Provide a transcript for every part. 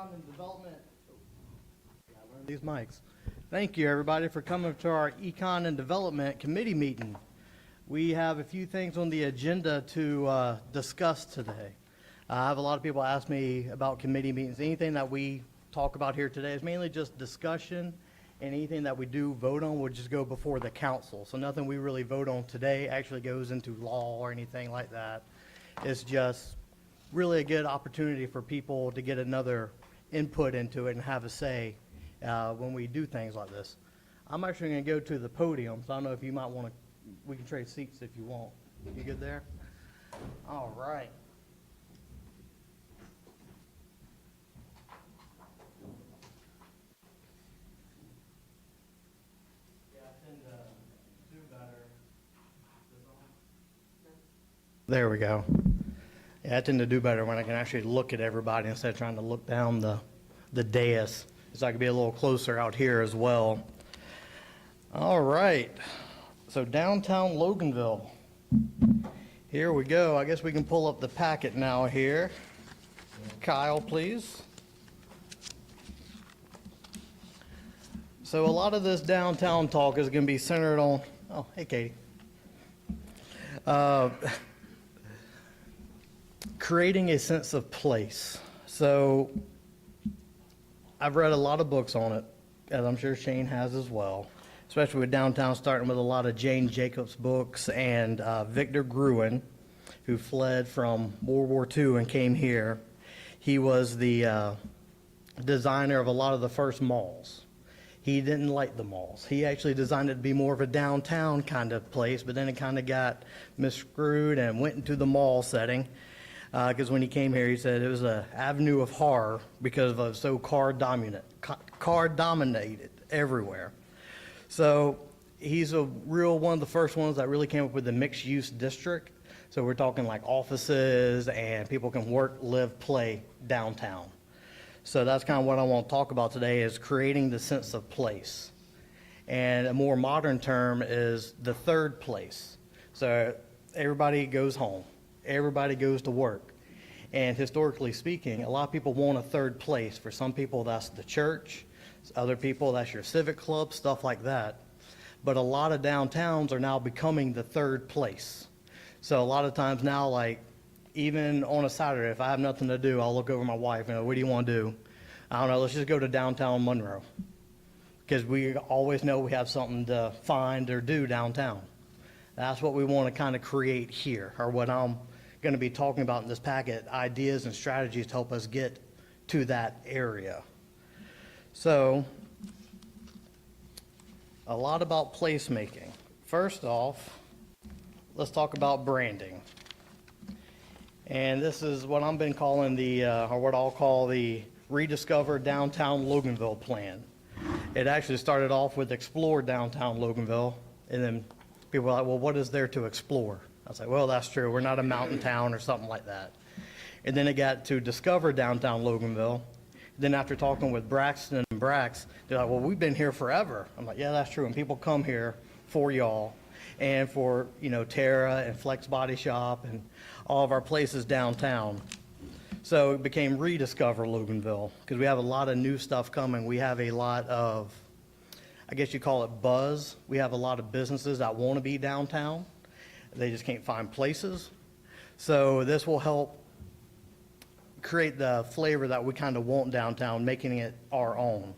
Econ and Development. Gotta learn these mics. Thank you, everybody, for coming to our Econ and Development Committee meeting. We have a few things on the agenda to discuss today. I have a lot of people ask me about committee meetings. Anything that we talk about here today is mainly just discussion, and anything that we do vote on will just go before the council. So nothing we really vote on today actually goes into law or anything like that. It's just really a good opportunity for people to get another input into it and have a say when we do things like this. I'm actually going to go to the podium, so I don't know if you might want to, we can trade seats if you want. You good there? All right. Yeah, I tend to do better. There we go. Yeah, I tend to do better when I can actually look at everybody instead of trying to look down the dais. So I can be a little closer out here as well. All right. So downtown Loganville. Here we go. I guess we can pull up the packet now here. Kyle, please. So a lot of this downtown talk is going to be centered on, oh, hey, Katie. Creating a sense of place. So I've read a lot of books on it, as I'm sure Shane has as well, especially with downtown, starting with a lot of Jane Jacobs books and Victor Gruen, who fled from World War II and came here. He was the designer of a lot of the first malls. He didn't like the malls. He actually designed it to be more of a downtown kind of place, but then it kind of got miscrewed and went into the mall setting. Because when he came here, he said it was an avenue of horror because it was so car dominated everywhere. So he's one of the first ones that really came up with the mixed use district. So we're talking like offices and people can work, live, play downtown. So that's kind of what I want to talk about today, is creating the sense of place. And a more modern term is the third place. So everybody goes home. Everybody goes to work. And historically speaking, a lot of people want a third place. For some people, that's the church. Other people, that's your civic club, stuff like that. But a lot of downtowns are now becoming the third place. So a lot of times now, like even on a Saturday, if I have nothing to do, I'll look over my wife and go, what do you want to do? I don't know, let's just go to downtown Monroe. Because we always know we have something to find or do downtown. That's what we want to kind of create here, or what I'm going to be talking about in this packet, ideas and strategies to help us get to that area. So, a lot about placemaking. First off, let's talk about branding. And this is what I've been calling or what I'll call the Rediscover Downtown Loganville plan. It actually started off with Explore Downtown Loganville, and then people were like, well, what is there to explore? I was like, well, that's true. We're not a mountain town or something like that. And then it got to Discover Downtown Loganville. Then after talking with Braxton and Brax, they're like, well, we've been here forever. I'm like, yeah, that's true. And people come here for y'all and for, Terra and Flex Body Shop and all of our places downtown. So it became Rediscover Loganville because we have a lot of new stuff coming. We have a lot of, I guess you call it buzz. We have a lot of businesses that want to be downtown. They just can't find places. So this will help create the flavor that we kind of want downtown, making it our own.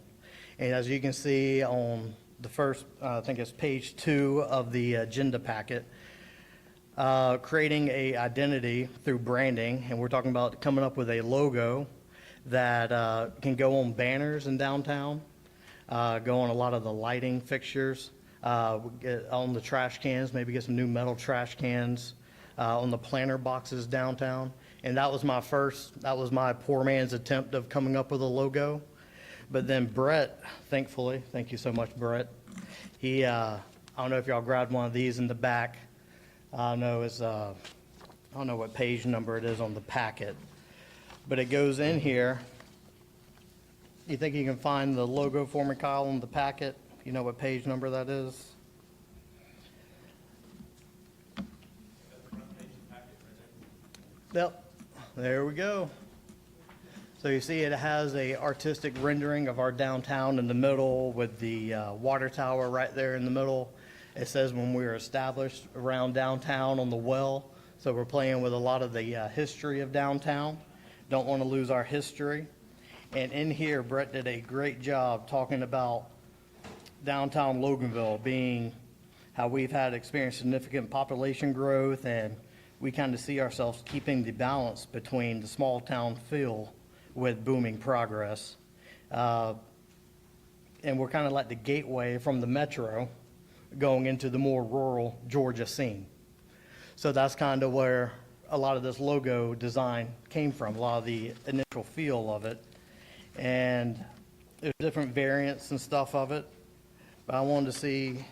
And as you can see on the first, I think it's page 2 of the agenda packet, creating a identity through branding. And we're talking about coming up with a logo that can go on banners in downtown, go on a lot of the lighting fixtures, get on the trash cans, maybe get some new metal trash cans on the planter boxes downtown. And that was my poor man's attempt of coming up with a logo. But then Brett, thankfully, thank you so much, Brett. He, I don't know if y'all grabbed one of these in the back. I don't know what page number it is on the packet, but it goes in here. You think you can find the logo for me, Kyle, on the packet? You know what page number that is? Yep, there we go. So you see it has a artistic rendering of our downtown in the middle with the water tower right there in the middle. It says when we were established around downtown on the well. So we're playing with a lot of the history of downtown. Don't want to lose our history. And in here, Brett did a great job talking about downtown Loganville being how we've had experienced significant population growth, and we kind of see ourselves keeping the balance between the small town feel with booming progress. And we're kind of like the gateway from the metro going into the more rural Georgia scene. So that's kind of where a lot of this logo design came from, a lot of the initial feel of it. And there's different variants and stuff of it. But I wanted to see,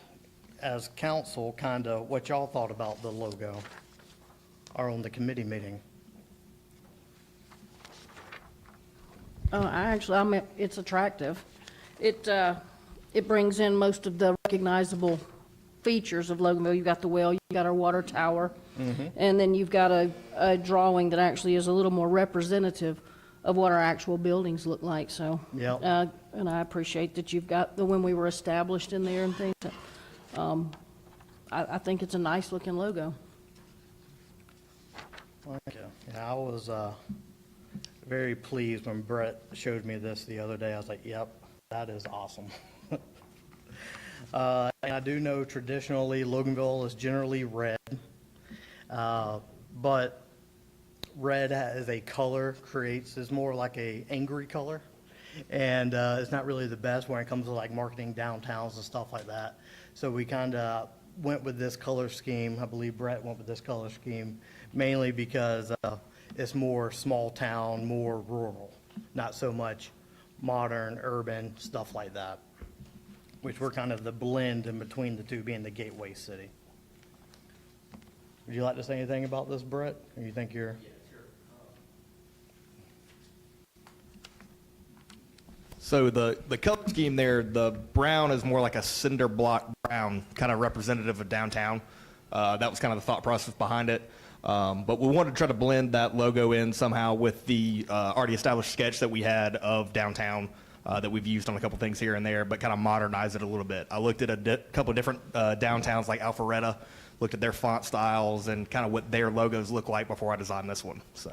as council, kind of what y'all thought about the logo or on the committee meeting. It's attractive. It brings in most of the recognizable features of Loganville. You've got the well, you've got our water tower, and then you've got a drawing that actually is a little more representative of what our actual buildings look like. So, Yep. and I appreciate that you've got the when we were established in there and things. I think it's a nice looking logo. Thank you. Yeah, I was very pleased when Brett showed me this the other day. I was like, yep, that is awesome. And I do know traditionally Loganville is generally red, but red as a color is more like a angry color, and it's not really the best when it comes to like marketing downtowns and stuff like that. So we kind of went with this color scheme. I believe Brett went with this color scheme mainly because it's more small town, more rural, not so much modern, urban, stuff like that, which we're kind of the blend in between the two, being the gateway city. Would you like to say anything about this, Brett? Or you think you're... So the color scheme there, the brown is more like a cinder block brown, kind of representative of downtown. That was kind of the thought process behind it. But we wanted to try to blend that logo in somehow with the already established sketch that we had of downtown that we've used on a couple things here and there, but kind of modernize it a little bit. I looked at a couple of different downtowns like Alpharetta, looked at their font styles and kind of what their logos look like before I designed this one. So.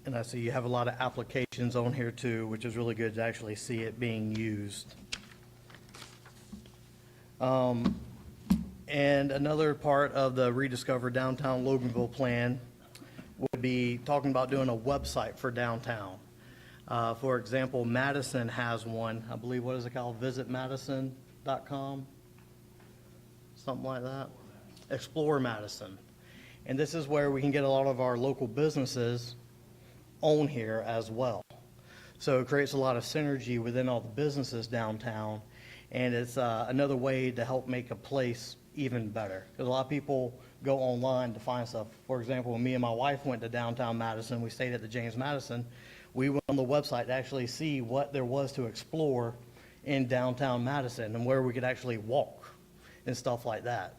And I see you have a lot of applications on here too, which is really good to actually see it being used. And another part of the Rediscover Downtown Loganville plan would be talking about doing a website for downtown. For example, Madison has one. I believe, what is it called? visitmadison.com? Something like that. Explore Madison. And this is where we can get a lot of our local businesses on here as well. So it creates a lot of synergy within all the businesses downtown, and it's another way to help make a place even better. Because a lot of people go online to find stuff. For example, when me and my wife went to downtown Madison, we stayed at the James Madison, we went on the website to actually see what there was to explore in downtown Madison and where we could actually walk and stuff like that.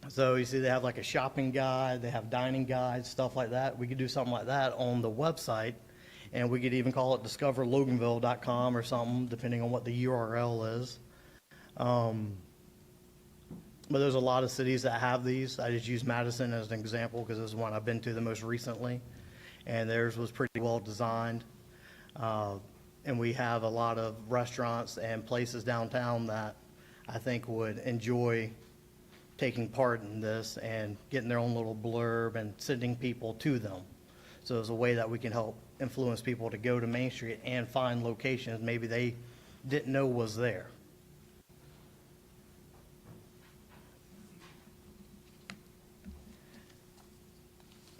So you see they have like a shopping guide, they have dining guides, stuff like that. We could do something like that on the website, and we could even call it discoverloganville.com or something, depending on what the URL is. But there's a lot of cities that have these. I just use Madison as an example because this is one I've been to the most recently, and theirs was pretty well designed. And we have a lot of restaurants and places downtown that I think would enjoy taking part in this and getting their own little blurb and sending people to them. So it's a way that we can help influence people to go to Main Street and find locations maybe they didn't know was there.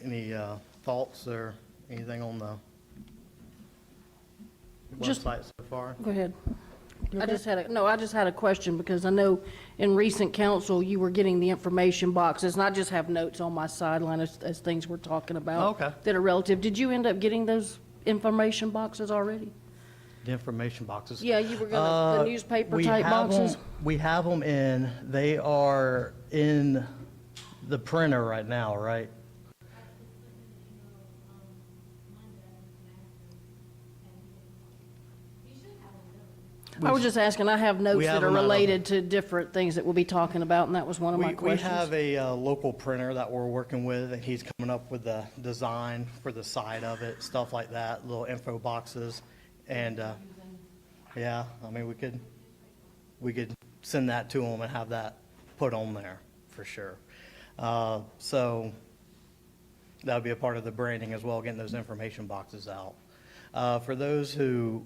Any thoughts or anything on the Just- website so far? Go ahead. I just had a question because I know in recent council, you were getting the information boxes, and I just have notes on my sideline as things we're talking about. Okay. That are relative. Did you end up getting those information boxes already? The information boxes? Yeah, you were gonna, the newspaper We type have boxes? we have them in, they are in the printer right now, right? I was just asking, I have notes have that are them out of- related to different things that we'll be talking about, and that was one of my We questions. have a local printer that we're working with, and he's coming up with the design for the side of it, stuff like that, little info boxes. And, yeah, I mean, we could send that to him and have that put on there, for sure. So that would be a part of the branding as well, getting those information boxes out. For those who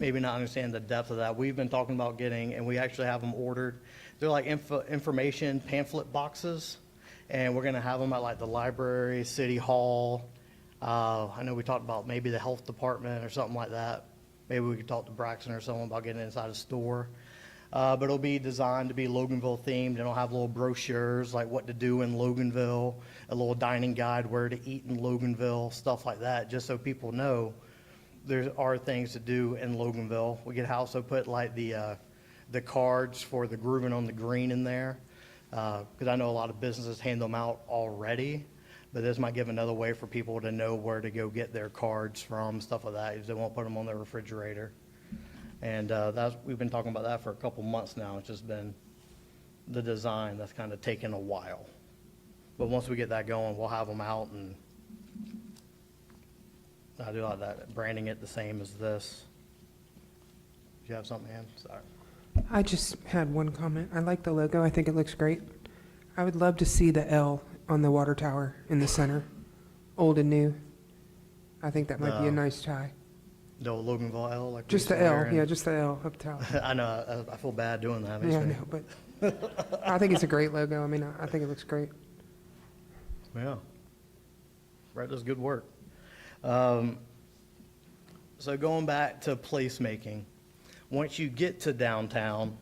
maybe not understand the depth of that, we've been talking about getting, and we actually have them ordered. They're like information pamphlet boxes, and we're going to have them at like the library, city hall. I know we talked about maybe the health department or something like that. Maybe we could talk to Braxton or someone about getting it inside a store. But it'll be designed to be Loganville themed. It'll have little brochures like what to do in Loganville, a little dining guide, where to eat in Loganville, stuff like that, just so people know there are things to do in Loganville. We could also put like the cards for the Groovin' on the Green in there, because I know a lot of businesses hand them out already, but this might give another way for people to know where to go get their cards from, stuff like that, if they won't put them on their refrigerator. And we've been talking about that for a couple months now. It's just been the design that's kind of taken a while. But once we get that going, we'll have them out, and I do like that, branding it the same as this. Do you have something, Ann? Sorry. I just had one comment. I like the logo. I think it looks great. I would love to see the L on the water tower in the center, old and new. I think that might be a nice tie. The old Loganville L? Like we Just the used to L, wear in- yeah, just the L up top. I know, I feel bad doing that. Makes Yeah, I me- know, but I think it's a great logo. I mean, I think it looks great. Yeah. Brett does good work. So going back to placemaking, once you get to downtown,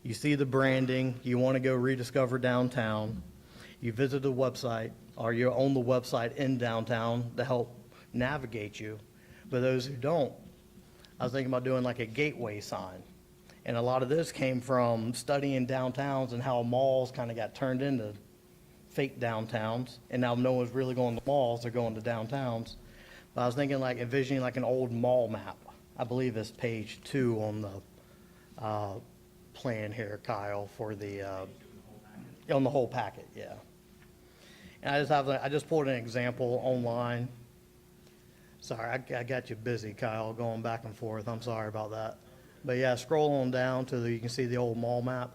you see the branding, you want to go rediscover downtown, you visit the website, or you're on the website in downtown to help navigate you. But those who don't, I was thinking about doing like a gateway sign. And a lot of this came from studying downtowns and how malls kind of got turned into fake downtowns, and now no one's really going to malls, they're going to downtowns. But I was thinking like envisioning like an old mall map. I believe it's page 2 on the plan here, Kyle, for the, on the whole packet, yeah. And I just pulled an example online. Sorry, I got you busy, Kyle, going back and forth. I'm sorry about that. But yeah, scroll on down to you can see the old mall map.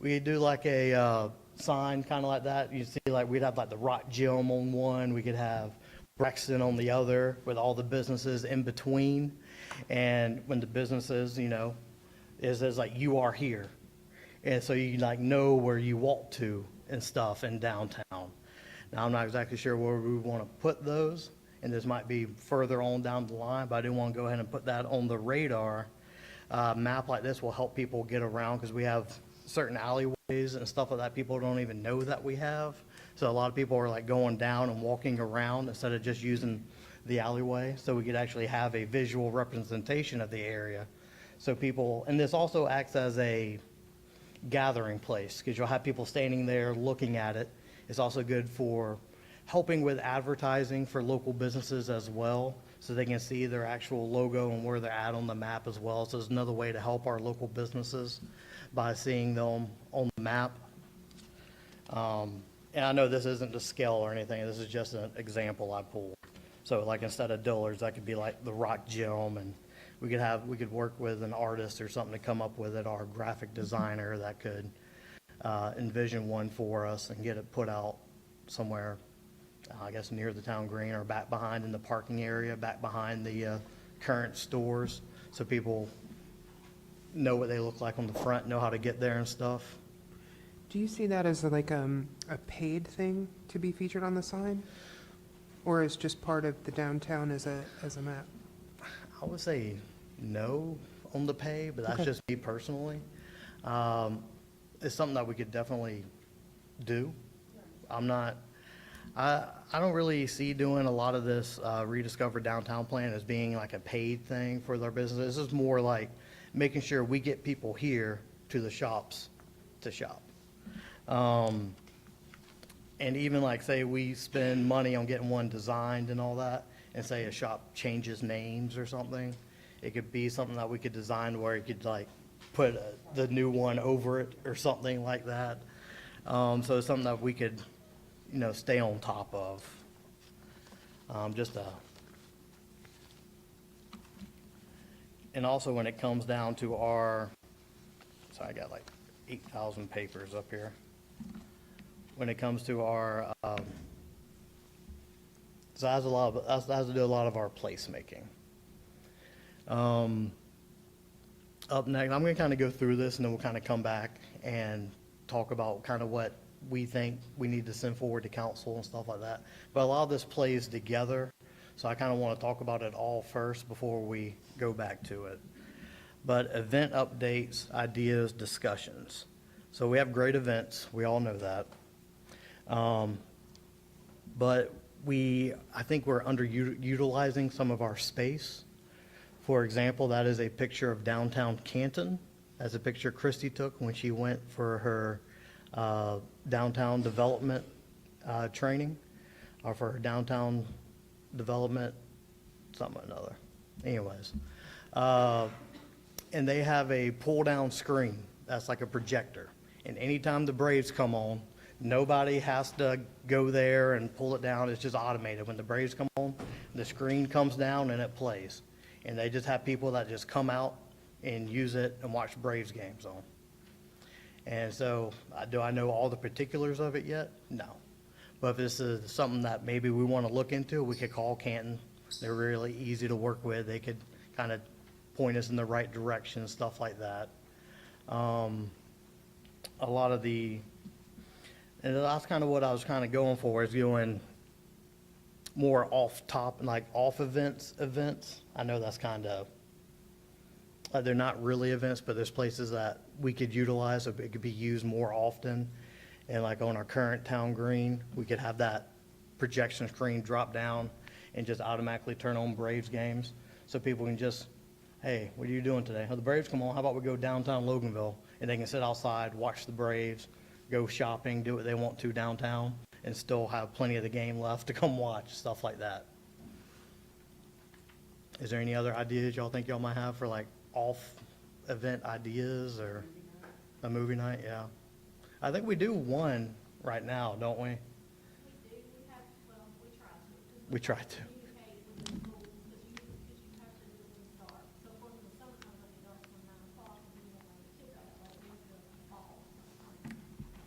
We do like a sign kind of like that. You see, like we'd have like the Rock Gym on one. We could have Braxton on the other, with all the businesses in between. And when the businesses, it says like you are here, and so you like know where you walk to and stuff in downtown. Now I'm not exactly sure where we want to put those, and this might be further on down the line, but I do want to go ahead and put that on the radar. Map like this will help people get around, because we have certain alleyways and stuff like that people don't even know that we have. So a lot of people are like going down and walking around instead of just using the alleyway. So we could actually have a visual representation of the area. So people, and this also acts as a gathering place, because you'll have people standing there looking at it. It's also good for helping with advertising for local businesses as well, so they can see their actual logo and where they're at on the map as well. So it's another way to help our local businesses by seeing them on the map. And I know this isn't to scale or anything, this is just an example I pulled. So like instead of Dillard's, that could be like the Rock Gym, and we could work with an artist or something to come up with it, our graphic designer that could envision one for us and get it put out somewhere, I guess near the town green, or back behind in the parking area, back behind the current stores, so people know what they look like on the front, know how to get there and stuff. Do you see that as like a paid thing to be featured on the sign? Or is just part of the downtown as a map? I would say no on the pay, but that's Okay. just me personally. It's something that we could definitely do. I don't really see doing a lot of this Rediscover Downtown plan as being like a paid thing for their business. This is more like making sure we get people here to the shops to shop. And even like, say we spend money on getting one designed and all that, and say a shop changes names or something, It could be something that we could design where you could like put the new one over it or something like that. So it's something that we could, stay on top of. And also when it comes down to I got like 8,000 papers up here. When it comes to our, so that has to do a lot of our placemaking. Up next, I'm going to kind of go through this, and then we'll kind of come back and talk about kind of what we think we need to send forward to council and stuff like that. But a lot of this plays together, so I kind of want to talk about it all first before we go back to it. But event updates, ideas, discussions. So we have great events, we all know that. But I think we're underutilizing some of our space. For example, that is a picture of downtown Canton. That's a picture Christy took when she went for her downtown development training, or for her downtown development, something or another. Anyways, and they have a pull-down screen that's like a projector. And anytime the Braves come on, nobody has to go there and pull it down. It's just automated. When the Braves come on, the screen comes down and it plays. And they just have people that just come out and use it and watch Braves games on. And so, do I know all the particulars of it yet? No. But if this is something that maybe we want to look into, we could call Canton. They're really easy to work with. They could kind of point us in the right direction, stuff like that. A lot of and that's kind of what I was kind of going for, is doing more off-top, like off events. I know that's kind of, they're not really events, but there's places that we could utilize, so it could be used more often. And like on our current town green, we could have that projection screen drop down and just automatically turn on Braves games. So people can just, hey, what are you doing today? Oh, the Braves come on, how about we go downtown Loganville? And they can sit outside, watch the Braves, go shopping, do what they want to downtown, and still have plenty of the game left to come watch, stuff like that. Is there any other ideas y'all think y'all might have for like off-event ideas, or a movie night? Yeah. I think we do one right now, don't we? We do, We try to. communicate with the schools, because you have to do it when it's dark. So of course, in the summertime, it'll be dark from 9 o'clock, and you won't have a kickoff, like we do in the fall.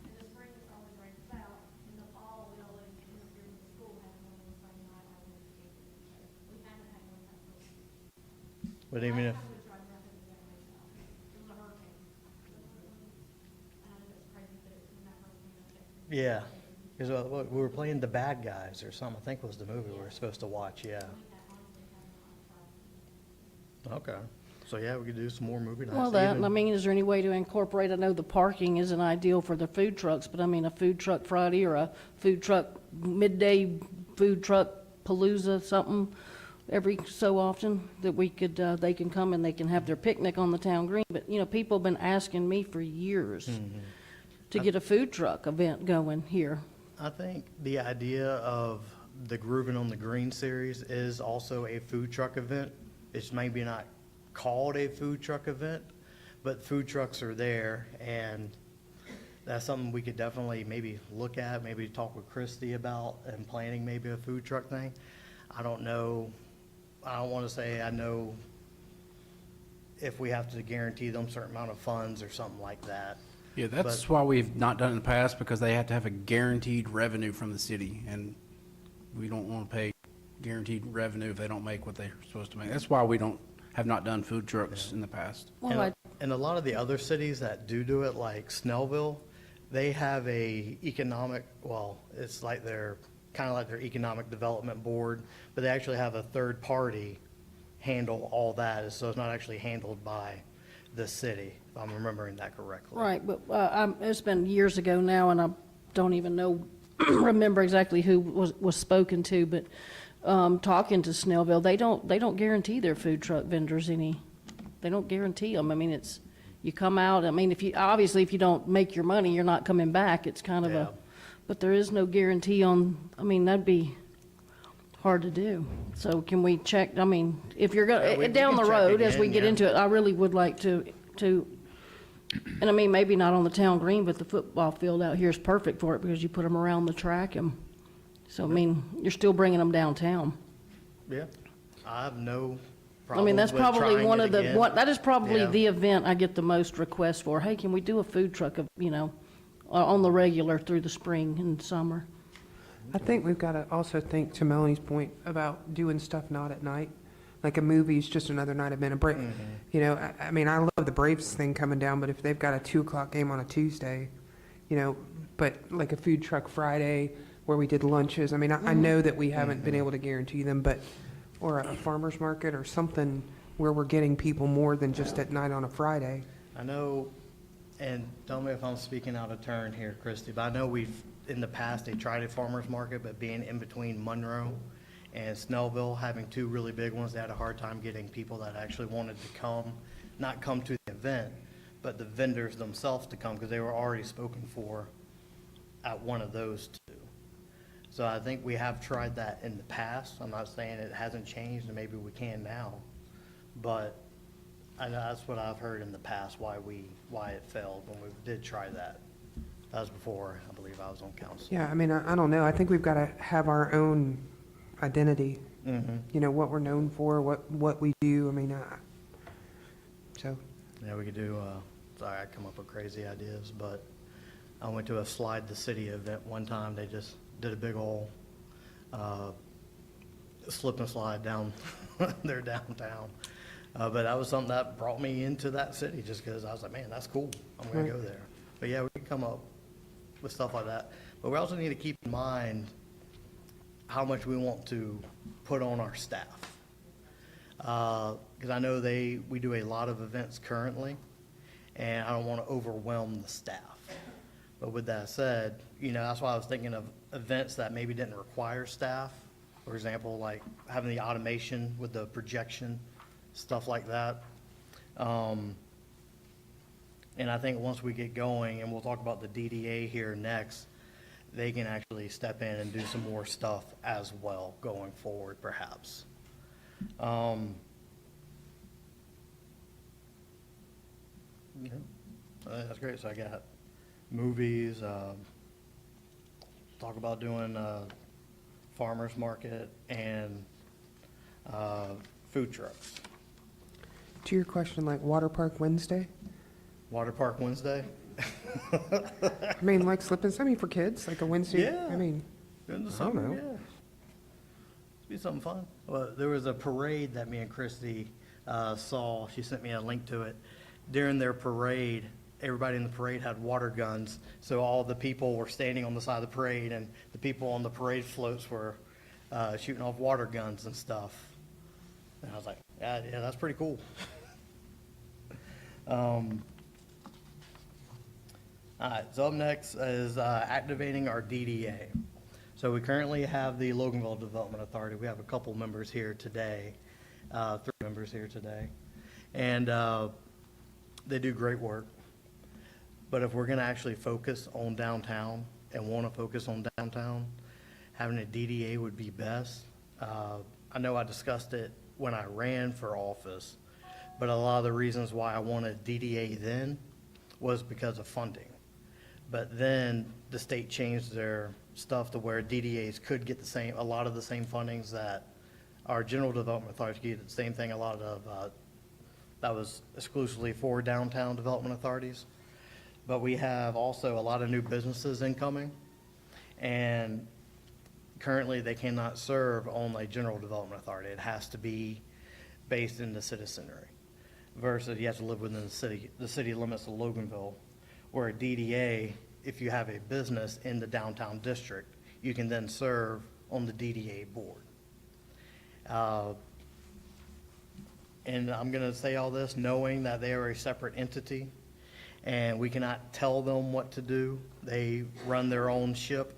In the spring, it's always rains out. In the fall, we always interfere with the school having one on the same night, having a schedule. We haven't had one that close. But even if, Last time we tried nothing, we got rained out. It was a hurricane. And I know it's crazy, but it was when that hurricane affected. yeah, because we were playing The Bad Guys or something, I think was the movie we were supposed to watch, yeah. Okay, so yeah, we could do some more movie nights. Well, that, even- and I mean, is there any way to incorporate, I know the parking isn't ideal for the food trucks, but I mean, a food truck Friday or a food truck midday food truck palooza, something every so often that we could, they can come and they can have their picnic on the town green. But, people have been asking me for years to get a food truck event going here. I think the idea of the Groovin' on the Green series is also a food truck event. It's maybe not called a food truck event, but food trucks are there, and that's something we could definitely maybe look at, maybe talk with Christy about, and planning maybe a food truck thing. I don't know, I don't want to say I know if we have to guarantee them a certain amount of funds or something like that. Yeah, that's why we've not done it in the past, because they have to have a guaranteed revenue from the city, and we don't want to pay guaranteed revenue if they don't make what they're supposed to make. That's why we have not done food trucks in the past. Well, And a lot of the other cities that do it, like Snellville, they have it's like kind of like their economic development board, but they actually have a third party handle all that, so it's not actually handled by the city, if I'm remembering that correctly. Right, but it's been years ago now, and I don't even remember exactly who was spoken to, but talking to Snellville, they don't guarantee their food truck vendors any. They don't guarantee them. I mean, it's, you come out, I mean, if you don't make your money, you're not coming back. It's kind of Yeah. but there is no guarantee on, I mean, that'd be hard to do. So can we check, I mean, if you're Yeah, we gonna, down can the check road, as we again, get yeah. into it, I really would like to, and I mean, maybe not on the town green, but the football field out here is perfect for it because you put them around the track and, so I mean, you're still bringing them downtown. Yeah. I have no I problem mean, that's with probably trying one it of the, again. that is probably Yeah. the event I get the most requests for. Hey, can we do a food truck of, on the regular through the spring and summer? I think we've got to also think, to Melanie's point, about doing stuff not at night. Like a movie's just another night of being a break. You know, I mean, I love the Braves thing coming down, but if they've got a 2 o'clock game on a Tuesday, but like a food truck Friday where we did lunches, I mean, I know that we haven't been able to guarantee them, but, or a farmer's market or something where we're getting people more than just at night on a Friday. I know, and tell me if I'm speaking out of turn here, Christy, but I know in the past, they tried a farmer's market, but being in between Monroe and Snellville, having two really big ones, they had a hard time getting people that actually wanted to not come to the event, but the vendors themselves to come, because they were already spoken for at one of those two. So I think we have tried that in the past. I'm not saying it hasn't changed, and maybe we can now, but I know that's what I've heard in the past, why it failed when we did try that. That was before, I believe, I was on council. Yeah, I mean, I don't know. I think we've got to have our own identity. What we're known for, what we do. I mean, so. Yeah, we could do, sorry, I come up with crazy ideas, but I went to a Slide the City event one time. They just did a big old slip and slide down their downtown. But that was something that brought me into that city, just because I was like, man, that's cool. I'm going to go there. But yeah, we can come up with stuff like that. But we also need to keep in mind how much we want to put on our staff. Because I know we do a lot of events currently, and I don't want to overwhelm the staff. But with that said, that's why I was thinking of events that maybe didn't require staff. For example, like having the automation with the projection, stuff like that. And I think once we get going, and we'll talk about the DDA here next, they can actually step in and do some more stuff as well going forward, perhaps. Yeah, that's great. So I got movies, talk about doing farmer's market and food trucks. To your question, like Water Park Wednesday? Water Park Wednesday? I mean, like slip and slide for kids, like a Wednesday. Yeah. I mean, During the I don't summer, know. yeah. It'd be something fun. Well, there was a parade that me and Christy saw. She sent me a link to it. During their parade, everybody in the parade had water guns. So all the people were standing on the side of the parade, and the people on the parade floats were shooting off water guns and stuff. And I was like, yeah, that's pretty cool. All right, so up next is activating our DDA. So we currently have the Loganville Development Authority. We have a couple members here today, 3 members here today. And they do great work. But if we're going to actually focus on downtown and want to focus on downtown, having a DDA would be best. I know I discussed it when I ran for office, but a lot of the reasons why I wanted DDA then was because of funding. But then the state changed their stuff to where DDAs could get a lot of the same fundings that our general development authorities get. The same thing, a lot of, that was exclusively for downtown development authorities. But we have also a lot of new businesses incoming, and currently they cannot serve on a general development authority. It has to be based in the citizenry, versus you have to live within the city limits of Loganville, where a DDA, if you have a business in the downtown district, you can then serve on the DDA board. And I'm going to say all this knowing that they are a separate entity, and we cannot tell them what to do. They run their own ship.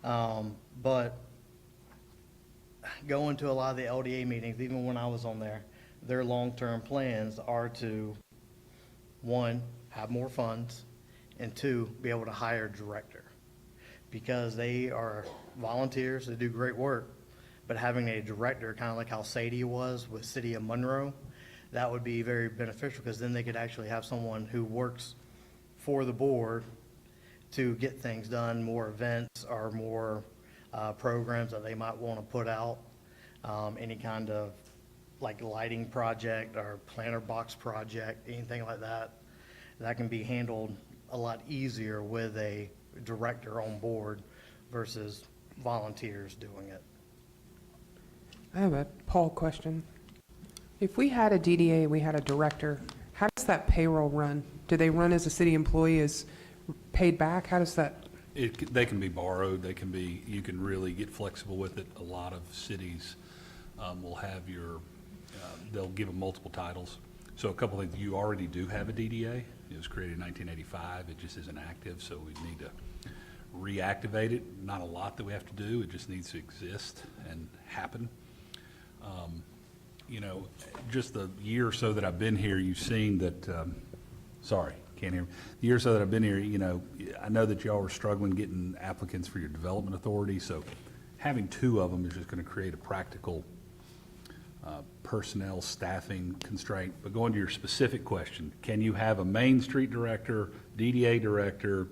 But going to a lot of the LDA meetings, even when I was on there, their long-term plans are to, 1, have more funds, and 2, be able to hire a director. Because they are volunteers, they do great work, but having a director, kind of like how Sadie was with City of Monroe, that would be very beneficial, because then they could actually have someone who works for the board to get things done, more events or more programs that they might want to put out, any kind of like lighting project or planter box project, anything like that. That can be handled a lot easier with a director on board versus volunteers doing it. I have a Paul question. If we had a DDA, we had a director, how does that payroll run? Do they run as a city employee, as paid back? How does that? They can be borrowed, they can be, you can really get flexible with it. A lot of cities will have they'll give them multiple titles. So a couple things, you already do have a DDA. It was created in 1985, it just isn't active, so we need to reactivate it. Not a lot that we have to do, it just needs to exist and happen. You know, just the year or so that I've been here, you've seen that, sorry, can't hear me. The year or so that I've been here, you know, I know that y'all were struggling getting applicants for your development authority, so having two of them is just gonna create a practical personnel staffing constraint. But going to your specific question, can you have a Main Street director, DDA director,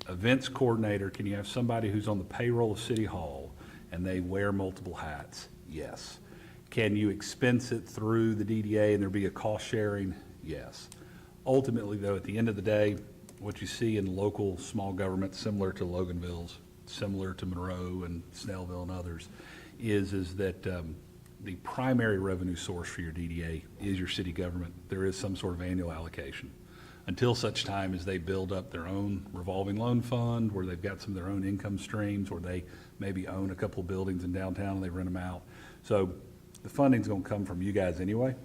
events coordinator? Can you have somebody who's on the payroll of City Hall and they wear multiple hats? Yes. Can you expense it through the DDA and there be a cost sharing? Yes. Ultimately, though, at the end of the day, what you see in local small governments, similar to Loganville's, similar to Monroe and Snellville and others, is that the primary revenue source for your DDA is your city government. There is some sort of annual allocation. Until such time as they build up their own revolving loan fund, where they've got some of their own income streams, or they maybe own a couple of buildings in downtown and they rent them out. So the funding's gonna come from you guys anyway.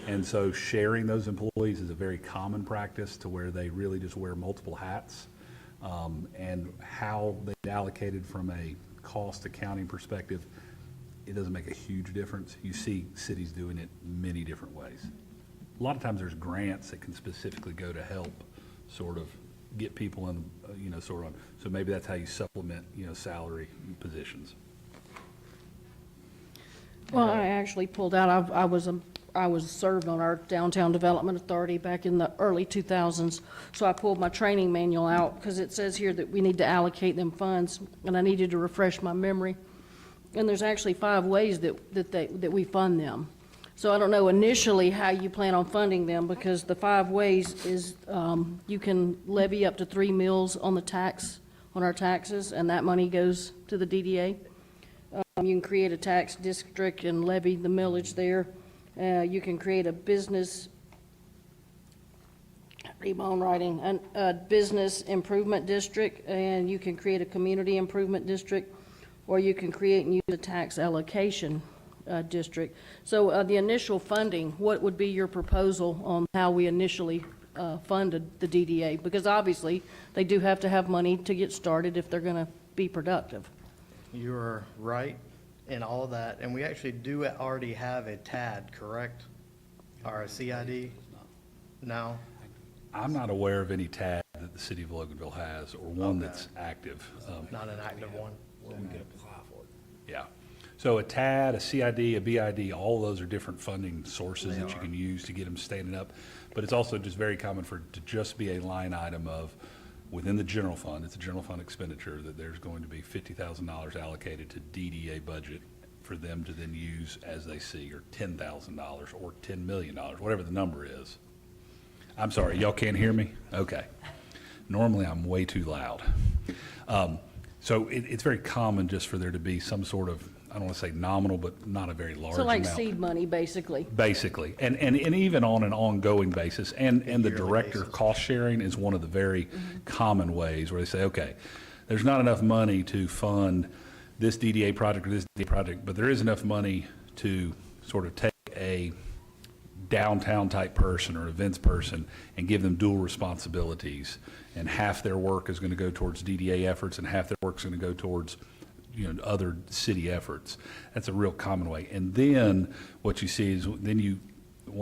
And so sharing those employees is a very common practice, to where they really just wear multiple hats. And how they allocated from a cost accounting perspective, it doesn't make a huge difference. You see cities doing it many different ways. A lot of times there's grants that can specifically go to help sort of get people in, you know, sort of, so maybe that's how you supplement, you know, salary positions. Well, I actually pulled out, I was served on our Downtown Development Authority back in the early 2000s. So I pulled my training manual out, because it says here that we need to allocate them funds, and I needed to refresh my memory. And there's actually 5 ways that we fund them. So I don't know initially how you plan on funding them, because the 5 ways is, you can levy up to 3 mills on our taxes, and that money goes to the DDA. You can create a tax district and levy the millage there. You can create a business, read my own writing, a business improvement district, and you can create a community improvement district, or you can create and use a tax allocation district. So the initial funding, what would be your proposal on how we initially funded the DDA? Because obviously, they do have to have money to get started if they're going to be productive. You're right in all that, and we actually do already have a TAD, correct? Or a CID? No? I'm not aware of any TAD that the city of Loganville has, or one that's active. Not an active one? Yeah. So a TAD, a CID, a BID, all of those are different funding sources that you can use to get them standing up. But it's also just very common for it to just be a line item of, within the general fund, it's a general fund expenditure, that there's going to be $50,000 allocated to DDA budget for them to then use as they see, or $10,000 or $10 million, whatever the number is. I'm sorry, y'all can't hear me? Okay. Normally I'm way too loud. So it's very common just for there to be some sort of, I don't want to say nominal, but not a very large So like amount. seed money, basically. Basically, and even on an ongoing basis, and the Yearly director basis. cost sharing is one of the very common ways where they say, okay, there's not enough money to fund this DDA project or this DDA project, but there is enough money to sort of take a downtown type person or events person and give them dual responsibilities, and half their work is going to go towards DDA efforts and half their work is going to go towards, you know, other city efforts. That's a real common way. And then what you see is one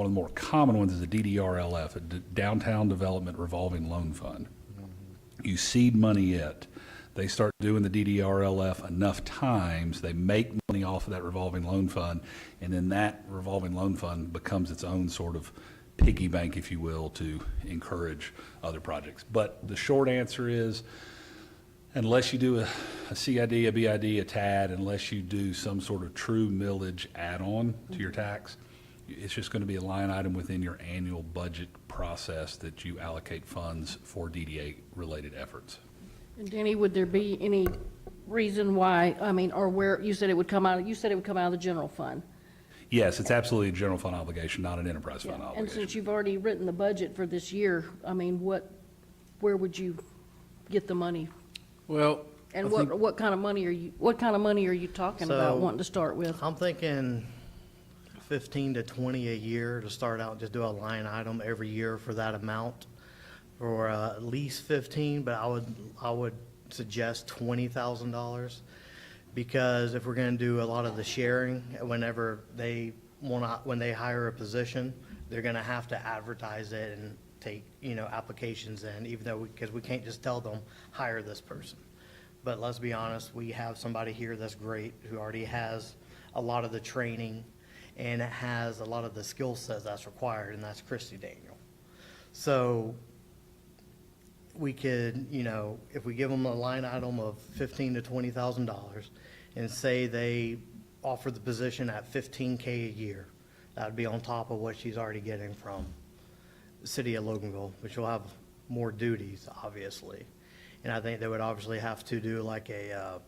of the more common ones is a DDRLF, a Downtown Development Revolving Loan Fund. You seed money it. They start doing the DDRLF enough times, they make money off of that revolving loan fund, and then that revolving loan fund becomes its own sort of piggy bank, if you will, to encourage other projects. But the short answer is, unless you do a CID, a BID, a TAD, unless you do some sort of true millage add-on to your tax, it's just going to be a line item within your annual budget process that you allocate funds for DDA-related efforts. And Denny, would there be any reason why, I mean, or where, you said it would come out of the general fund? Yes, it's absolutely a general fund obligation, not an enterprise fund And obligation. since you've already written the budget for this year, I mean, where would you get the money? Well, And I think- what kind of money are you talking about So- wanting to start with? I'm thinking 15 to 20 a year to start out, just do a line item every year for that amount, or at least 15, but I would suggest $20,000, because if we're going to do a lot of the sharing, whenever when they hire a position, they're going to have to advertise it and take, applications in, even though, because we can't just tell them, hire this person. But let's be honest, we have somebody here that's great, who already has a lot of the training and has a lot of the skill sets that's required, and that's Christy Daniel. So we could, if we give them a line item of $15,000 to $20,000 and say they offer the position at $15K a year, that would be on top of what she's already getting from the city of Loganville, which will have more duties, obviously. And I think they would obviously have to do like a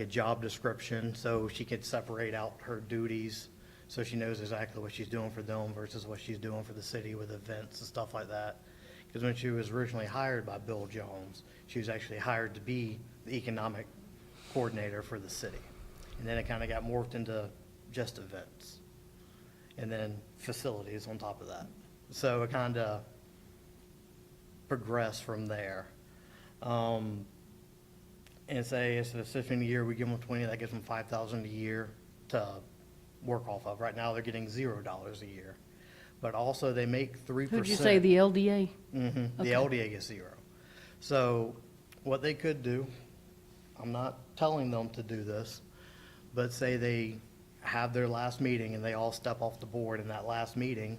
job description, so she could separate out her duties, so she knows exactly what she's doing for them versus what she's doing for the city with events and stuff like that. Because when she was originally hired by Bill Jones, she was actually hired to be the economic coordinator for the city. And then it kind of got morphed into just events, and then facilities on top of that. So it kind of progressed from there. And say instead of 15 a year, we give them 20, that gives them 5,000 a year to work off of. Right now, they're getting $0 a year. But also, they make 3%. Who'd you say, the LDA? Mm-hmm. The LDA gets 0. So what they could do, I'm not telling them to do this, but say they have their last meeting and they all step off the board in that last meeting,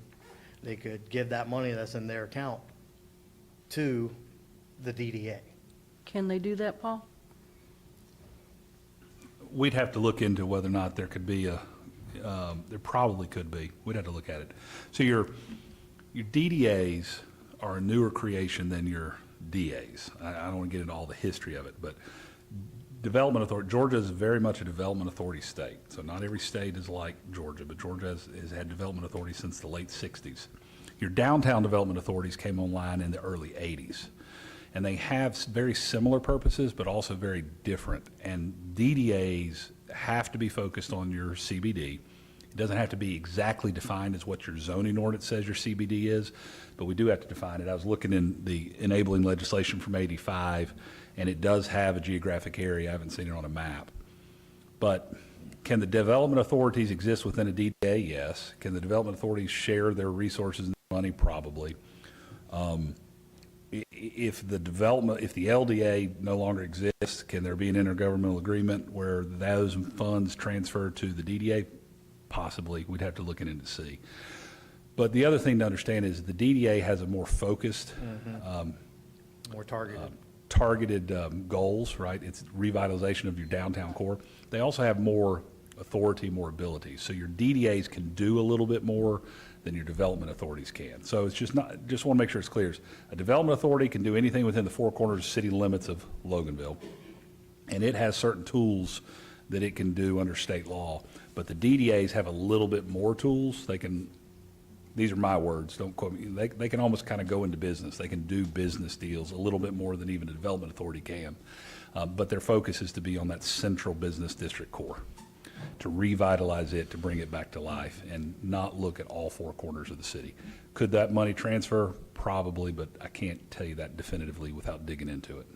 they could give that money that's in their account to the DDA. Can they do that, Paul? We'd have to look into whether or not there could be there probably could be. We'd have to look at it. So your DDAs are a newer creation than your DAs. I don't want to get into all the history of it, but development authority, Georgia is very much a development authority state. So not every state is like Georgia, but Georgia has had development authority since the late 60s. Your downtown development authorities came online in the early 80s. And they have very similar purposes, but also very different. And DDAs have to be focused on your CBD. It doesn't have to be exactly defined as what your zoning ordinance says your CBD is, but we do have to define it. I was looking in the enabling legislation from '85, and it does have a geographic area. I haven't seen it on a map. But can the development authorities exist within a DDA? Yes. Can the development authorities share their resources and money? Probably. If the LDA no longer exists, can there be an intergovernmental agreement where those funds transfer to the DDA? Possibly. We'd have to look into to see. But the other thing to understand is the DDA has a more focused, More targeted. targeted goals, right? It's revitalization of your downtown core. They also have more authority, more abilities. So your DDAs can do a little bit more than your development authorities can. So it's just want to make sure it's clear. A development authority can do anything within the four corners city limits of Loganville. And it has certain tools that it can do under state law. But the DDAs have a little bit more tools. They can, these are my words, don't quote me, they can almost kind of go into business. They can do business deals a little bit more than even a development authority can. But their focus is to be on that central business district core, to revitalize it, to bring it back to life, and not look at all four corners of the city. Could that money transfer? Probably, but I can't tell you that definitively without digging into it.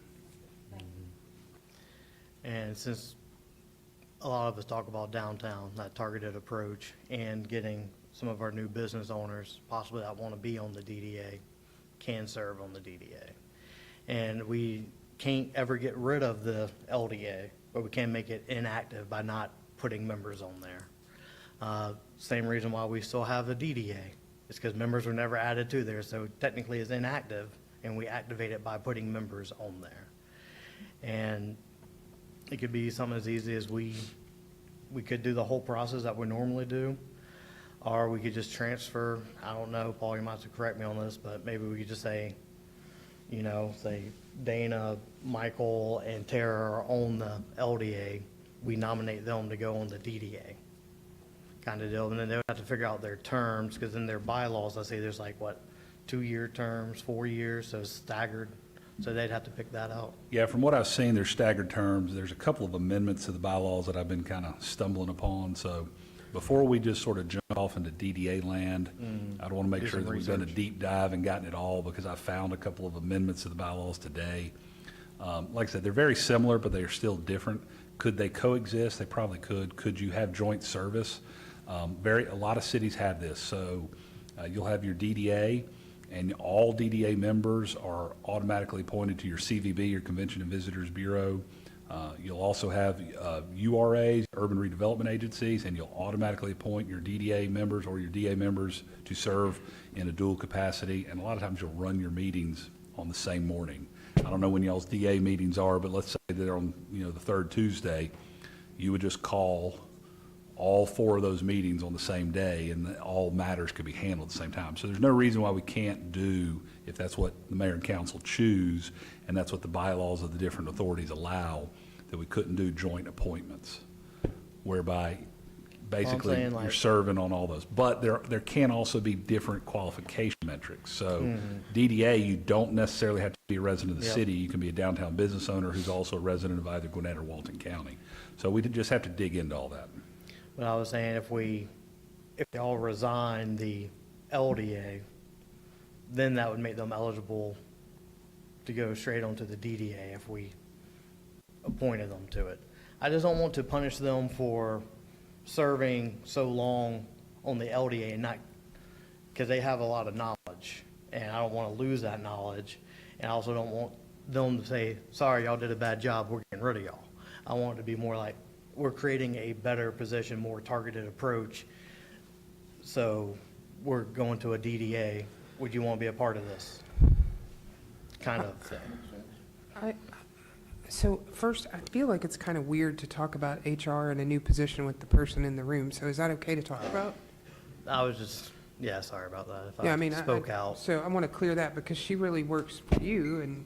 And since a lot of us talk about downtown, that targeted approach, and getting some of our new business owners, possibly that want to be on the DDA, can serve on the DDA. And we can't ever get rid of the LDA, but we can make it inactive by not putting members on there. Same reason why we still have a DDA. It's because members were never added to there, so technically it's inactive, and we activate it by putting members on there. And it could be something as easy as we could do the whole process that we normally do, or we could just transfer, I don't know, Paul, you might have to correct me on this, but maybe we could just say, you know, say Dana, Michael, and Tara are on the LDA. We nominate them to go on the DDA kind of deal. And then they would have to figure out their terms, because in their bylaws, I say there's like, what, 2-year terms, 4 years, so it's staggered. So they'd have to pick that out. Yeah, from what I've seen, there's staggered terms. There's a couple of amendments to the bylaws that I've been kind of stumbling upon. So before we just sort of jump off into DDA land, I'd want to make Do sure some that we've done a research. deep dive and gotten it all, because I found a couple of amendments to the bylaws today. Like I said, they're very similar, but they are still different. Could they coexist? They probably could. Could you have joint service? A lot of cities have this. So you'll have your DDA, and all DDA members are automatically appointed to your CVB, your Convention and Visitors Bureau. You'll also have URAs, urban redevelopment agencies, and you'll automatically appoint your DDA members or your DA members to serve in a dual capacity. And a lot of times you'll run your meetings on the same morning. I don't know when y'all's DA meetings are, but let's say they're on, the third Tuesday. You would just call all 4 of those meetings on the same day, and all matters could be handled at the same time. So there's no reason why we can't do, if that's what the mayor and council choose, and that's what the bylaws of the different authorities allow, that we couldn't do joint appointments, whereby basically saying, you're like- serving on all those. But there can also be different qualification metrics. So DDA, you don't necessarily have to be a resident of the Yep. city. You can be a downtown business owner who's also a resident of either Gwinnett or Walton County. So we just have to dig into all that. But I was saying if they all resign the LDA, then that would make them eligible to go straight onto the DDA if we appointed them to it. I just don't want to punish them for serving so long on the LDA and not, because they have a lot of knowledge, and I don't want to lose that knowledge. And I also don't want them to say, sorry, y'all did a bad job, we're getting rid of y'all. I want it to be more like, we're creating a better position, more targeted approach. So we're going to a DDA. Would you want to be a part of this kind of thing? So first, I feel like it's kind of weird to talk about HR in a new position with the person in the room. So is that okay to talk about? I was just, yeah, sorry about that if Yeah, I I mean, spoke out. So I want to clear that because she really works for you and,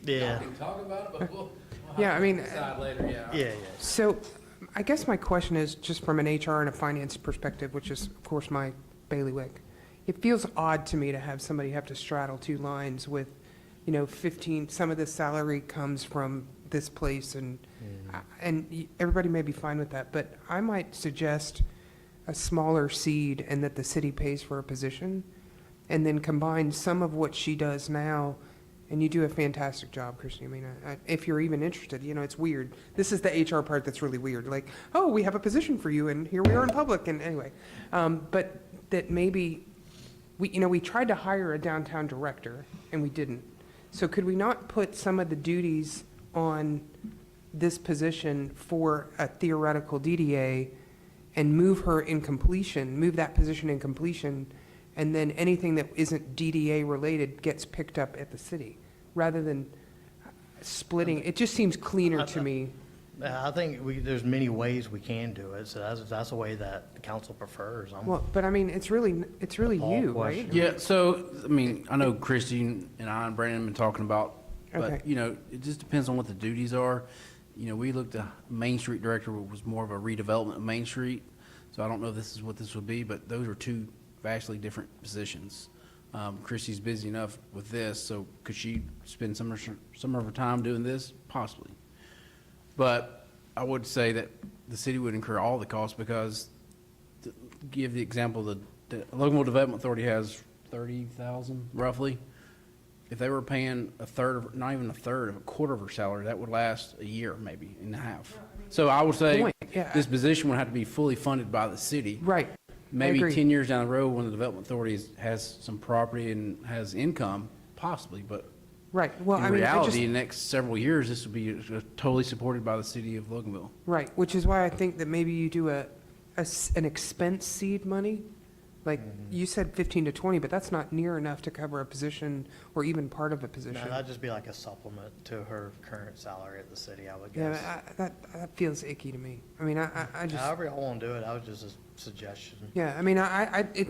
Yeah, We can talk about it, but we'll yeah, I mean, decide later, yeah. yeah. so I guess my question is just from an HR and a finance perspective, which is of course my bailiwick. It feels odd to me to have somebody have to straddle 2 lines with, 15, some of the salary comes from this place and everybody may be fine with that, but I might suggest a smaller seed and that the city pays for a position and then combine some of what she does now. And you do a fantastic job, Christy. I mean, if you're even interested, it's weird. This is the HR part that's really weird. Like, oh, we have a position for you, and here we are in public. And anyway, but that maybe we tried to hire a downtown director, and we didn't. So could we not put some of the duties on this position for a theoretical DDA, and move that position in completion, and then anything that isn't DDA related gets picked up at the city, rather than splitting. It just seems cleaner to me. I think there's many ways we can do it, so that's a way that the council prefers. Well, but I mean, it's really Paul you, right? question. Yeah, so, I mean, I know Christy and I and Brandon have been talking about, Okay. but, it just depends on what the duties are. We looked at Main Street Director was more of a redevelopment of Main Street, so I don't know if this is what this would be, but those are 2 vastly different positions. Christy's busy enough with this, so could she spend some of her time doing this? Possibly. But I would say that the city would incur all the costs because, to give the example, the Local Development Authority has 30,000 roughly. If they were paying a third, not even a third, of a quarter of her salary, that would last a year, maybe, and a half. So I would say Point, yeah. this position would have to be fully funded by the city. Right. Maybe agree. 10 years down the road, when the Development Authority has some property and has income, possibly, but Right, well, In I mean, I just, reality, in the next several years, this will be totally supported by the city of Loganville. right, which is why I think that maybe you do an expense seed money. Like, you said 15 to 20, but that's not near enough to cover a position or even part of a No, position. that'd just be like a supplement to her current salary at the city, I would Yeah, guess. that feels icky to me. I mean, I just, However y'all wanna do it, that was just a suggestion. yeah, I mean,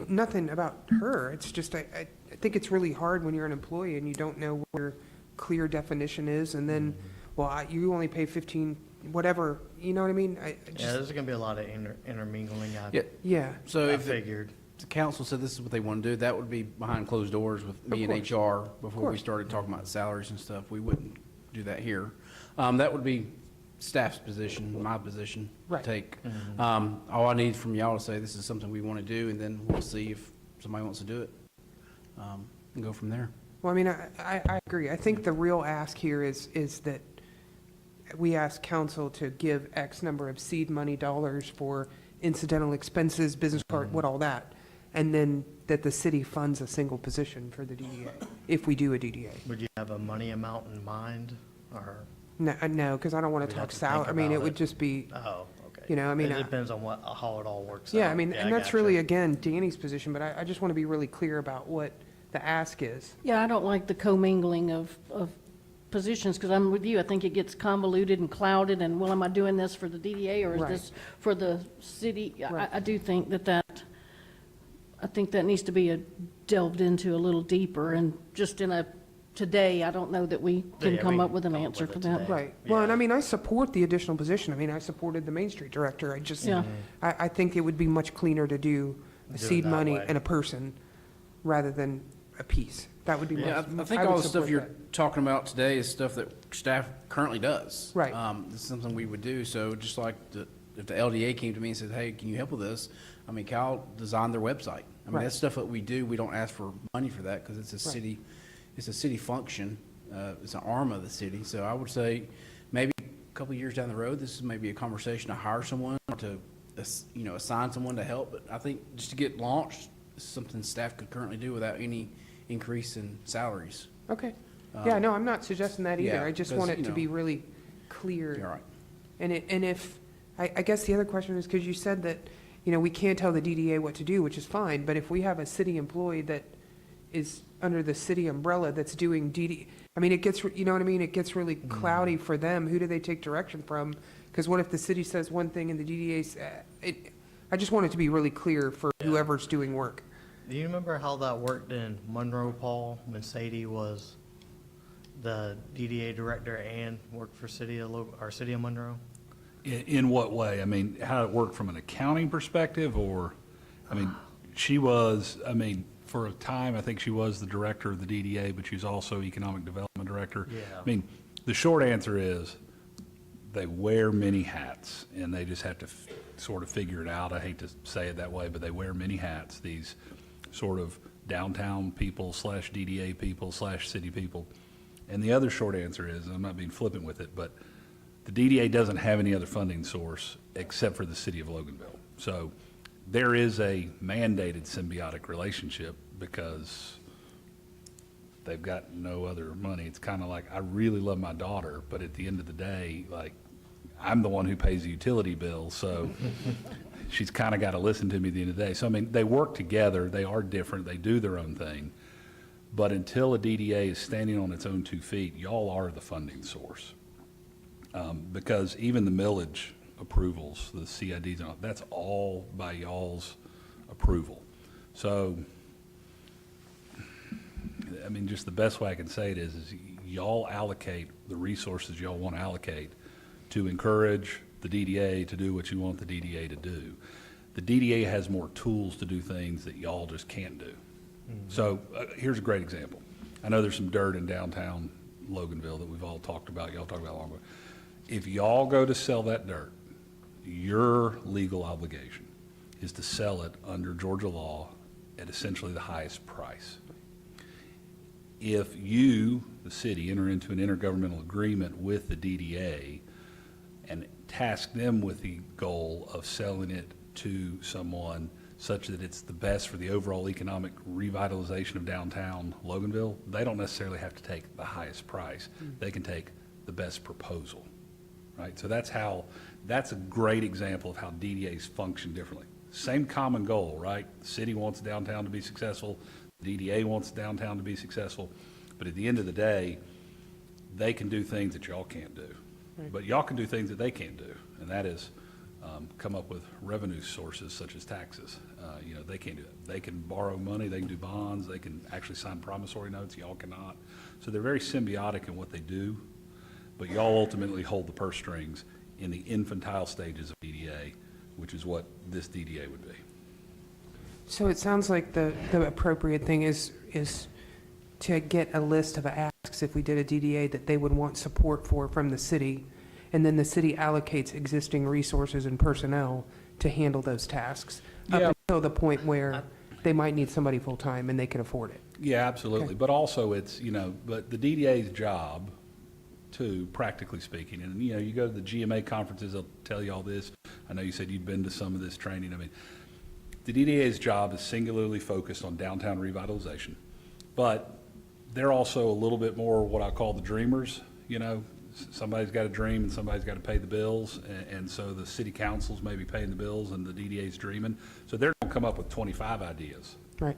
nothing about her. It's just, I think it's really hard when you're an employee and you don't know what your clear definition is, and then, well, you only pay 15, whatever, you know what I mean? I Yeah, just, there's gonna be a lot of intermingling, Yeah, yeah, so I if the figured. council said this is what they want to do, that would be behind closed doors with me and course. HR before we course. started talking about salaries and stuff. We wouldn't do that here. That would be staff's position, my position to Right. take. All I need from y'all to say this is something we want to do, and then we'll see if somebody wants to do it. And go from there. Well, I mean, I agree. I think the real ask here is that we ask council to give X number of seed money dollars for incidental expenses, business card, what all that, and then that the city funds a single position for the DDA, if we do a DDA. Would you have a money amount in mind, or, No, because I don't want We'd to have talk to salary. think I mean, it about would it. just be, oh, okay. You know, I mean, It depends on how it all works out. yeah, I mean, and that's gotcha. really, again, Danny's position, but I just want to be really clear about what the ask is. Yeah, I don't like the commingling of positions, because I'm with you. I think it gets convoluted and clouded, and, well, am I doing this for the DDA or is Right. this for the city? Right. I do think I think that needs to be delved into a little deeper, and just today, I don't know that we can Yeah, come we up with an come up answer with for it that. today. Right. Well, and Yeah. I mean, I support the additional position. I mean, I supported the Main Street director. I just, Yeah. I think it would be much cleaner to do Do it seed that money way. and a person rather than a piece. That would be Yeah, most. I think would all the stuff support you're that. talking about today is stuff that staff currently does. Right. This is something we would do, so just like if the LDA came to me and said, hey, can you help with this? I mean, Cal designed their website. I mean, Right. that's stuff that we do, we don't ask for money for that, because it's a Right. city function, it's an arm of the city, so I would say, maybe a couple of years down the road, this is maybe a conversation to hire someone, or to, assign someone to help, but I think just to get launched, this is something staff could currently do without any increase in salaries. Okay. Yeah, no, I'm not suggesting that either. yeah, I just because, want it you to know- be really clear. You're right. And if, I guess the other question is, because you said that, we can't tell the DDA what to do, which is fine, but if we have a city employee that is under the city umbrella that's doing I mean, it gets, you know what I mean? It gets really cloudy for them. Who do they take direction from? Because what if the city says one thing and the DDA, I just want it to be really clear for whoever's doing work. Do you remember how that worked in Monroe, Paul, when Sadie was the DDA director and worked for City of Monroe? In what way? I mean, how it worked from an accounting perspective, or, I mean, she was, I mean, for a time, I think she was the director of the DDA, but she was also economic development director. Yeah. I mean, the short answer is, they wear many hats, and they just have to sort of figure it out. I hate to say it that way, but they wear many hats, these sort of downtown people / DDA people / city people. And the other short answer is, and I'm not being flippant with it, but the DDA doesn't have any other funding source except for the city of Loganville. So there is a mandated symbiotic relationship because they've got no other money. It's kind of like, I really love my daughter, but at the end of the day, like, I'm the one who pays the utility bill, so she's kind of got to listen to me at the end of the day. So, I mean, they work together, they are different, they do their own thing. But until a DDA is standing on its own 2 feet, y'all are the funding source. Because even the millage approvals, the CIDs, and all, that's all by y'all's approval. So, I mean, just the best way I can say it is y'all allocate the resources y'all want to allocate to encourage the DDA to do what you want the DDA to do. The DDA has more tools to do things that y'all just can't do. So here's a great example. I know there's some dirt in downtown Loganville that we've all talked about, y'all talked about long ago. If y'all go to sell that dirt, your legal obligation is to sell it under Georgia law at essentially the highest price. If you, the city, enter into an intergovernmental agreement with the DDA and task them with the goal of selling it to someone such that it's the best for the overall economic revitalization of downtown Loganville, they don't necessarily have to take the highest price. They can take the best proposal, right? So that's a great example of how DDAs function differently. Same common goal, right? The city wants downtown to be successful, DDA wants downtown to be successful, but at the end of the day, they can do things that y'all can't do. But y'all can do things that they can't do, and that is come up with revenue sources such as taxes. They can't do that. They can borrow money, they can do bonds, they can actually sign promissory notes, y'all cannot. So they're very symbiotic in what they do, but y'all ultimately hold the purse strings in the infantile stages of DDA, which is what this DDA would be. So it sounds like the appropriate thing is to get a list of asks if we did a DDA that they would want support for from the city, and then the city allocates existing resources and personnel to handle those tasks Yeah. up until the point where they might need somebody full-time and they can afford it. Yeah, absolutely. Okay. But also it's, but the DDA's job too, practically speaking, and you go to the GMA conferences, they'll tell you all this. I know you said you've been to some of this training. I mean, the DDA's job is singularly focused on downtown revitalization, but they're also a little bit more what I call the dreamers. Somebody's got a dream and somebody's got to pay the bills, and so the city council's maybe paying the bills and the DDA's dreaming. So they're going to come up with 25 ideas. Right.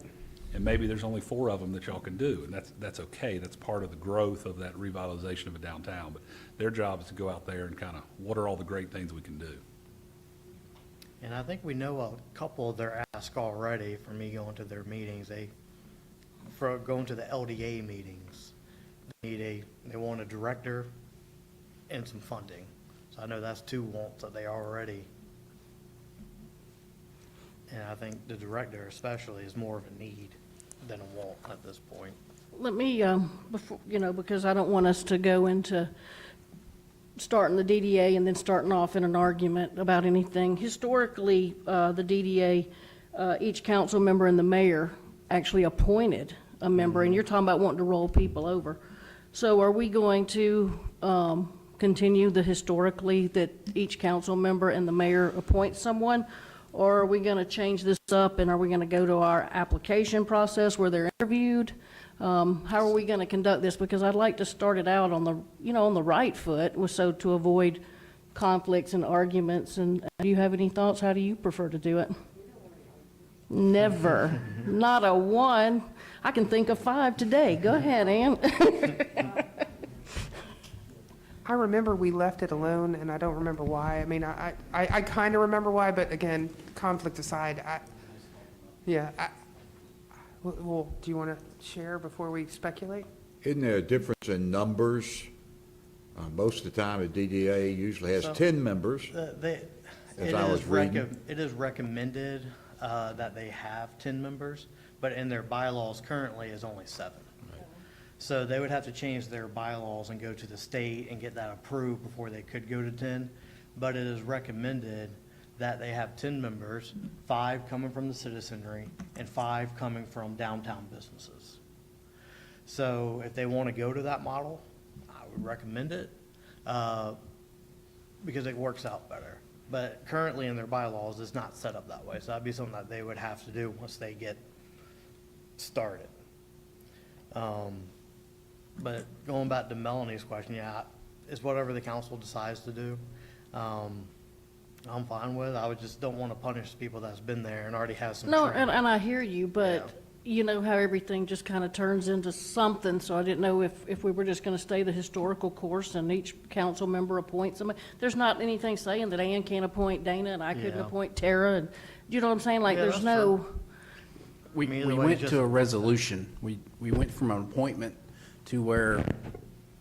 And maybe there's only 4 of them that y'all can do, and that's okay. That's part of the growth of that revitalization of a downtown. But their job is to go out there and kind of, what are all the great things we can do? And I think we know a couple of their asks already from me going to their meetings. For going to the LDA meetings, they want a director and some funding. So I know that's 2 wants that they already. And I think the director especially is more of a need than a want at this point. Let me, before, because I don't want us to go into starting the DDA and then starting off in an argument about anything. Historically, the DDA, each council member and the mayor actually appointed a member, and you're talking about wanting to roll people over. So are we going to continue the historically that each council member and the mayor appoint someone? Or are we going to change this up, and are we going to go to our application process where they're interviewed? How are we going to conduct this? Because I'd like to start it out on the right foot, so to avoid conflicts and arguments. And do you have any thoughts? How do you prefer to do it? Never. Not a one. I can think of 5 today. Go ahead, Ann. I remember we left it alone, and I don't remember why. I mean, I kind of remember why, but again, conflict aside, well, do you want to share before we speculate? Isn't there a difference in numbers? Most of the time, a DDA usually has So, 10 members. It I was reading. is recommended that they have 10 members, but in their bylaws currently is only 7. So they would have to change their bylaws and go to the state and get that approved before they could go to 10. But it is recommended that they have 10 members, 5 coming from the citizenry and 5 coming from downtown businesses. So if they want to go to that model, I would recommend it because it works out better. But currently in their bylaws, it's not set up that way. So that'd be something that they would have to do once they get started. But going back to Melanie's question, it's whatever the council decides to do. I'm fine with. I would just don't want to punish people that's been there and already has some No, training. and I hear you, but you know how everything just kind of turns into something, so I didn't know if we were just going to stay the historical course and each council member appoints somebody. There's not anything saying that Ann can't appoint Dana and I couldn't Yeah. appoint Tara, and, you know what I'm saying? Like, Yeah, there's that's no, true. We I mean, either way, went just- to a resolution. We went from an appointment to where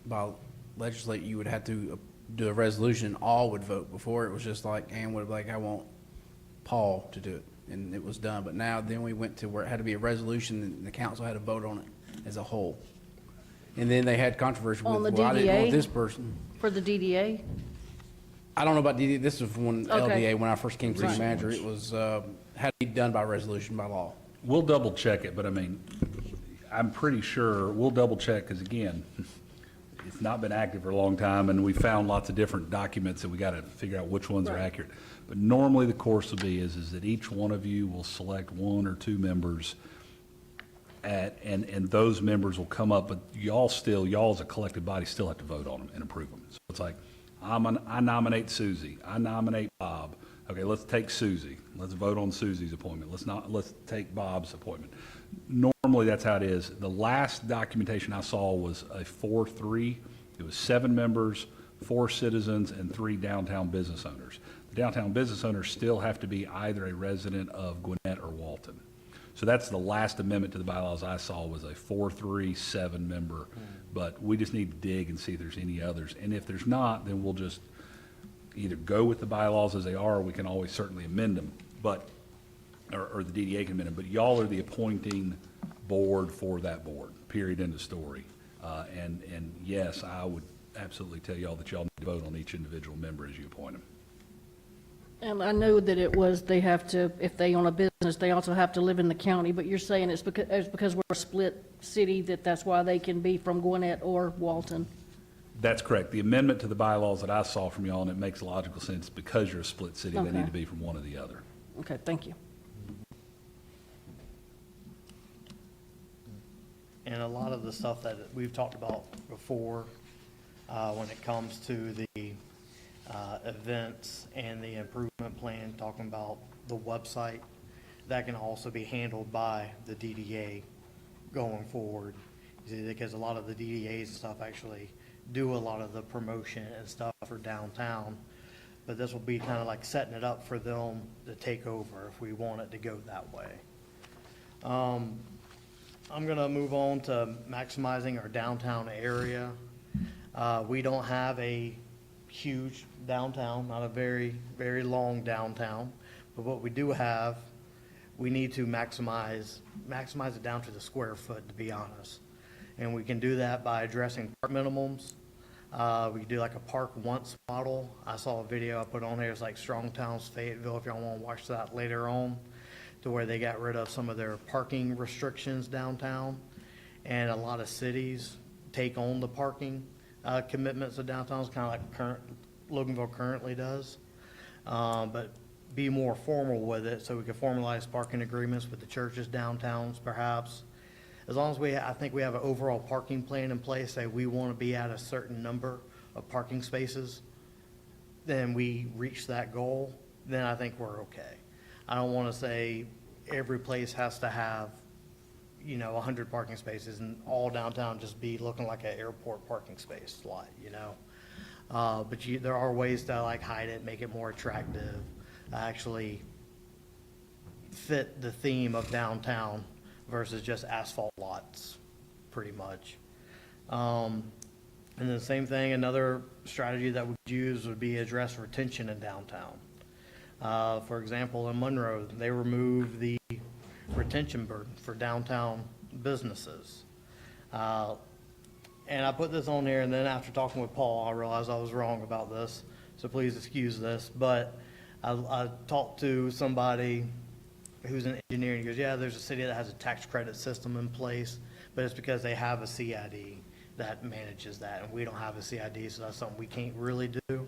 by legislate, you would have to do a resolution, all would vote. Before, it was just like, Ann would be like, I want Paul to do it, and it was done. But now, then we went to where it had to be a resolution, and the council had to vote on it as a whole. And then they had controversy On with, the well, I didn't want DDA? this person. for the DDA. I don't know about DDA, this was when Okay. LDA, when I first became city Right. manager, it was, had to be done by resolution, by law. We'll double check it, but I mean, I'm pretty sure, we'll double check, because again, it's not been active for a long time, and we found lots of different documents that we got to figure out which ones are Right. accurate. But normally the course will be is that each one of you will select 1 or 2 members and those members will come up, but y'all as a collective body still have to vote on them and approve them. So it's like, I nominate Susie, I nominate Bob. Okay, let's take Susie. Let's vote on Susie's appointment. Let's take Bob's appointment. Normally, that's how it is. The last documentation I saw was a 4-3. It was 7 members, 4 citizens, and 3 downtown business owners. The downtown business owners still have to be either a resident of Gwinnett or Walton. So that's the last amendment to the bylaws I saw was a 4-3, 7-member. But we just need to dig and see if there's any others. And if there's not, then we'll just either go with the bylaws as they are, or we can always certainly amend them. But or the DDA can amend them, but y'all are the appointing board for that board, period, end of story. And yes, I would absolutely tell y'all that y'all need to vote on each individual member as you appoint them. And I know that it was, they have to, if they own a business, they also have to live in the county, but you're saying it's because we're a split city, that's why they can be from Gwinnett or Walton? That's correct. The amendment to the bylaws that I saw from y'all, and it makes logical sense, because you're a split city, they Okay. need to be from one or the other. Okay, thank you. And a lot of the stuff that we've talked about before, when it comes to the events and the improvement plan, talking about the website, that can also be handled by the DDA going forward. You see, because a lot of the DDAs and stuff actually do a lot of the promotion and stuff for downtown. But this will be kind of like setting it up for them to take over if we want it to go that way. I'm gonna move on to maximizing our downtown area. We don't have a huge downtown, not a very, very long downtown, but what we do have, we need to maximize it down to the square foot, to be honest. And we can do that by addressing park minimums. We can do like a park once model. I saw a video I put on here, it's like Strong Towns Fayetteville, if y'all wanna watch that later on, to where they got rid of some of their parking restrictions downtown. And a lot of cities take on the parking commitments of downtowns, kind of like Loganville currently does. But be more formal with it, so we can formalize parking agreements with the churches downtowns perhaps. As long as I think we have an overall parking plan in place, say we want to be at a certain number of parking spaces, then we reach that goal, then I think we're okay. I don't want to say every place has to have, 100 parking spaces and all downtown just be looking like an airport parking space lot, But there are ways to like hide it, make it more attractive, actually fit the theme of downtown versus just asphalt lots, pretty much. And then the same thing, another strategy that we use would be address retention in downtown. For example, in Monroe, they removed the retention burden for downtown businesses. And I put this on here, and then after talking with Paul, I realized I was wrong about this, so please excuse this. But I talked to somebody who's an engineer, and he goes, yeah, there's a city that has a tax credit system in place, but it's because they have a CID that manages that, and we don't have a CID, so that's something we can't really do.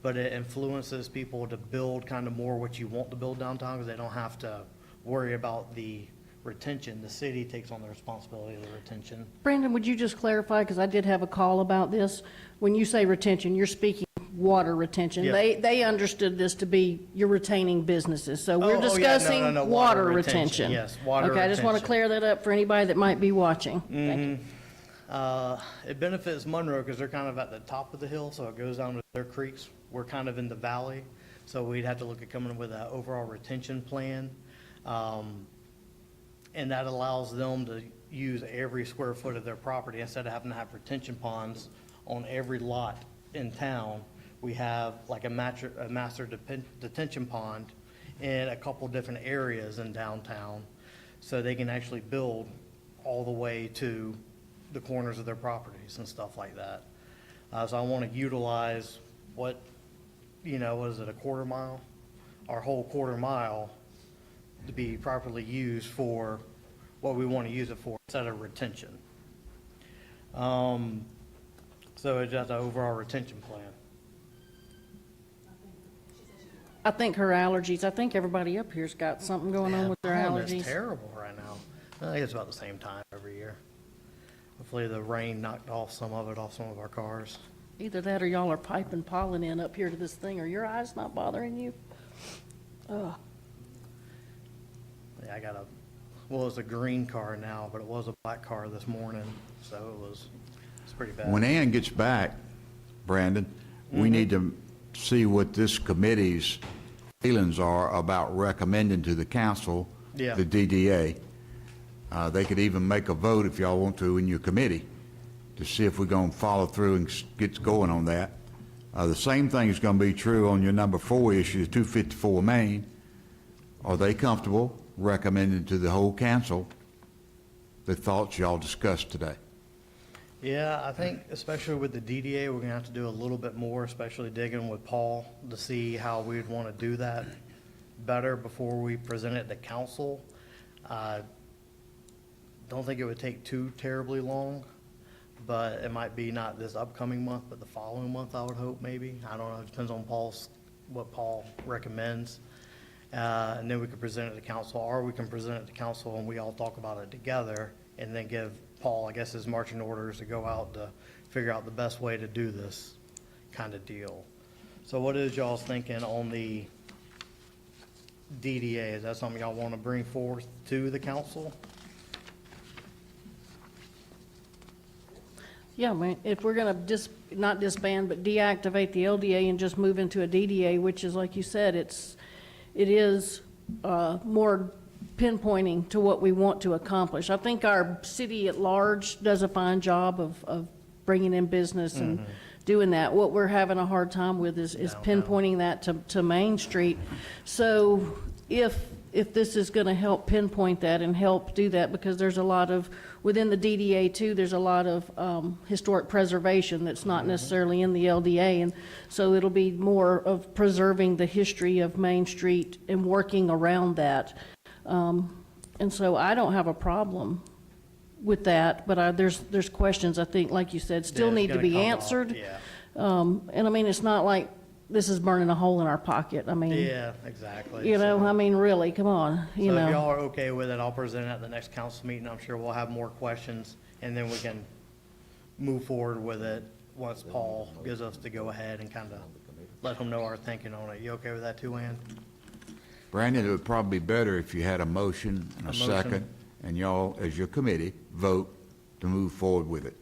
But it influences people to build kind of more what you want to build downtown, because they don't have to worry about the retention. The city takes on the responsibility of the retention. Brandon, would you just clarify, because I did have a call about this. When you say retention, you're speaking water retention. Yeah. They understood this to be you're retaining businesses, so we're Oh, yeah, no, discussing no, water water retention. retention, yes, water Okay, I just want to retention. clear that up for anybody that might be watching. Thank you. It benefits Monroe because they're kind of at the top of the hill, so it goes down to their creeks. We're kind of in the valley, so we'd have to look at coming with an overall retention plan. And that allows them to use every square foot of their property. Instead of having to have retention ponds on every lot in town, we have like a master detention pond in a couple different areas in downtown, so they can actually build all the way to the corners of their properties and stuff like that. So I want to utilize what is it, a quarter mile? Our whole quarter mile to be properly used for what we want to use it for instead of retention. So it's just an overall retention plan. I think her allergies, I think everybody up here's got something going on with their Pollen is allergies. terrible right now. I think it's about the same time every year. Hopefully the rain knocked off some of it off some of our cars. Either that or y'all are piping pollen in up here to this thing. Are your eyes not bothering you? Ugh. Yeah, I got well, it's a green car now, but it was a black car this morning, so it's pretty bad. When Ann gets back, Brandon, we need to see what this committee's feelings are about recommending to the council, Yeah. the DDA. They could even make a vote if y'all want to in your committee to see if we're going to follow through and get going on that. The same thing is going to be true on your number 4 issue, 254 Main. Are they comfortable recommending to the whole council the thoughts y'all discussed today? Yeah, I think especially with the DDA, we're gonna have to do a little bit more, especially digging with Paul to see how we'd want to do that better before we present it to council. Don't think it would take too terribly long, but it might be not this upcoming month, but the following month, I would hope, maybe. I don't know, it depends on what Paul recommends. And then we could present it to council, or we can present it to council and we all talk about it together, and then give Paul, I guess, his marching orders to go out to figure out the best way to do this kind of deal. So what is y'all's thinking on the DDA? Is that something y'all want to bring forth to the council? Yeah, I mean, if we're gonna not disband, but deactivate the LDA and just move into a DDA, which is, like you said, it is more pinpointing to what we want to accomplish. I think our city at large does a fine job of bringing in business and doing that. What we're having a hard time with is pinpointing that to Main Street. So if this is going to help pinpoint that and help do that, because there's a lot of, within the DDA too, there's a lot of historic preservation that's not necessarily in the LDA. And so it'll be more of preserving the history of Main Street and working around that. And so I don't have a problem with that, but there's questions, I think, like you said, still Yeah, it's need to gonna be come up, answered. yeah. And I mean, it's not like this is burning a hole in our pocket. I mean, Yeah, exactly. you know, So- I mean, really, come on, you So if know. y'all are okay with it, I'll present it at the next council meeting. I'm sure we'll have more questions, and then we can move forward with it once Paul gives us the go-ahead and kind of let him know our thinking on it. You okay with that too, Ann? Brandon, it would probably be better if you had a motion and A a motion. second, and y'all, as your committee, vote to move forward with it,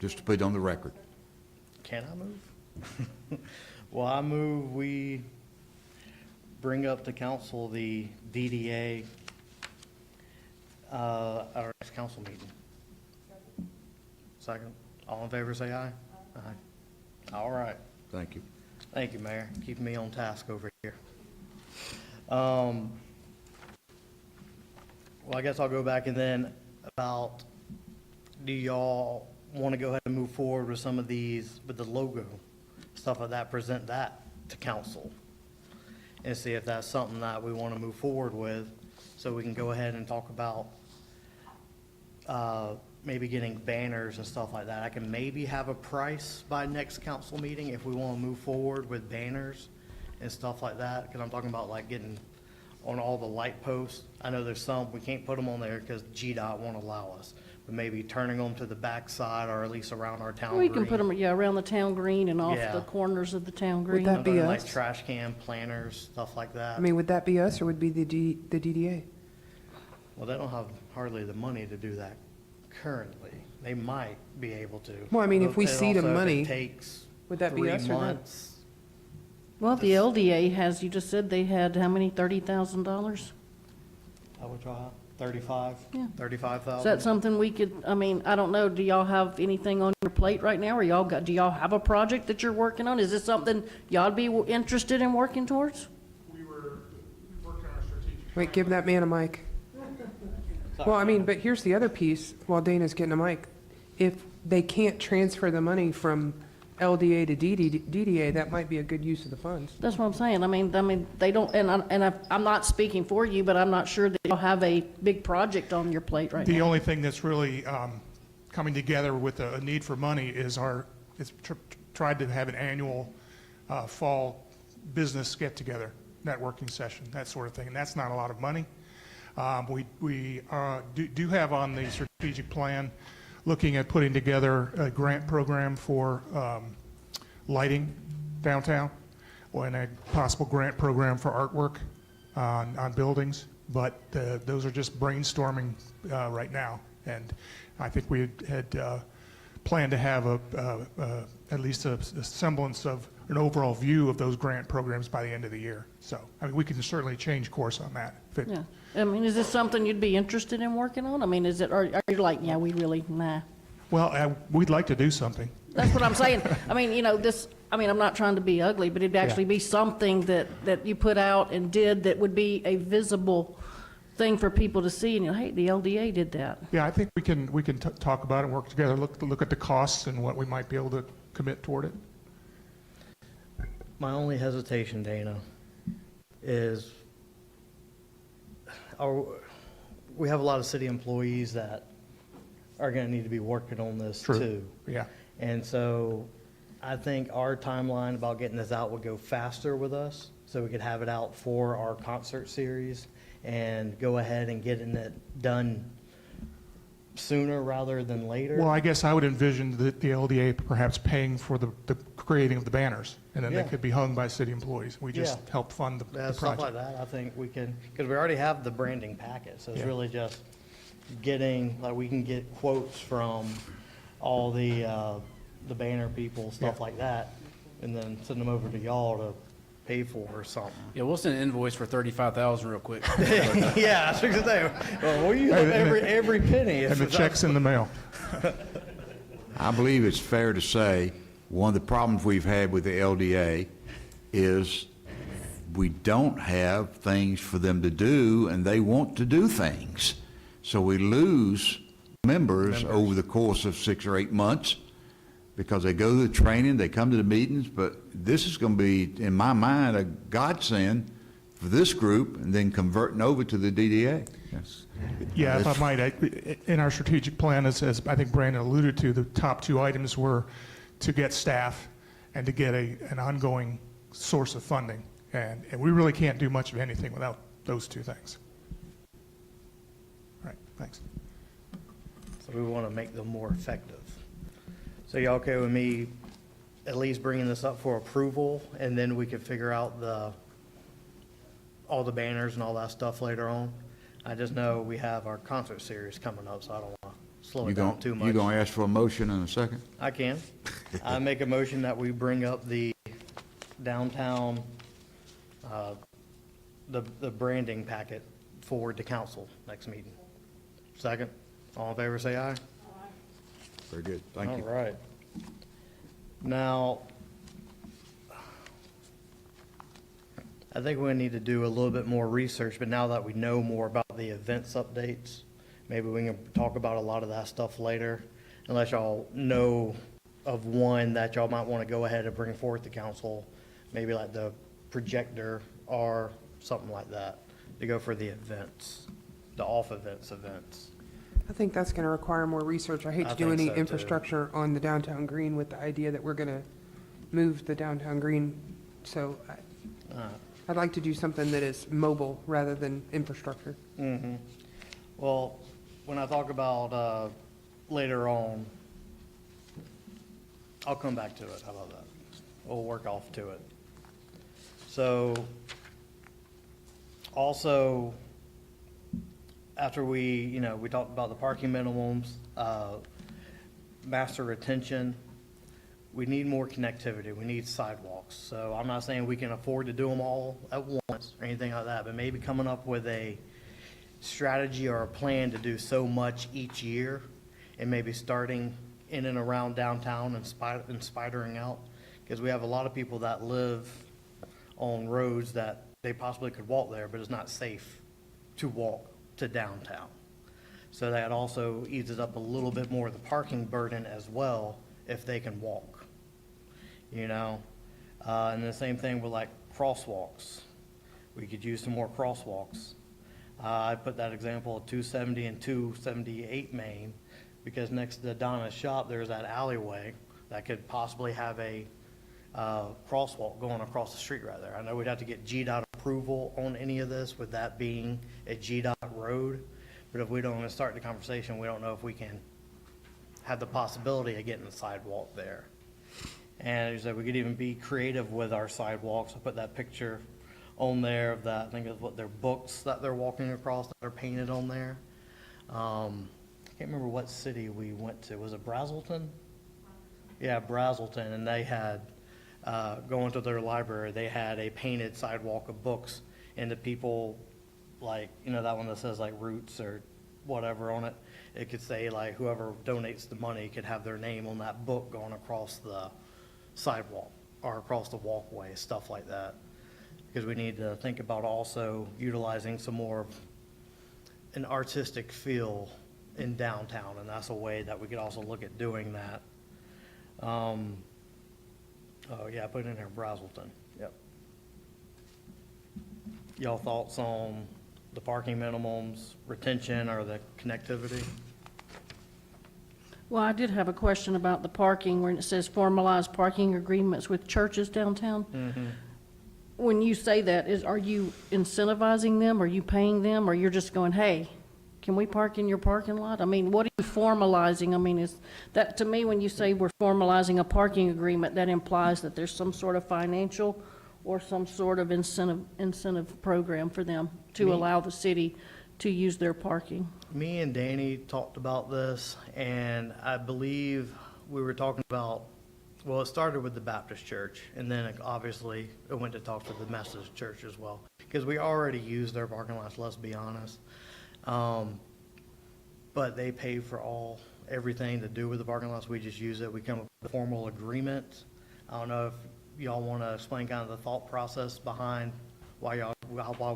just to put it on the record. Can I move? Well, I move we bring up to council the DDA at our next council meeting. Second. All in favor, say aye. Aye. All right. Thank you. Thank you, Mayor. Keeping me on task over here. Well, I guess I'll go back and then about, do y'all want to go ahead and move forward with some of these, with the logo, stuff like that, present that to council? And see if that's something that we want to move forward with, so we can go ahead and talk about maybe getting banners and stuff like that. I can maybe have a price by next council meeting if we want to move forward with banners and stuff like that, because I'm talking about like getting on all the light posts. I know there's some, we can't put them on there because GDOT won't allow us, but maybe turning them to the backside or at least around our town We green. can put them, yeah, around the town green and off Yeah. the corners of the town green. that I'm be talking like us? trash can planters, stuff like that. I mean, would that be us, or would be the DDA? Well, they don't have hardly the money to do that currently. They might be able to. Well, I mean, if we And seed 'em also, if money, it takes would that be 3 us or them? months. Well, the LDA has, you just said they had how many, $30,000? I would try 35, Yeah. 35,000. Is that something we could, I mean, I don't know, do y'all have anything on your plate right now, or do y'all have a project that you're working on? Is this something y'all be interested in working towards? We worked on our strategic. Wait, give that man a mic. Well, I mean, but here's the other piece, while Dana's getting a mic. If they can't transfer the money from LDA to DDA, that might be a good use of the funds. That's what I'm saying. I mean, they don't, I'm not speaking for you, but I'm not sure that y'all have a big project on your plate right The now. only thing that's really coming together with a need for money is tried to have an annual fall business get-together. networking session, that sort of thing, and that's not a lot of money. We do have on the strategic plan, looking at putting together a grant program for lighting downtown, and a possible grant program for artwork on buildings, but those are just brainstorming right now. And I think we had planned to have at least a semblance of an overall view of those grant programs by the end of the year. So, I mean, we can certainly change course on that. Yeah. I mean, is this something you'd be interested in working on? I mean, is it, or are you like, yeah, we really, nah? Well, we'd like to do something. That's what I'm saying. I mean, you know, this, I mean, I'm not trying to be ugly, but it'd actually be something that you put out and did that would be a visible thing for people to see, and you know, hey, the LDA did that. Yeah, I think we can talk about it and work together, look at the costs and what we might be able to commit toward it. My only hesitation, Dana, is we have a lot of city employees that are going to need to be working on this True. too. Yeah. And so I think our timeline about getting this out would go faster with us, so we could have it out for our concert series and go ahead and getting it done sooner rather than later. Well, I guess I would envision the LDA perhaps paying for the creating of the banners, and then they Yeah. could be hung by city employees. We just Yeah. help fund the Stuff like project. that, I think we can, because we already have the branding packet, so it's Yeah. really just getting, like, we can get quotes from all the banner people, stuff Yeah. like that, and then send them over to y'all to pay for or something. Yeah, we'll send an invoice for 35,000 real quick. Yeah, I was gonna say, well, we use up every penny. And the check's in the mail. I believe it's fair to say, one of the problems we've had with the LDA is we don't have things for them to do, and they want to do things. So we lose members over the course of 6 or 8 months because they go to the training, they come to the meetings, but this is going to be, in my mind, a godsend for this group, and then converting over to the DDA. Yes. Yeah, if I might, in our strategic plan, as I think Brandon alluded to, the top 2 items were to get staff and to get an ongoing source of funding. And we really can't do much of anything without those 2 things. All right, thanks. So we want to make them more effective. So you okay with me at least bringing this up for approval, and then we can figure out all the banners and all that stuff later on? I just know we have our concert series coming up, so I don't want to slow it down too much. You going to ask for a motion in a second? I can. I make a motion that we bring up the downtown, the branding packet forward to council next meeting. Second. All in favor, say aye. Very good, thank you. All right. Now, I think we need to do a little bit more research, but now that we know more about the events updates, maybe we can talk about a lot of that stuff later, unless y'all know of one that y'all might want to go ahead and bring forth to council, maybe like the projector or something like that, to go for the events, the off-events events. I think that's going to require more research. I hate I to do think any so, too. infrastructure on the downtown green with the idea that we're going to move the downtown green. So I'd like to do something that is mobile rather than infrastructure. Well, when I talk about later on, I'll come back to it. How about that? We'll work off to it. So, also, after we talked about the parking minimums, master retention, we need more connectivity. We need sidewalks. So I'm not saying we can afford to do them all at once or anything like that, but maybe coming up with a strategy or a plan to do so much each year, and maybe starting in and around downtown and spidering out, because we have a lot of people that live on roads that they possibly could walk there, but it's not safe to walk to downtown. So that also eases up a little bit more of the parking burden as well, if they can walk, and the same thing with like crosswalks. We could use some more crosswalks. I put that example of 270 and 278 Main, because next to Donna's shop, there's that alleyway that could possibly have a crosswalk going across the street right there. I know we'd have to get G'd out of approval on any of this, with that being a GDOT road. But if we don't want to start the conversation, we don't know if we can have the possibility of getting a sidewalk there. And as I said, we could even be creative with our sidewalks. I put that picture on there of that, I think it's what their books that they're walking across that are painted on there. I can't remember what city we went to. Was it Brazelton? Yeah, Brazelton, and they had, going to their library, they had a painted sidewalk of books, and the people, like, you know, that one that says like Roots or whatever on it, it could say like whoever donates the money could have their name on that book going across the sidewalk or across the walkway, stuff like that. Because we need to think about also utilizing some more of an artistic feel in downtown, and that's a way that we could also look at doing that. Oh yeah, I put it in here, Brazelton, yep. Y'all thoughts on the parking minimums, retention, or the connectivity? Well, I did have a question about the parking, where it says formalize parking agreements with churches downtown. When you say that, are you incentivizing them, are you paying them, or you're just going, hey, can we park in your parking lot? I mean, what are you formalizing? I mean, is that, to me, when you say we're formalizing a parking agreement, that implies that there's some sort of financial or some sort of incentive program for them to allow the city to use their parking. Me and Danny talked about this, and I believe we were talking about, well, it started with the Baptist church, and then obviously it went to talk to the Methodist church as well, because we already use their parking lots, let's be honest. But they pay for everything to do with the parking lots. We just use it. We come up with a formal agreement. I don't know if y'all want to explain kind of the thought process behind why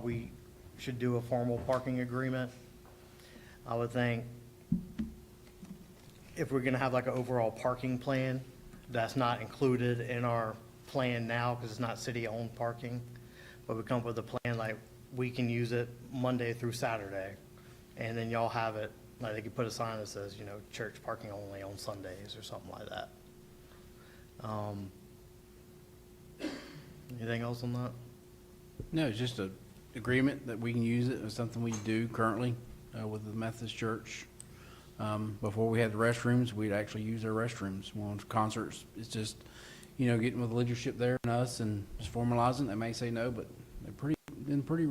we should do a formal parking agreement. I would think if we're going to have like an overall parking plan, that's not included in our plan now because it's not city-owned parking. But we come up with a plan like we can use it Monday through Saturday, and then y'all have it, like they could put a sign that says, you know, church parking only on Sundays or something like that. Anything else on that? No, it's just a agreement that we can use it. It's something we do currently with the Methodist Church. Before we had the restrooms, we'd actually use their restrooms. When concerts, it's just, you know, getting with the leadership there and us and just formalizing. They may say no, but they're been pretty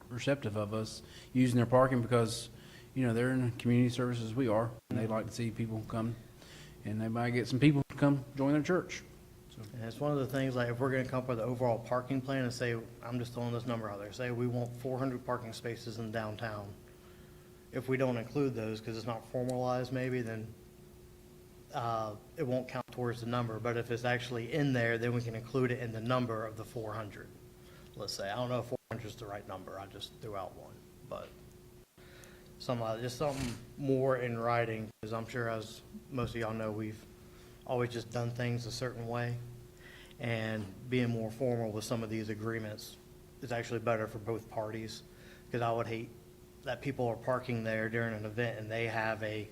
receptive of us using their parking because, you know, they're in community services as we are, and they like to see people come, and they might get some people to come join their church. And it's one of the things, like, if we're gonna come up with an overall parking plan and say, I'm just throwing this number out there, say we want 400 parking spaces in downtown. If we don't include those, because it's not formalized maybe, then it won't count towards the number. But if it's actually in there, then we can include it in the number of the 400. Let's say, I don't know if 400 is the right number, I just threw out one, but just something more in writing, because I'm sure, as most of y'all know, we've always just done things a certain way, and being more formal with some of these agreements is actually better for both parties, because I would hate that people are parking there during an event and they have a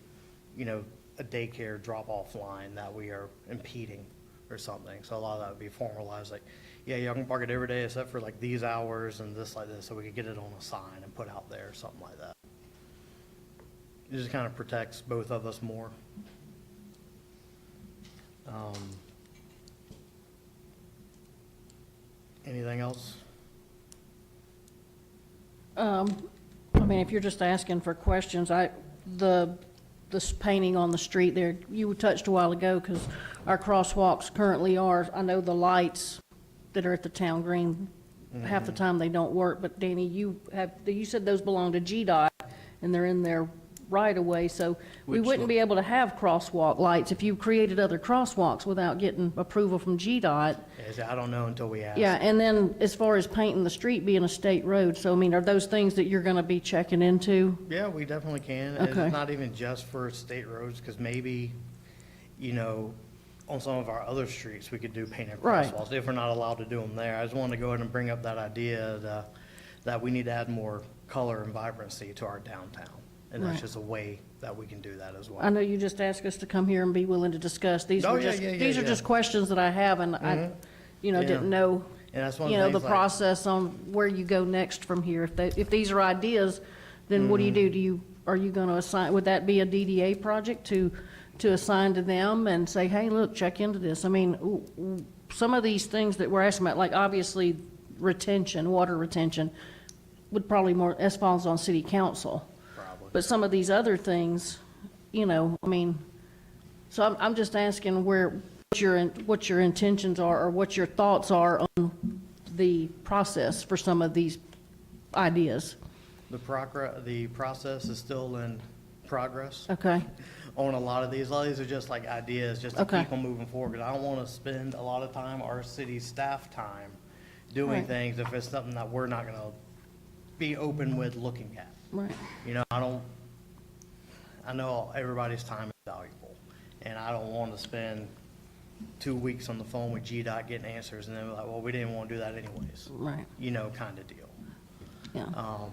daycare drop-off line that we are impeding or something. So a lot of that would be formalized, like, yeah, y'all can park it every day except for like these hours and this like this, so we could get it on a sign and put out there or something like that. It just kind of protects both of us more. Anything else? I mean, if you're just asking for questions, this painting on the street there, you touched a while ago, because our crosswalks currently are, I know the lights that are at the town green, half the time they don't work, but Danny, you said those belong to GDOT, and they're in their right of way, so we Which wouldn't be able to have crosswalk lights if you created other crosswalks without getting approval from GDOT. I don't know until we ask. Yeah, and then as far as painting the street being a state road, so I mean, are those things that you're gonna be checking into? Yeah, we definitely can. Okay. It's not even just for state roads, because maybe, on some of our other streets, we could do painted Right. crosswalks, if we're not allowed to do them there. I just wanted to go ahead and bring up that idea that we need to add more color and vibrancy to our downtown. And that's Right. just a way that we can do that as well. I know you just asked us to come here and be willing to discuss. These Oh, were yeah, just, yeah, yeah, these are yeah. just questions that I have, and I, Yeah. didn't know. And that's one of you the know, the things, like, process on where you go next from here. If these are ideas, then what do you do? Are you gonna assign, would that be a DDA project to assign to them and say, hey, look, check into this? I mean, some of these things that we're asking about, like obviously retention, water retention, would probably more, as falls on city council. Probably. But some of these other things, you know, I mean, so I'm just asking what your intentions are, or what your thoughts are on the process for some of these ideas. the process is still in progress Okay, on a lot of these. A lot of these are just like ideas, just to Okay. keep them moving forward. Because I don't want to spend a lot of time, our city staff time, doing Right. things if it's something that we're not going to be open with looking at. right, You know, I know everybody's time is valuable, and I don't want to spend 2 weeks on the phone with GDOT getting answers, and then be like, well, we didn't want to do that anyways, right, you know, kind of deal. yeah.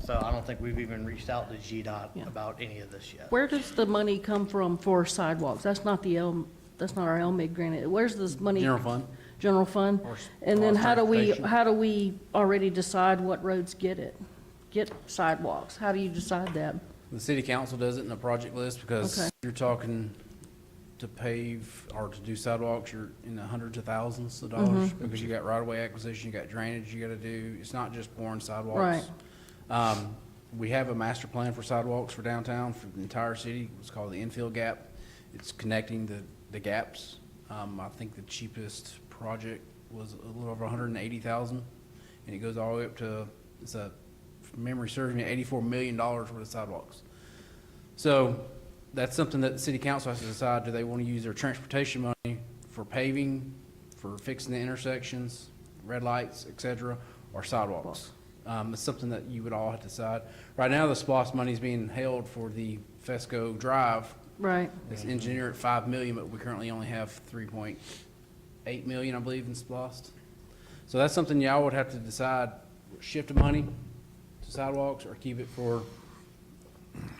So I don't think we've even reached out to GDOT Yeah. about any of this yet. Where does the money come from for sidewalks? That's not that's not our LMIG grant. Where's this money? General fund. General fund? And then how do we already decide what roads get sidewalks? How do you decide that? The city council does it in a project list because Okay. you're talking to pave or to do sidewalks, you're in the hundreds of thousands of dollars because you got right-of-way acquisition, you got drainage you gotta do. It's not just pouring sidewalks. Right. We have a master plan for sidewalks for downtown for the entire city. It's called the infill gap. It's connecting the gaps. I think the cheapest project was a little over 180,000, and it goes all the way up to, if memory serves me, $84 million worth of sidewalks. So that's something that the city council has to decide. Do they want to use their transportation money for paving, for fixing the intersections, red lights, et cetera, or sidewalks? It's something that you would all have to decide. Right now, the SPOS money is being held for the Fesco Drive. Right, It's engineered at $5 million, but we currently only have $3.8 million, I believe, in SPOS. So that's something y'all would have to decide, shift the money to sidewalks or keep it for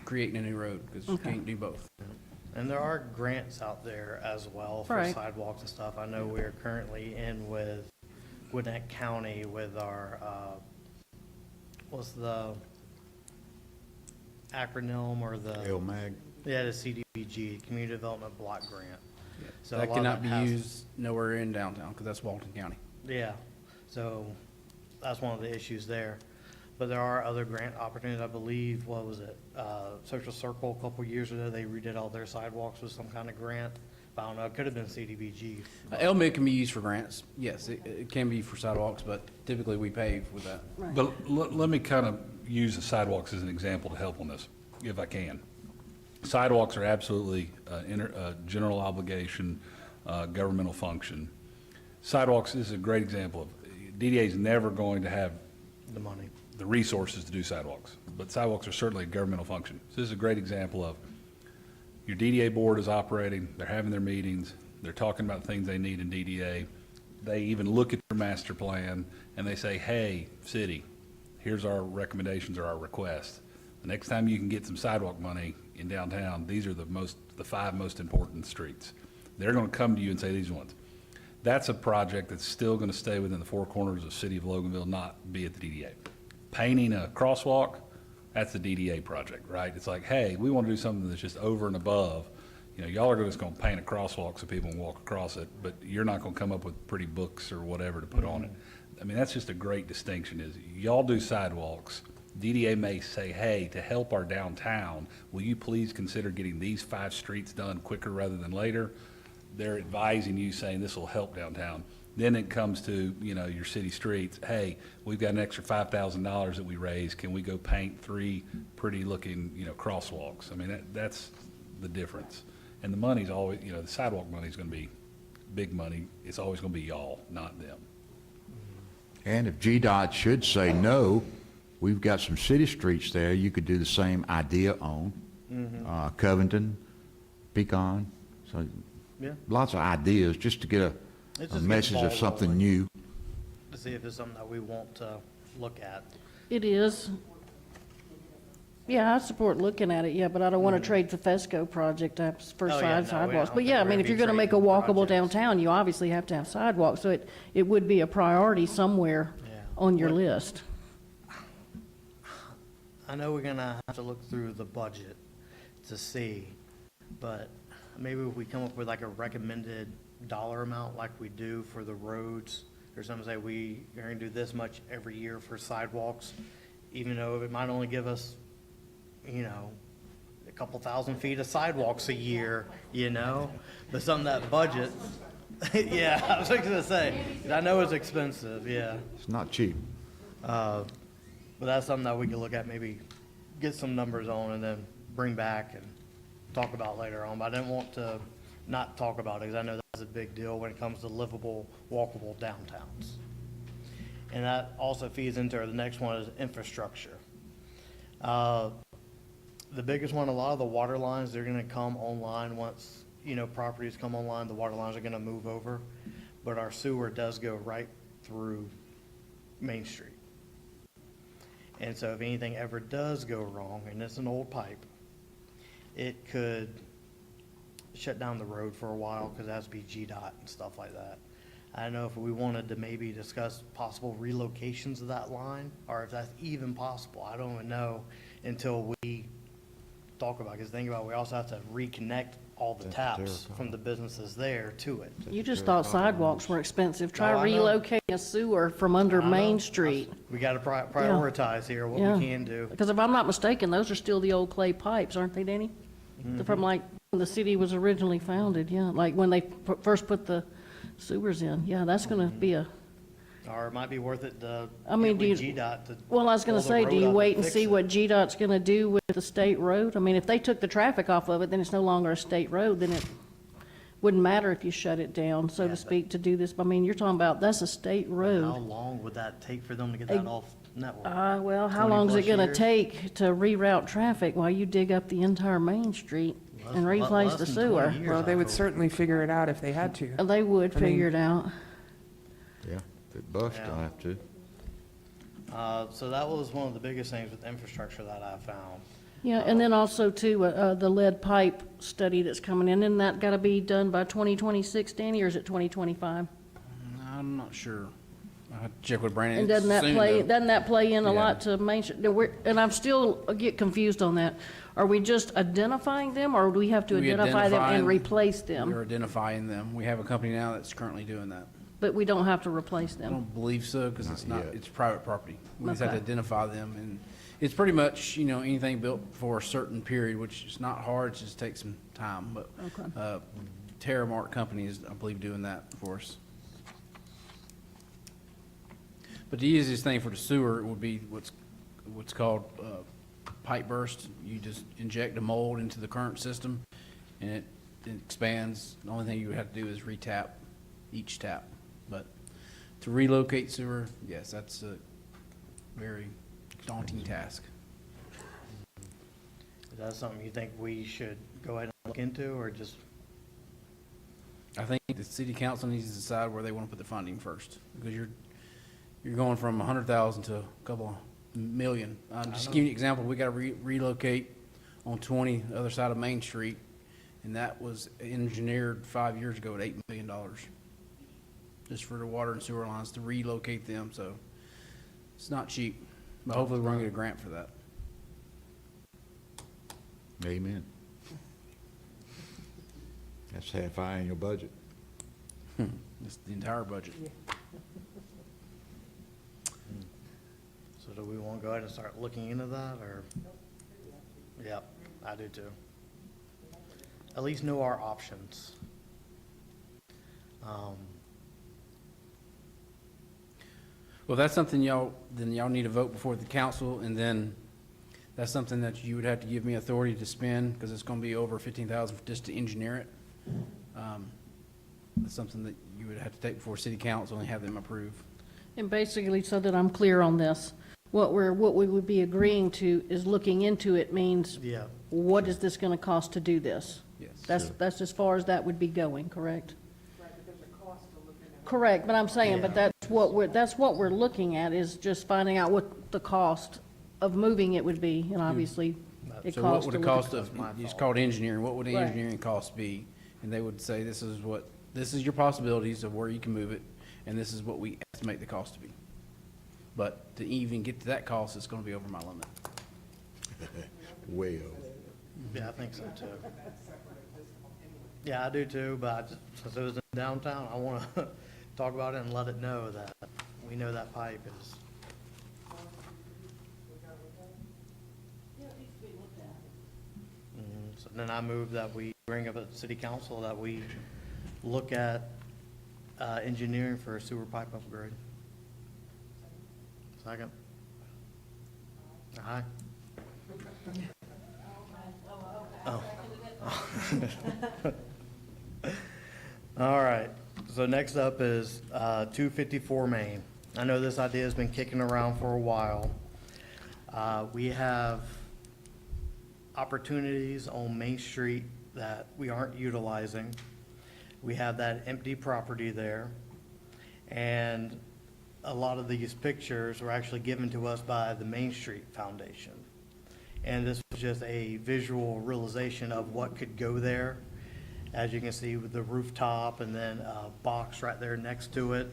creating a new road, because you Okay. can't do both. And there are grants out there as well for Right. sidewalks and stuff. I know we're currently in with Gwinnett County with our, what's the acronym or the? LMAG. Yeah, the CDBG, Community Development Block Grant. So a That lot of cannot be has- used nowhere in downtown, because that's Walton County. Yeah, so that's one of the issues there. But there are other grant opportunities, I believe, what was it? Social Circle, a couple years ago, they redid all their sidewalks with some kind of grant. I don't know, it could have been CDBG. LMIG can be used for grants. Yes, it can be for sidewalks, but typically we pave with that. right. But let me kind of use the sidewalks as an example to help on this, if I can. Sidewalks are absolutely a general obligation, governmental function. Sidewalks is a great example of, DDA is never going to have The money. the resources to do sidewalks, but sidewalks are certainly a governmental function. So this is a great example of your DDA board is operating, they're having their meetings, they're talking about things they need in DDA. They even look at their master plan and they say, hey, city, here's our recommendations or our requests. The next time you can get some sidewalk money in downtown, these are the 5 most important streets. They're gonna come to you and say these ones. That's a project that's still gonna stay within the 4 corners of the city of Loganville, not be at the DDA. Painting a crosswalk, that's the DDA project, right? It's like, hey, we want to do something that's just over and above. You know, y'all are just going to paint a crosswalk so people can walk across it, but you're not going to come up with pretty books or whatever to put on it. I mean, that's just a great distinction is y'all do sidewalks. DDA may say, hey, to help our downtown, will you please consider getting these 5 streets done quicker rather than later? They're advising you, saying this will help downtown. Then it comes to, you know, your city streets. Hey, we've got an extra $5,000 that we raised. Can we go paint 3 pretty looking, you know, crosswalks? I mean, that's the difference. And the money's always, you know, the sidewalk money's going to be big money. It's always going to be y'all, not them. And if GDOT should say no, we've got some city streets there you could do the same idea on. Covington, Pecan, so Yeah, lots of ideas just to get It's a just get message the of ball something rolling. new. to see if it's something that we want to look at. It is. Yeah, I support looking at it, yeah, but I don't want to trade the FESCO project for Oh, yeah, no, sidewalks. I But don't yeah, I think mean, we're if you're gonna going to be make a trading walkable projects. downtown, you obviously have to have sidewalks, so it would be a priority somewhere Yeah. on your list. I know we're gonna have to look through the budget to see, but maybe if we come up with like a recommended dollar amount like we do for the roads, or something, say we are gonna do this much every year for sidewalks, even though it might only give us, a couple thousand feet of sidewalks a year, but some of that budget, yeah, I was gonna say, 'cause I know it's expensive, yeah. It's not cheap. But that's something that we can look at, maybe get some numbers on and then bring back and talk about later on. But I didn't want to not talk about it because I know that's a big deal when it comes to livable, walkable downtowns. And that also feeds into the next one is infrastructure. The biggest one, a lot of the water lines, they're gonna come online once, properties come online, the water lines are gonna move over. But our sewer does go right through Main Street. And so if anything ever does go wrong, and it's an old pipe, it could shut down the road for a while because it has to be GDOT and stuff like that. I don't know if we wanted to maybe discuss possible relocations of that line, or if that's even possible. I don't even know until we talk about it. Because think about it, we also have to reconnect all the taps from the businesses there to it. You just thought sidewalks were expensive. Try No, I know. relocating a sewer from under I know. Main Street. We got to prioritize here what Yeah. we can do. Because if I'm not mistaken, those are still the old clay pipes, aren't they, Danny? From like when the city was originally founded, yeah, like when they first put the sewers in. Yeah, that's going to be a, Or it might be worth it to I mean, get with do you- GDOT to. well, I was going pull to the say, road do up you wait and fix see it. what GDOT's going to do with the state road? I mean, if they took the traffic off of it, then it's no longer a state road, then it wouldn't matter if you shut it down, so to speak, to do this. I mean, you're talking about, that's a state How road. long would that take for them to get that off network? Well, how 20 long is it plus going to years? take to reroute traffic while you dig up the entire Main Street and replace Less the than 20 sewer? years, Well, they I would hope. certainly figure it out if they had to. They would I mean- figure it out. Yeah, if it busts, Yeah. I'll have to. So that was one of the biggest things with infrastructure that I found. Yeah, and then also too, the lead pipe study that's coming in, and that got to be done by 2026, Danny, or is it 2025? I'm not sure. I have to check with Brandon. And It's doesn't that soon, play, though. doesn't that play in a Yeah. lot to Main Street? And I'm still get confused on that. Are we just identifying them, or do we have to We identify them and identify- replace We're them? identifying them. We have a company now that's currently doing that. But we don't have to replace I them? don't believe so, because it's not, yet. it's private property. We just have to Okay. identify them, and it's pretty much, anything built for a certain period, which is not hard, it just takes some time, but, Okay. Terramark Company is, I believe, doing that for us. But the easiest thing for the sewer would be what's called, pipe burst. You just inject a mold into the current system, and it expands. The only thing you would have to do is retap each tap. But to relocate sewer, yes, that's a very daunting task. Is that something you think we should go ahead and look into, or just, I think the city council needs to decide where they want to put the funding first, because you're going from 100,000 to a couple million. Just to give you an example, we got to relocate on 20, the other side of Main Street, and that was engineered 5 years ago at $8 million. Just for the water and sewer lines to relocate them, so it's not cheap. But hopefully we're gonna get a grant for that. Amen. That's half our annual budget. It's the entire budget. so do we want to go ahead and start looking into that, or? Yep, I do too. At least know our options. Well, that's something y'all need to vote before the council, and then that's something that you would have to give me authority to spend, because it's gonna be over 15,000 just to engineer it. That's something that you would have to take before city council and have them approve. And basically, so that I'm clear on this, what we would be agreeing to is looking into it means, Yeah, what is this going to cost to do this? Yes. That's as far as that would be going, correct? Correct, but I'm saying, but Yeah. that's what we're looking at, is just finding out what the cost of moving it would be, and obviously it So what costs. would to it look cost at- of, my it's fault. called engineering, what would the Right. engineering cost be? And they would say, this is your possibilities of where you can move it, and this is what we estimate the cost to be. But to even get to that cost, it's gonna be over my limit. Way over. Yeah, I think so too. Yeah, I do too, but I just, since it was in downtown, I want to talk about it and let it know that we know that pipe is. So then I move that we bring up at city council that we look at engineering for a sewer pipe upgrade. Second. Aye. All right, so next up is 254 Main. I know this idea has been kicking around for a while. We have opportunities on Main Street that we aren't utilizing. We have that empty property there. And a lot of these pictures were actually given to us by the Main Street Foundation. And this was just a visual realization of what could go there. As you can see with the rooftop and then a box right there next to it.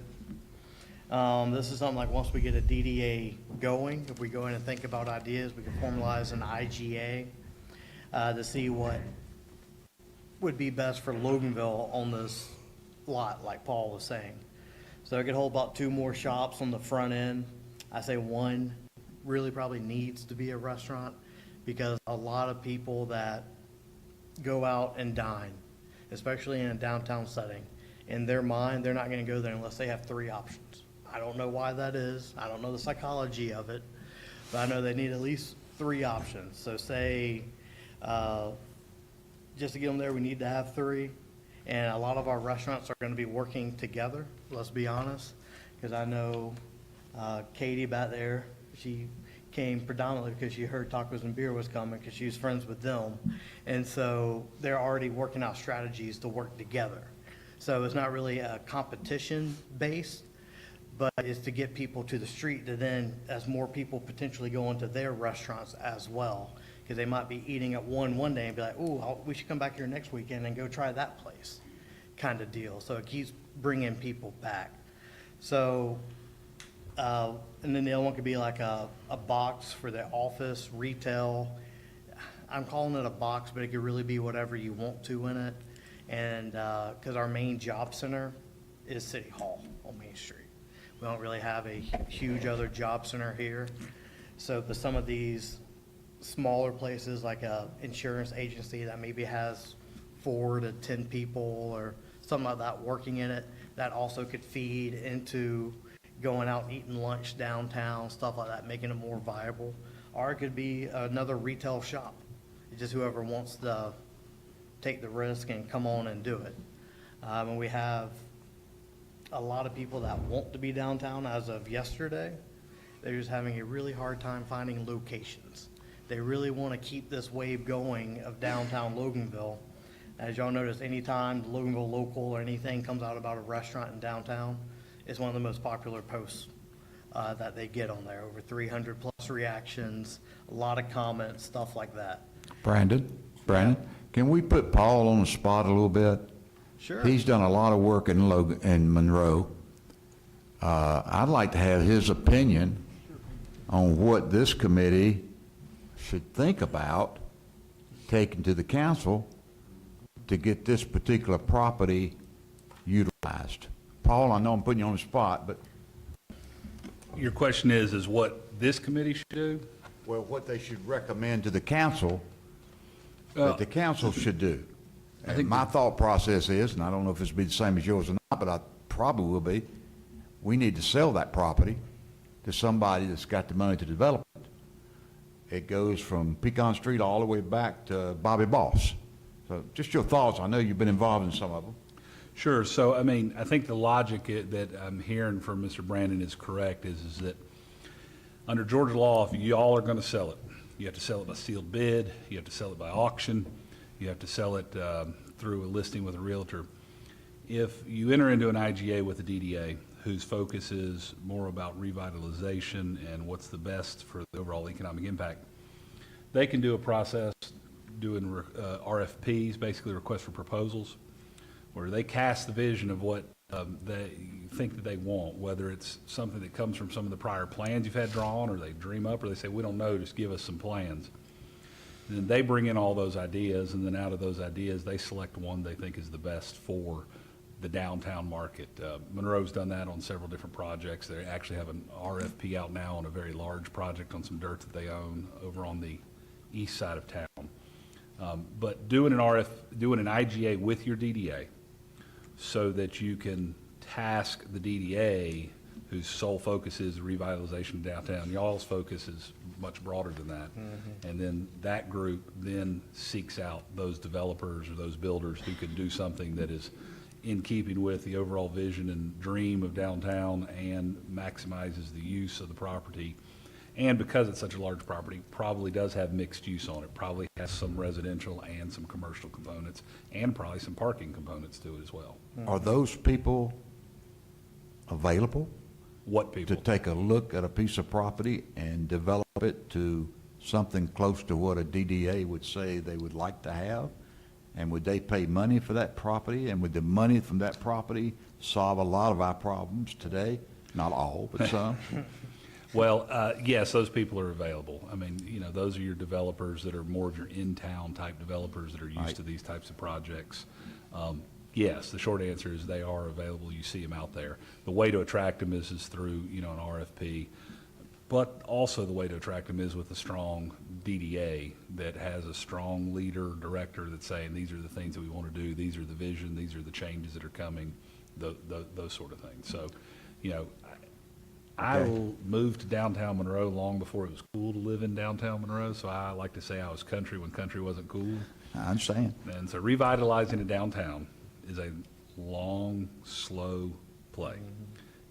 This is something like once we get a DDA going, if we go in and think about ideas, we can formalize an IGA to see what would be best for Loganville on this lot, like Paul was saying. So it could hold about 2 more shops on the front end. I say one really probably needs to be a restaurant because a lot of people that go out and dine, especially in a downtown setting, in their mind, they're not going to go there unless they have 3 options. I don't know why that is. I don't know the psychology of it, but I know they need at least 3 options. So say, just to get them there, we need to have 3. And a lot of our restaurants are going to be working together, let's be honest, because I know Katie back there, she came predominantly because she heard Tacos and Beer was coming because she was friends with them. And so they're already working out strategies to work together. So it's not really a competition based, but it's to get people to the street to then, as more people potentially go into their restaurants as well, because they might be eating at one day and be like, ooh, we should come back here next weekend and go try that place, kind of deal. So it keeps bringing people back. So, and then the other one could be like a box for the office, retail. I'm calling it a box, but it could really be whatever you want to in it. And, because our main job center is City Hall on Main Street. We don't really have a huge other job center here. So for some of these smaller places, like a insurance agency that maybe has 4 to 10 people or something like that working in it, that also could feed into going out and eating lunch downtown, stuff like that, making it more viable. Or it could be another retail shop. It's just whoever wants to take the risk and come on and do it. And we have a lot of people that want to be downtown as of yesterday. They're just having a really hard time finding locations. They really want to keep this wave going of downtown Loganville. As y'all notice, anytime the Loganville Local or anything comes out about a restaurant in downtown, it's one of the most popular posts that they get on there. Over 300 plus reactions, a lot of comments, stuff like that. Brandon, can we put Paul on the spot a little bit? Sure. He's done a lot of work in Monroe. I'd like to have his opinion on what this committee should think about taking to the council to get this particular property utilized. Paul, I know I'm putting you on the spot, but, Your question is what this committee should do? well, what they should recommend to the council, Well, that the council should do. I think And my thought process is, and I don't know if it's be the same as yours or not, but I probably will be, we need to sell that property to somebody that's got the money to develop it. It goes from Pecan Street all the way back to Bobby Boss. So just your thoughts. I know you've been involved in some of them. Sure. So, I mean, I think the logic that I'm hearing from Mr. Brandon is correct, is that under Georgia law, if you all are going to sell it, you have to sell it by sealed bid, you have to sell it by auction, you have to sell it through a listing with a realtor. If you enter into an IGA with a DDA, whose focus is more about revitalization and what's the best for the overall economic impact, they can do a process doing RFPs, basically requests for proposals, where they cast the vision of what they think that they want, whether it's something that comes from some of the prior plans you've had drawn, or they dream up, or they say, we don't know, just give us some plans. And then they bring in all those ideas, and then out of those ideas, they select one they think is the best for the downtown market. Monroe's done that on several different projects. They actually have an RFP out now on a very large project on some dirt that they own over on the east side of town. But doing an IGA with your DDA so that you can task the DDA, whose sole focus is revitalization of downtown. Y'all's focus is much broader than that. And then that group then seeks out those developers or those builders who can do something that is in keeping with the overall vision and dream of downtown and maximizes the use of the property. And because it's such a large property, probably does have mixed use on it, probably has some residential and some commercial components, and probably some parking components to it as well. Are those people available What to people? take a look at a piece of property and develop it to something close to what a DDA would say they would like to have? And would they pay money for that property? And would the money from that property solve a lot of our problems today? Not all, but some. Well, yes, those people are available. I mean, those are your developers that are more of your in-town type developers that are used Right. to these types of projects. Yes, the short answer is they are available. You see them out there. The way to attract them is through, an RFP. But also the way to attract them is with a strong DDA that has a strong leader, director that's saying, these are the things that we want to do, these are the vision, these are the changes that are coming, those sort of things. So, I moved to downtown Monroe long before it was cool to live in downtown Monroe, so I like to say I was country when country wasn't cool. I understand. And so revitalizing a downtown is a long, slow play.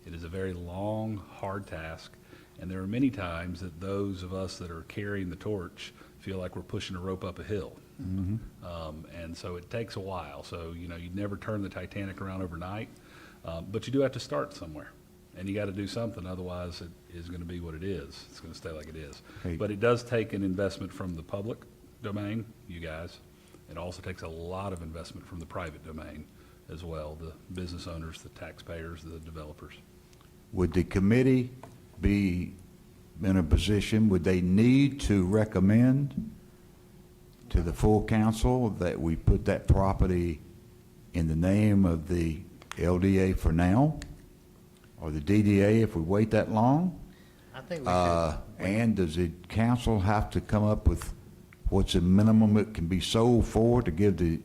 It is a very long, hard task, and there are many times that those of us that are carrying the torch feel like we're pushing a rope up a hill. And so it takes a while. So, you never turn the Titanic around overnight, but you do have to start somewhere. And you got to do something, otherwise it is going to be what it is. It's going to stay like it is. Okay. But it does take an investment from the public domain, you guys. It also takes a lot of investment from the private domain as well, the business owners, the taxpayers, the developers. Would the committee be in a position, would they need to recommend to the full council that we put that property in the name of the LDA for now? Or the DDA if we wait that long? I think we should. And does the council have to come up with what's the minimum it can be sold for to give the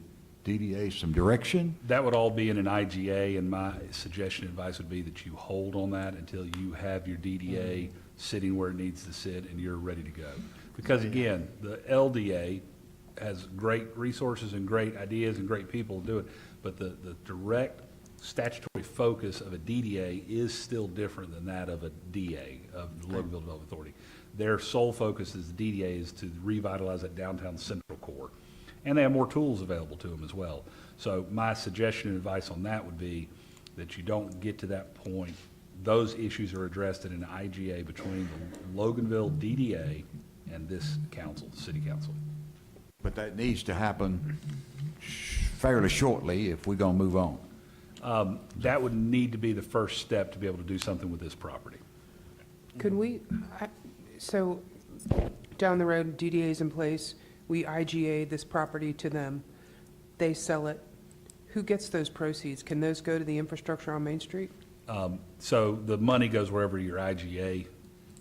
DDA some direction? That would all be in an IGA, and my suggestion, advice would be that you hold on that until you have your DDA sitting where it needs to sit and you're ready to go. Because again, the LDA has great resources and great ideas and great people to do it, but the direct statutory focus of a DDA is still different than that of a DA, of the Loganville Development Authority. Their sole focus as the DDA is to revitalize that downtown central core. And they have more tools available to them as well. So my suggestion and advice on that would be that you don't get to that point. Those issues are addressed in an IGA between the Loganville DDA and this council, the city council. But that needs to happen fairly shortly if we're going to move on. That would need to be the first step to be able to do something with this property. Could we, so down the road, DDA's in place, we IGA this property to them, they sell it. Who gets those proceeds? Can those go to the infrastructure on Main Street? So the money goes wherever your IGA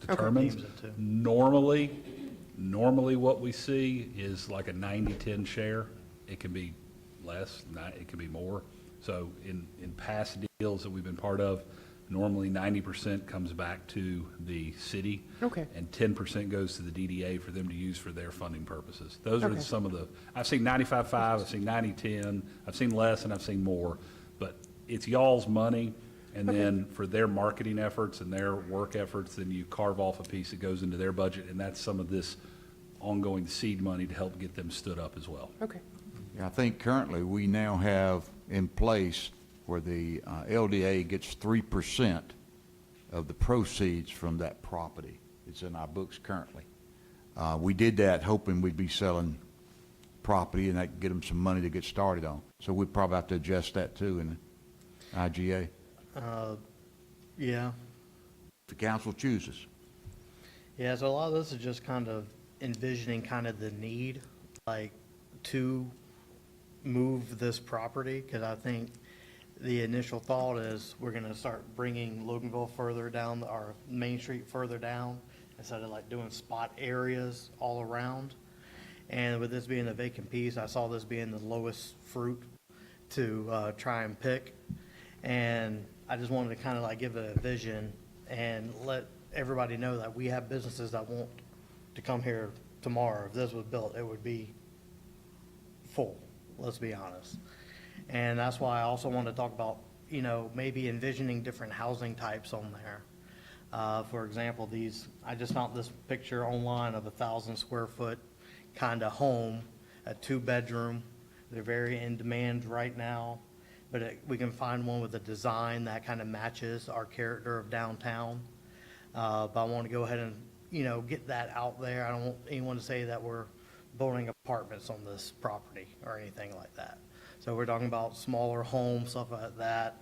determines. Deems it to. Normally what we see is like a 90-10 share. It can be less, it can be more. So in past deals that we've been part of, normally 90% comes back to the city. Okay. And 10% goes to the DDA for them to use for their funding purposes. Those are Okay. some of the, I've seen 95-5, I've seen 90-10, I've seen less and I've seen more. But it's y'all's money, and then for their marketing efforts and their work efforts, then you carve off a piece that goes into their budget, and that's some of this ongoing seed money to help get them stood up as well. Okay. I think currently we now have in place where the LDA gets 3% of the proceeds from that property. It's in our books currently. We did that hoping we'd be selling property and that could get them some money to get started on. So we'd probably have to adjust that too in the IGA, Yeah. if the council chooses. Yeah, so a lot of this is just kind of envisioning kind of the need, like, to move this property, because I think the initial thought is we're gonna start bringing Loganville further down, our Main Street further down, instead of like doing spot areas all around. And with this being a vacant piece, I saw this being the lowest fruit to try and pick. And I just wanted to kind of like give it a vision and let everybody know that we have businesses that want to come here tomorrow. If this was built, it would be full, let's be honest. And that's why I also want to talk about, you know, maybe envisioning different housing types on there. For example, I just found this picture online of 1,000 square foot kind of home, a 2-bedroom. They're very in demand right now, but we can find one with a design that kind of matches our character of downtown. But I want to go ahead and, you know, get that out there. I don't want anyone to say that we're building apartments on this property or anything like that. So we're talking about smaller homes, stuff like that.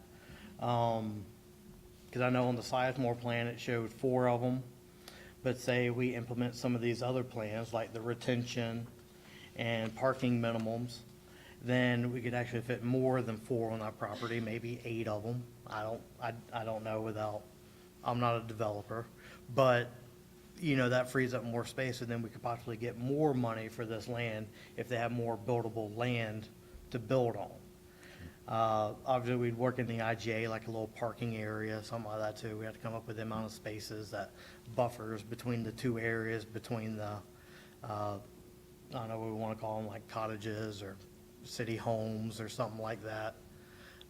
Because I know on the Sizemore plan, it showed 4 of them. But say we implement some of these other plans, like the retention and parking minimums, then we could actually fit more than 4 on our property, maybe 8 of them. I don't know I'm not a developer. But, you know, that frees up more space, and then we could possibly get more money for this land if they have more buildable land to build on. Obviously, we'd work in the IGA, like a little parking area, something like that too. We have to come up with the amount of spaces that buffers between the 2 areas, between the, I don't know what we want to call them, like cottages or city homes or something like that.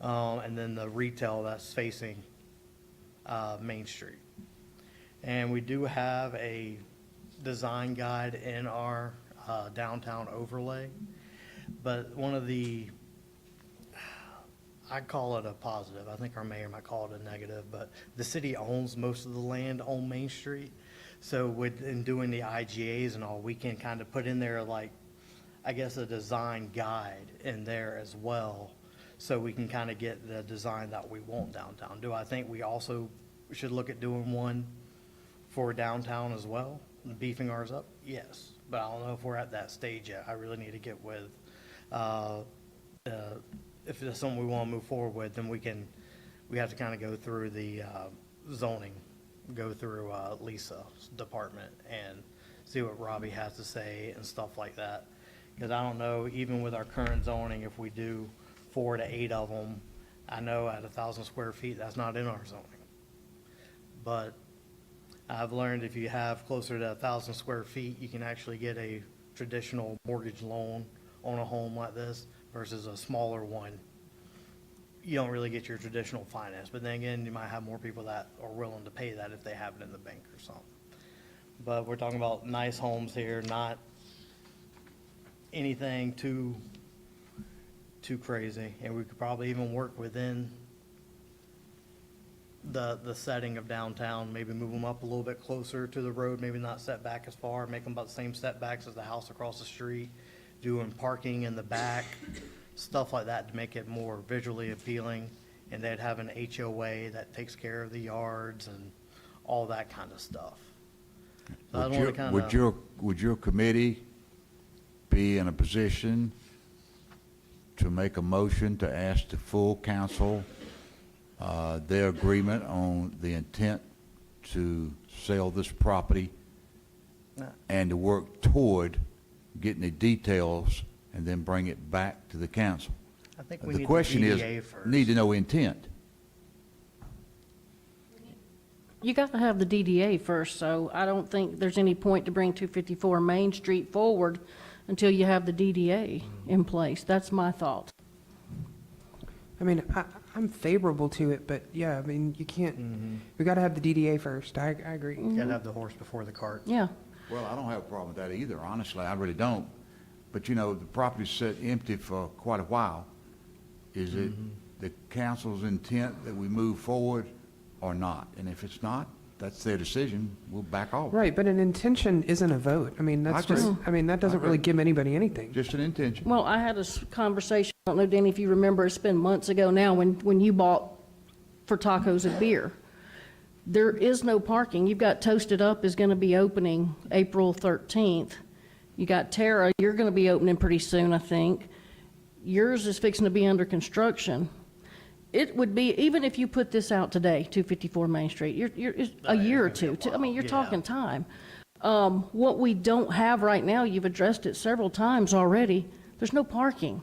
And then the retail that's facing Main Street. And we do have a design guide in our downtown overlay. But one of the, I call it a positive, I think our mayor might call it a negative, but the city owns most of the land on Main Street. So in doing the IGAs and all, we can kind of put in there like, I guess, a design guide in there as well. So we can kind of get the design that we want downtown. Do I think we also should look at doing one for downtown as well, beefing ours up? Yes, but I don't know if we're at that stage yet. I really need to get with, if it's something we want to move forward with, then we have to kind of go through the zoning, go through Lisa's department and see what Robbie has to say and stuff like that. Because I don't know, even with our current zoning, if we do 4 to 8 of them, I know at 1,000 square feet, that's not in our zoning. But I've learned if you have closer to 1,000 square feet, you can actually get a traditional mortgage loan on a home like this versus a smaller one. You don't really get your traditional finance, but then again, you might have more people that are willing to pay that if they have it in the bank or something. But we're talking about nice homes here, not anything too crazy. And we could probably even work within the setting of downtown, maybe move them up a little bit closer to the road, maybe not set back as far, make them about the same setbacks as the house across the street, doing parking in the back, stuff like that to make it more visually appealing. And they'd have an HOA that takes care of the yards and all that kind of stuff. So I don't want to kind of. Would your committee be in a position to make a motion to ask the full council their agreement on the intent to sell this property and to work toward getting the details and then bring it back to the council? I think we The need question the is, DDA first. need to know intent. You got to have the DDA first, so I don't think there's any point to bring 254 Main Street forward until you have the DDA in place. That's my thought. I mean, I'm favorable to it, but yeah, I mean, you can't, we got to have the DDA first. I agree. Gotta have the horse before the cart. Yeah. Well, I don't have a problem with that either, honestly, I really don't. But, you know, the property's sat empty for quite a while. Is it the council's intent that we move forward or not? And if it's not, that's their decision, we'll back off. Right, but an intention isn't a vote. I mean, that's agree. just, I mean, that doesn't really give anybody anything. Just an intention. Well, I had a conversation, I don't know, Danny, if you remember, it's been months ago now, when you bought for tacos and beer. There is no parking. You've got Toasted Up is going to be opening April 13th. You got Terra, you're going to be opening pretty soon, I think. Yours is fixing to be under construction. It would be, even if you put this out today, 254 Main Street, it's a year or two. I mean, you're talking time. What we don't have right now, you've addressed it several times already, there's no parking.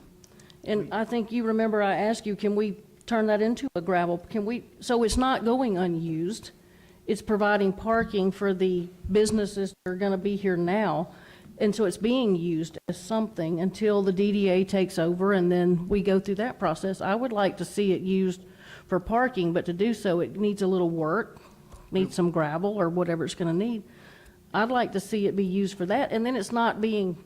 And I think you remember I asked you, can we turn that into a gravel? So it's not going unused. It's providing parking for the businesses that are going to be here now. And so it's being used as something until the DDA takes over, and then we go through that process. I would like to see it used for parking, but to do so, it needs a little work, needs some gravel or whatever it's going to need. I'd like to see it be used for that, and then it's not being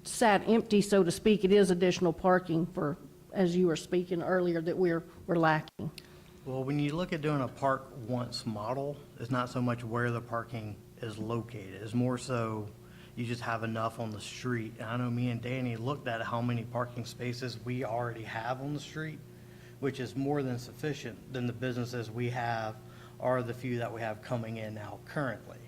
sat empty, so to speak. It is additional parking for, as you were speaking earlier, that we're lacking. Well, when you look at doing a park once model, it's not so much where the parking is located. It's more so you just have enough on the street. And I know me and Danny looked at how many parking spaces we already have on the street, which is more than sufficient than the businesses we have or the few that we have coming in now currently.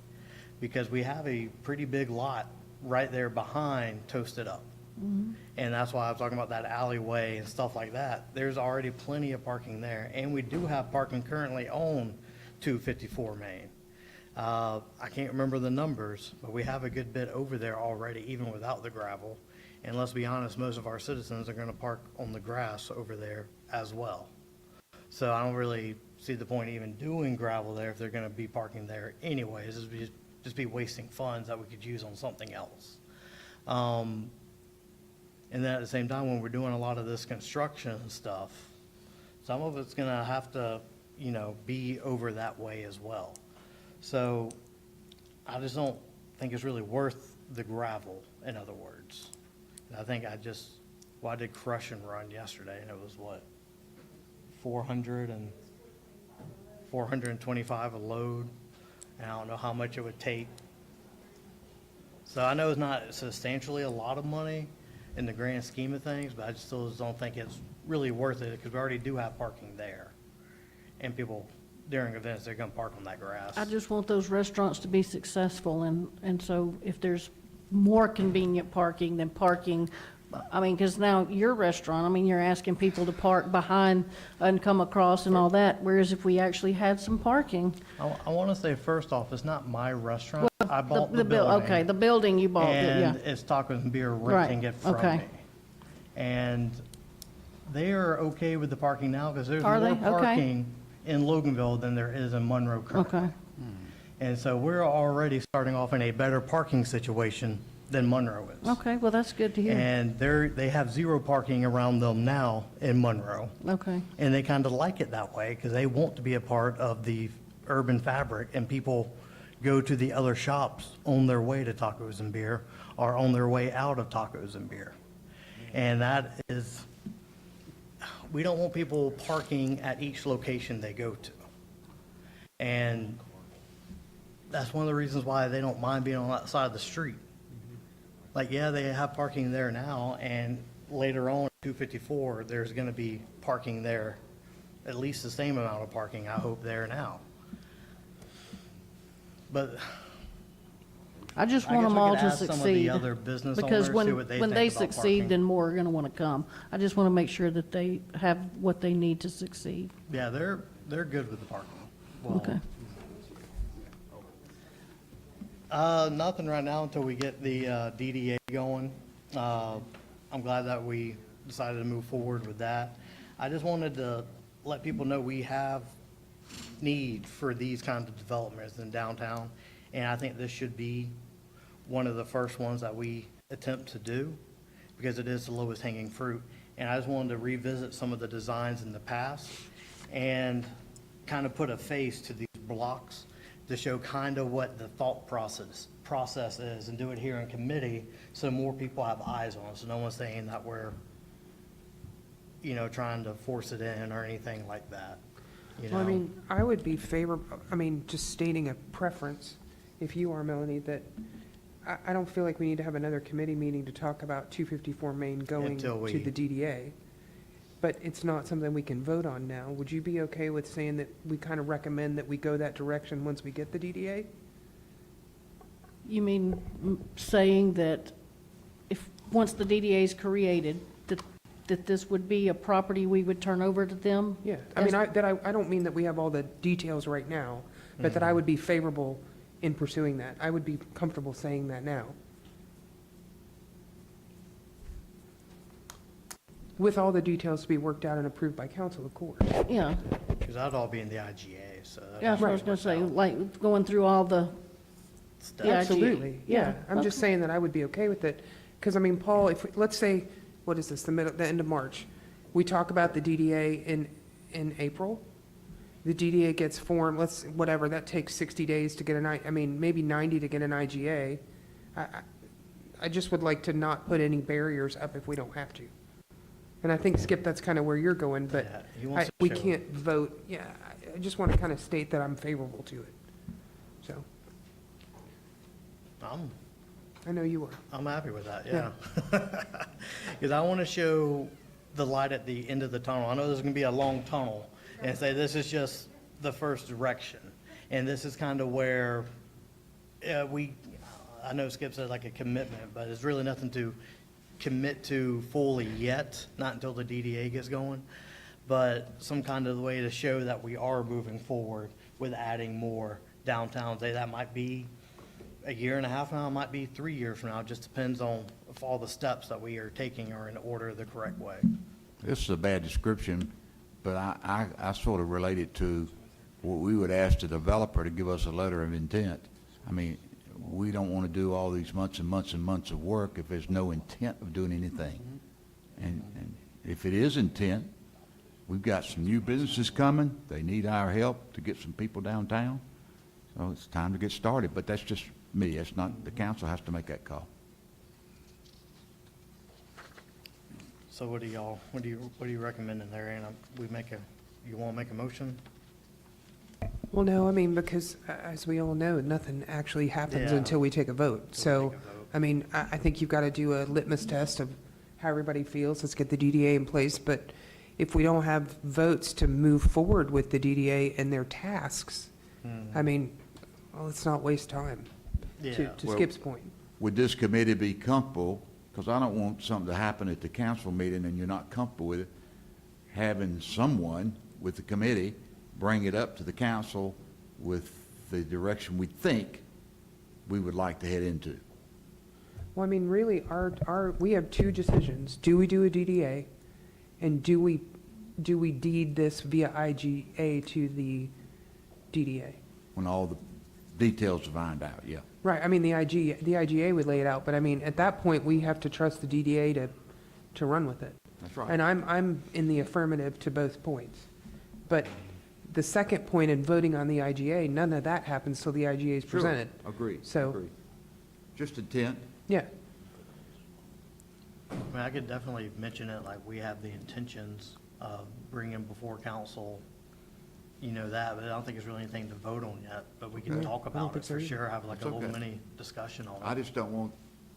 Because we have a pretty big lot right there behind Toasted Up. And that's why I was talking about that alleyway and stuff like that. There's already plenty of parking there, and we do have parking currently on 254 Main. I can't remember the numbers, but we have a good bit over there already, even without the gravel. And let's be honest, most of our citizens are going to park on the grass over there as well. So I don't really see the point even doing gravel there if they're going to be parking there anyways. It'd just be wasting funds that we could use on something else. And then at the same time, when we're doing a lot of this construction and stuff, some of it's gonna have to, be over that way as well. So I just don't think it's really worth the gravel, in other words. And I think I did crush and run yesterday, and it was what, 425 a load, and I don't know how much it would take. So I know it's not substantially a lot of money in the grand scheme of things, but I still don't think it's really worth it, because we already do have parking there. And people, during events, they're gonna park on that grass. I just want those restaurants to be successful, and so if there's more convenient parking than parking, I mean, because now your restaurant, I mean, you're asking people to park behind and come across and all that, whereas if we actually had some parking. I wanna say, first off, it's not my restaurant. I bought the building. Okay, the building you bought, yeah. And it's Tacos and Beer Right, renting it from okay. me. And they are okay with the parking now, because there's Are more they? Okay. parking in Loganville than there is in Monroe currently. Okay, And so we're already starting off in a better parking situation than Monroe is. okay, well, that's good to hear. And they have zero parking around them now in Monroe. Okay, And they kind of like it that way, because they want to be a part of the urban fabric, and people go to the other shops on their way to Tacos and Beer or on their way out of Tacos and Beer. And that is, we don't want people parking at each location they go to. And that's one of the reasons why they don't mind being on that side of the street. Like, yeah, they have parking there now, and later on, 254, there's going to be parking there, at least the same amount of parking, I hope, there now. But I just I want guess them we all could to ask some of the succeed. other business Because owners, see what they when think they about succeed, parking. then more are gonna wanna come. I just wanna make sure that they have what they need to succeed. yeah, they're good with the parking. Well, Okay. Nothing right now until we get the DDA going. I'm glad that we decided to move forward with that. I just wanted to let people know we have need for these kinds of developments in downtown, and I think this should be one of the first ones that we attempt to do, because it is the lowest hanging fruit. And I just wanted to revisit some of the designs in the past and kind of put a face to these blocks to show kind of what the thought process is, and do it here in committee so more people have eyes on us. So no one's saying that we're, trying to force it in or anything like that, Well, I mean, I would be favorable, I mean, just stating a preference, if you are, Melanie, that I don't feel like we need to have another committee meeting to talk about 254 Main going Until to we- the DDA. But it's not something we can vote on now. Would you be okay with saying that we kind of recommend that we go that direction once we get the DDA? You mean saying that if, once the DDA is created, that this would be a property we would turn over to them? Yeah, I mean, I don't mean that we have all the details right now, but that I would be favorable in pursuing that. I would be comfortable saying that now. With all the details to be worked out and approved by council, of course. Yeah, because that'd all be in the IGA, so. that'd yeah, that's what I was work gonna say, out like, going through all the stuff. IGA. Absolutely, yeah. I'm just okay. saying that I would be okay with it. Because, I mean, Paul, if, let's say, what is this, the end of March, we talk about the DDA in April. The DDA gets formed, whatever, that takes 60 days to get maybe 90 to get an IGA. I just would like to not put any barriers up if we don't have to. And I think, Skip, that's kind of where you're going, but Yeah, he wants to we show- can't vote, yeah, I just want to kind of state that I'm favorable to it. So, I know you are. I'm happy with that, yeah. Because I want to show the light at the end of the tunnel. I know there's going to be a long tunnel, and say this is just the first direction. And this is kind of where I know Skip said like a commitment, but it's really nothing to commit to fully yet, not until the DDA gets going. But some kind of way to show that we are moving forward with adding more downtown. Say that might be a year and a half now, it might be 3 years from now. It just depends on if all the steps that we are taking are in order the correct way. This is a bad description, but I sort of relate it to what we would ask the developer to give us a letter of intent. I mean, we don't want to do all these months and months and months of work if there's no intent of doing anything. And if it is intent, we've got some new businesses coming. They need our help to get some people downtown. So it's time to get started, but that's just me. That's not, the council has to make that call. So what do you recommend in there, Anna? You want to make a motion? Well, no, I mean, because as we all know, nothing actually happens Yeah. until we take a vote. Until we So, take a vote. I mean, I think you've got to do a litmus test of how everybody feels. Let's get the DDA in place. But if we don't have votes to move forward with the DDA and their tasks, I mean, well, let's not waste time, Yeah. to Well- Skip's point. Would this committee be comfortable, because I don't want something to happen at the council meeting and you're not comfortable with it, having someone with the committee bring it up to the council with the direction we think we would like to head into? Well, I mean, really, we have two decisions. Do we do a DDA? And do we deed this via IGA to the DDA? When all the details are found out, yeah. Right, I mean, the IGA would lay it out, but I mean, at that point, we have to trust the DDA to run with it. That's right. And I'm in the affirmative to both points. But the second point in voting on the IGA, none of that happens till the IGA is Sure. presented. Agreed. So- agreed. Just intent. Yeah, I mean, I could definitely mention it, like we have the intentions of bringing before council, that, but I don't think it's really anything to vote on yet. But we can No, talk I don't about think it so for either. sure, have like a It's little okay. mini discussion on I it. just don't want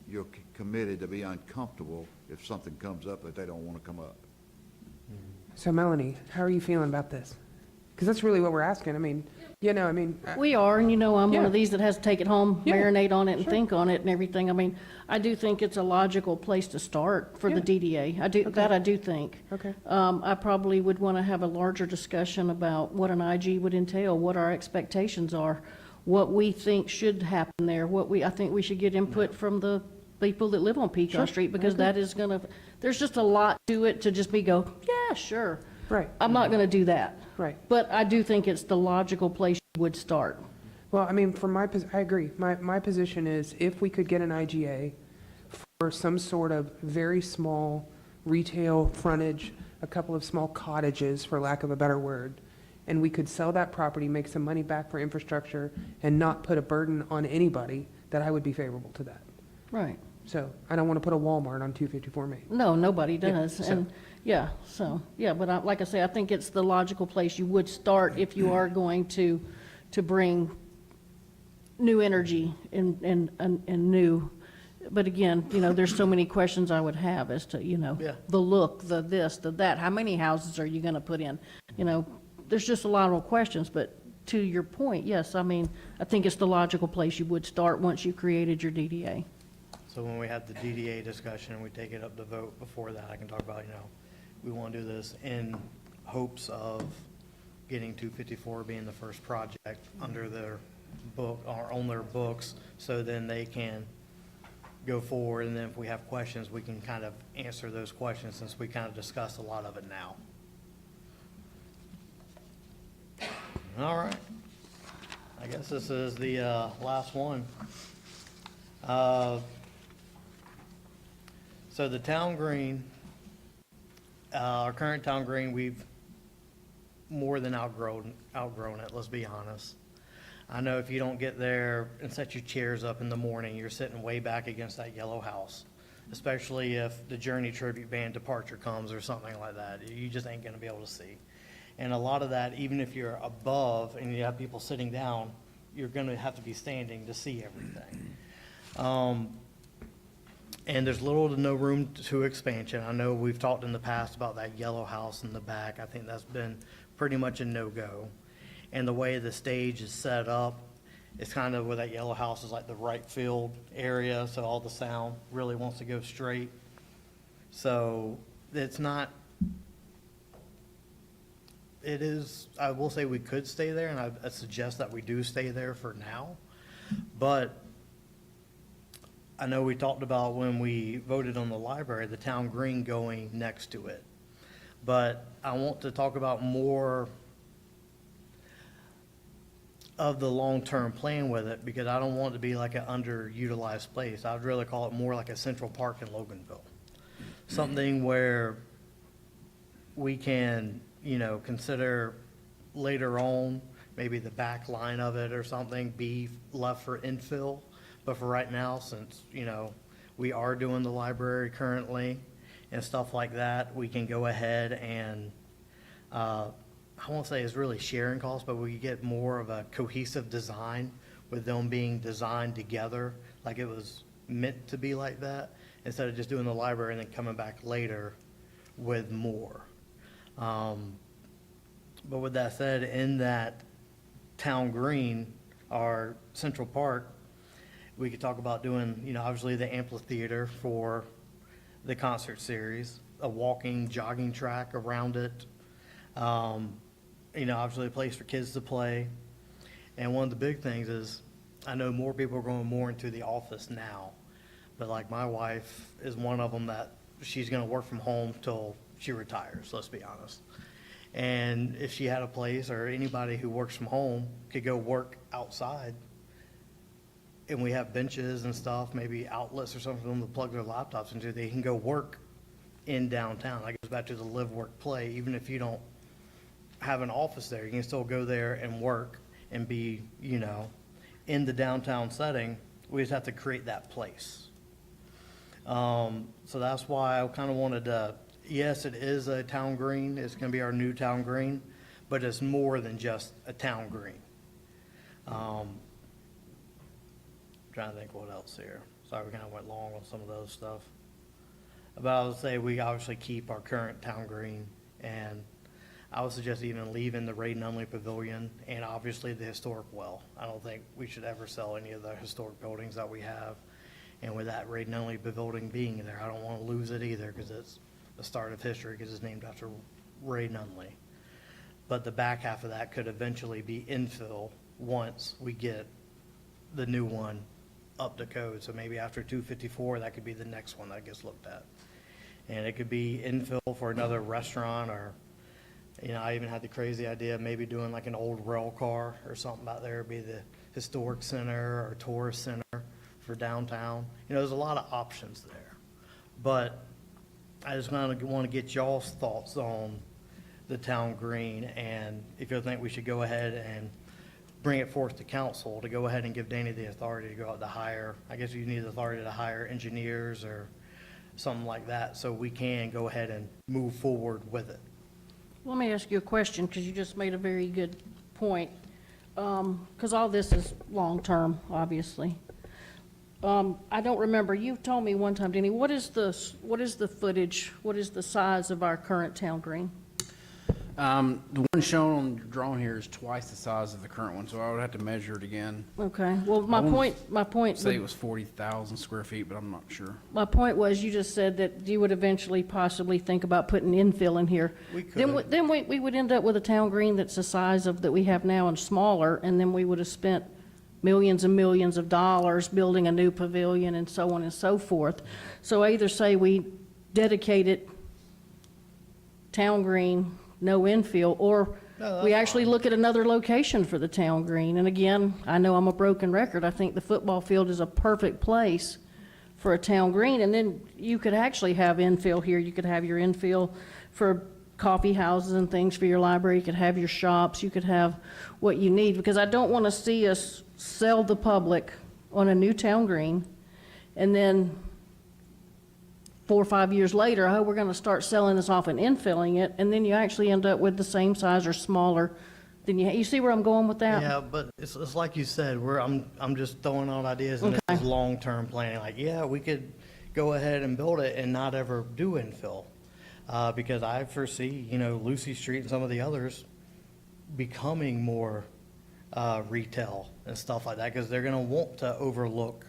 your committee to be uncomfortable if something comes up that they don't want to come up. so Melanie, how are you feeling about this? Because that's really what we're asking. I mean, We are, and I'm one Yeah. of these that has to take it home, Yeah, marinate on it and sure. think on it and everything. I mean, I do think it's a logical place to start for the Yeah. DDA. I do think. Okay. I probably would want to have a larger discussion about what an IG would entail, what our expectations are, what we think should happen there, I think we should get input from the people that live on Peacock Street, because that is gonna, there's just a lot to it to just yeah, sure. Right. I'm not gonna do that. Right. But I do think it's the logical place you would start. Well, I mean, I agree. My position is if we could get an IGA for some sort of very small retail frontage, a couple of small cottages, for lack of a better word, and we could sell that property, make some money back for infrastructure, and not put a burden on anybody, that I would be favorable to that. Right. So I don't want to put a Walmart on 254 Main. No, nobody does. so- And, yeah, so, yeah, but like I say, I think it's the logical place you would start if you are going to bring new energy and new, but again, there's so many questions I would have as to, Yeah. the look, the this, the that, how many houses are you gonna put in? There's just a lot more questions, but to your point, yes, I mean, I think it's the logical place you would start once you created your DDA. So when we have the DDA discussion and we take it up to vote before that, I can talk about, we want to do this in hopes of getting 254 being the first project under their book, or on their books, so then they can go forward, and then if we have questions, we can kind of answer those questions, since we kind of discussed a lot of it now. All right. I guess this is the last one. So the town green, our current town green, we've more than outgrown it, let's be honest. I know if you don't get there and set your chairs up in the morning, you're sitting way back against that yellow house, especially if the Journey Tribute Band departure comes or something like that. You just ain't gonna be able to see. And a lot of that, even if you're above and you have people sitting down, you're gonna have to be standing to see everything. And there's little to no room to expansion. I know we've talked in the past about that yellow house in the back. I think that's been pretty much a no-go. And the way the stage is set up, it's kind of where that yellow house is like the right field area, so all the sound really wants to go straight. So it's not, it is, I will say we could stay there, and I suggest that we do stay there for now. But I know we talked about when we voted on the library, the town green going next to it. But I want to talk about more of the long-term plan with it, because I don't want it to be like an underutilized place. I'd really call it more like a Central Park in Loganville. Something where we can, consider later on, maybe the back line of it or something be left for infill. But for right now, since, we are doing the library currently and stuff like that, we can go ahead and, I won't say it's really sharing costs, but we get more of a cohesive design with them being designed together, like it was meant to be like that, instead of just doing the library and then coming back later with more. But with that said, in that town green, our Central Park, we could talk about doing, obviously the amphitheater for the concert series, a walking, jogging track around it. Obviously a place for kids to play. And one of the big things is, I know more people are going more into the office now, but like my wife is one of them that she's going to work from home till she retires, let's be honest. And if she had a place, or anybody who works from home could go work outside, and we have benches and stuff, maybe outlets or something for them to plug their laptops into, they can go work in downtown. That goes back to the live, work, play. Even if you don't have an office there, you can still go there and work and be, in the downtown setting. We just have to create that place. So that's why I kind of wanted to, yes, it is a town green. It's going to be our new town green, but it's more than just a town green. Trying to think what else here. Sorry, we kind of went long on some of those stuff. But I would say we obviously keep our current town green, and I would suggest even leaving the Ray Nunley Pavilion and obviously the historic well. I don't think we should ever sell any of the historic buildings that we have. And with that Ray Nunley Pavilion being there, I don't want to lose it either, because it's the start of history, because it's named after Ray Nunley. But the back half of that could eventually be infill once we get the new one up to code. So maybe after 254, that could be the next one that gets looked at. And it could be infill for another restaurant, or, I even had the crazy idea of maybe doing like an old rail car or something out there, be the historic center or tourist center for downtown. There's a lot of options there. But I just want to get y'all's thoughts on the town green, and if you think we should go ahead and bring it forth to council to go ahead and give Danny the authority to go out to hire, I guess you need the authority to hire engineers or something like that, so we can go ahead and move forward with it. Let me ask you a question, because you just made a very good point. Because all this is long-term, obviously. I don't remember, you told me one time, Denny, what is the footage, what is the size of our current town green? The one shown on your drawing here is twice the size of the current one, so I would have to measure it again. Okay, well, my point. Say it was 40,000 square feet, but I'm not sure. My point was, you just said that you would eventually possibly think about putting infill in here. We Then, could. then we would end up with a town green that's the size of, that we have now and smaller, and then we would have spent millions and millions of dollars building a new pavilion and so on and so forth. So I either say we dedicate it town green, no infill, or No, we that's actually look at another location for the town green. And again, I know I'm a broken record. I think the football field is a perfect place for a town green. And then you could actually have infill here. You could have your infill for coffee houses and things for your library. You could have your shops. You could have what you need. Because I don't want to see us sell the public on a new town green and then 4 or 5 years later, oh, we're going to start selling this off and infilling it, and then you actually end up with the same size or smaller than you see where I'm going with that? Yeah, but it's like you said, I'm just throwing out ideas, and this is long-term planning. Like, yeah, we could go ahead and build it and not ever do infill. Because I foresee, Lucy Street and some of the others becoming more retail and stuff like that, because they're gonna want to overlook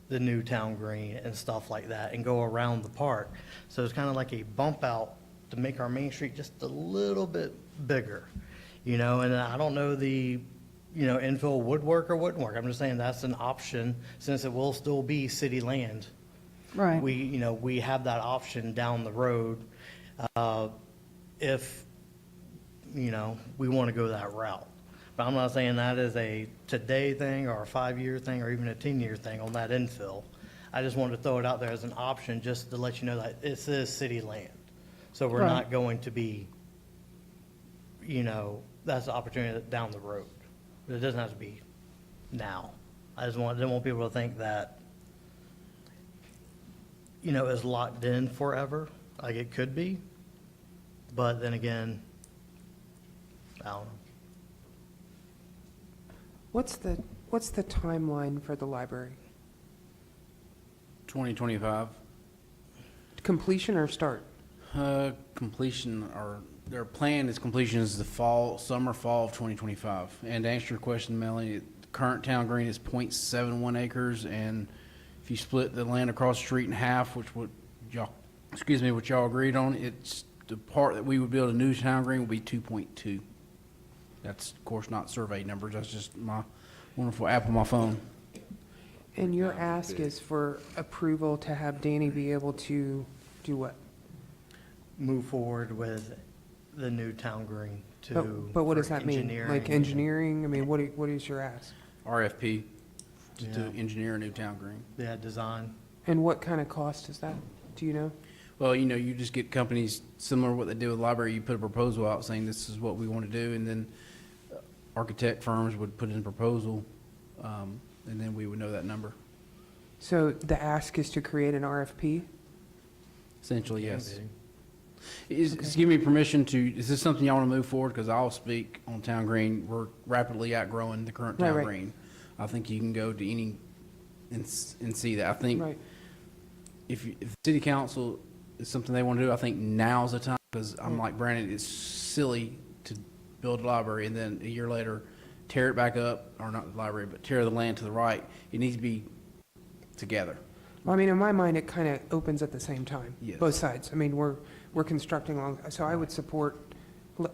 the new town green and stuff like that and go around the park. So it's kind of like a bump out to make our main street just a little bit bigger, and I don't know infill would work or wouldn't work. I'm just saying that's an option, since it will still be city land. Right. We have that option down the road, if, we want to go that route. But I'm not saying that is a today thing or a 5-year thing or even a 10-year thing on that infill. I just wanted to throw it out there as an option, just to let you know that this is city land. So we're Right. not going to be, that's the opportunity down the road. But it doesn't have to be now. Didn't want people to think that, it's locked in forever, like it could be. But then again, I don't know. What's the timeline for the library? 2025. Completion or start? Completion, or their plan is completion is the summer, fall of 2025. And to answer your question, Melanie, the current town green is 0.71 acres, and if you split the land across the street in half, which what y'all agreed on, it's the part that we would build a new town green will be 2.2. That's, of course, not survey numbers. That's just my wonderful app on my phone. And your ask is for approval to have Danny be able to do what? Move forward with the new town green But what does for that mean? engineering. Like engineering? I mean, what is your ask? RFP to Yeah. engineer a new town green. Yeah, design. And what kind of cost is that? Do you know? Well, you just get companies similar to what they do with the library. You put a proposal out saying this is what we want to do, and then architect firms would put in a proposal, and then we would know that number. So the ask is to create an RFP? Essentially, yes. Is give me permission to, is this something y'all want to move forward? Because I'll speak on town green. We're rapidly outgrowing the current town Right. green. I think you can go to any and see that. I think Right. if the city council is something they want to do, I think now's the time, because I'm like Brandon, it's silly to build a library and then a year later tear it back up, or not the library, but tear the land to the right. It needs to be together. Well, I mean, in my mind, it kind of opens at the same time. Yes. Both sides. I mean, we're constructing along, so I would support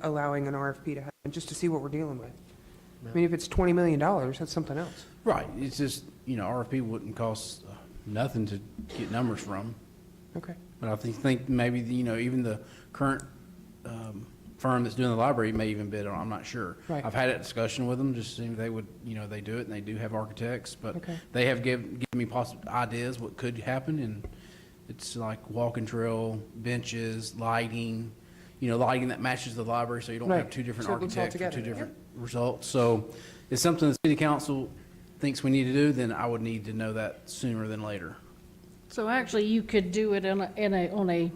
allowing an RFP to happen, just to see what we're dealing with. I mean, if it's $20 million, that's something else. Right. It's just, RFP wouldn't cost nothing to get numbers from. Okay. But I think maybe, even the current firm that's doing the library may even bid on it. I'm not sure. Right. I've had that discussion with them, just seeing they would, they do it, and they do have architects, but Okay. they have given me possible ideas what could happen, and it's like walking trail, benches, lighting, lighting that matches the library, so you don't have Right. two different So it looks all architects for two together. different results. So, it's something the city council thinks we need to do, then I would need to know that sooner than later. So actually, you could do it on a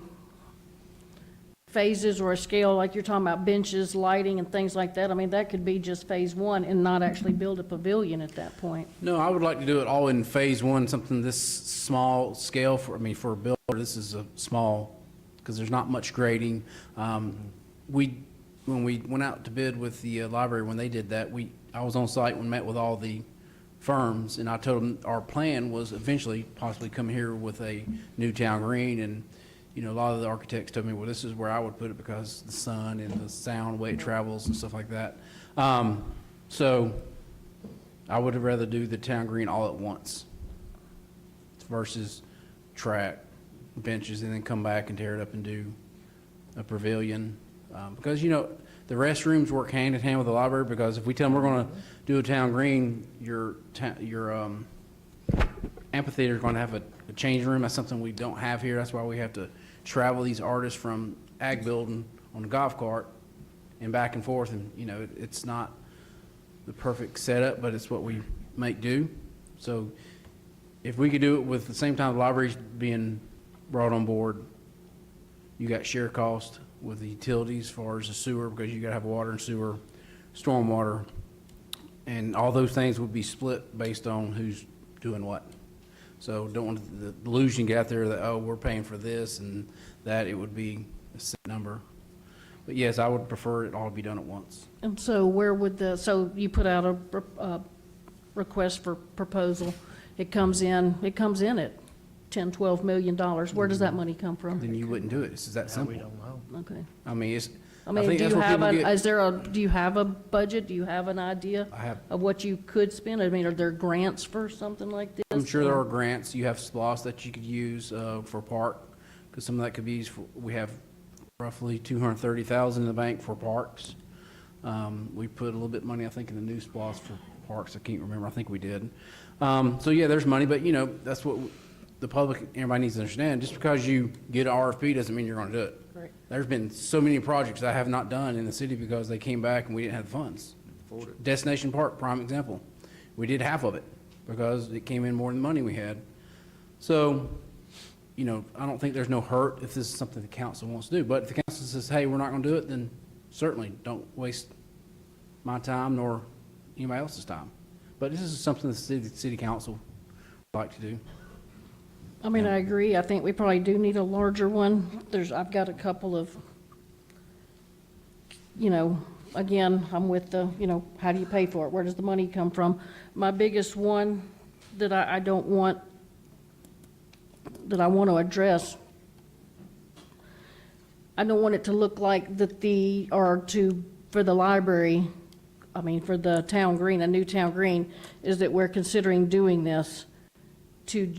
phases or a scale, like you're talking about benches, lighting, and things like that. I mean, that could be just phase one and not actually build a pavilion at that point. No, I would like to do it all in phase one, something this small scale for a builder, this is a small, because there's not much grading. When we went out to bid with the library, when they did that, I was on site and met with all the firms, and I told them our plan was eventually possibly come here with a new town green, and a lot of the architects told me, well, this is where I would put it because the sun and the sound, the way it travels and stuff like that. So I would rather do the town green all at once versus track benches and then come back and tear it up and do a pavilion. Because, the restrooms work hand in hand with the library, because if we tell them we're going to do a town green, your amphitheater is going to have a change room. That's something we don't have here. That's why we have to travel these artists from Ag Building on a golf cart and back and forth. And, it's not the perfect setup, but it's what we make do. So if we could do it with the same time the library's being brought on board, you got share cost with the utilities as far as the sewer, because you got to have water and sewer, stormwater, and all those things would be split based on who's doing what. So don't want the illusion get out there that, oh, we're paying for this and that. It would be a set number. But yes, I would prefer it all to be done at once. And so where would so you put out a request for proposal, it comes in at 10, 12 million dollars. Where does that money come from? Then you wouldn't do it. It's that simple. We don't know. Okay. I mean, it's. I mean, think do that's you where have people get- do you have a budget? Do you have an idea I have- of what you could spend? I mean, are there grants for something like this? I'm sure there are grants. You have SPOS that you could use for park, because some of that could be used for, we have roughly 230,000 in the bank for parks. We put a little bit of money, I think, in the new SPOS for parks. I can't remember. I think we did. So yeah, there's money, but that's what the public, everybody needs to understand. Just because you get an RFP doesn't mean you're going to do it. Right. There's been so many projects I have not done in the city because they came back and we didn't have the funds. Destination Park, prime example. We did half of it because it came in more than the money we had. So, I don't think there's no hurt if this is something the council wants to do. But if the council says, hey, we're not going to do it, then certainly don't waste my time nor anybody else's time. But this is something the city council would like to do. I mean, I agree. I think we probably do need a larger one. I've got a couple of, again, I'm with the, how do you pay for it? Where does the money come from? My biggest one that I want to address, I don't want it to look like for the library, for the town green, a new town green, is that we're considering doing this to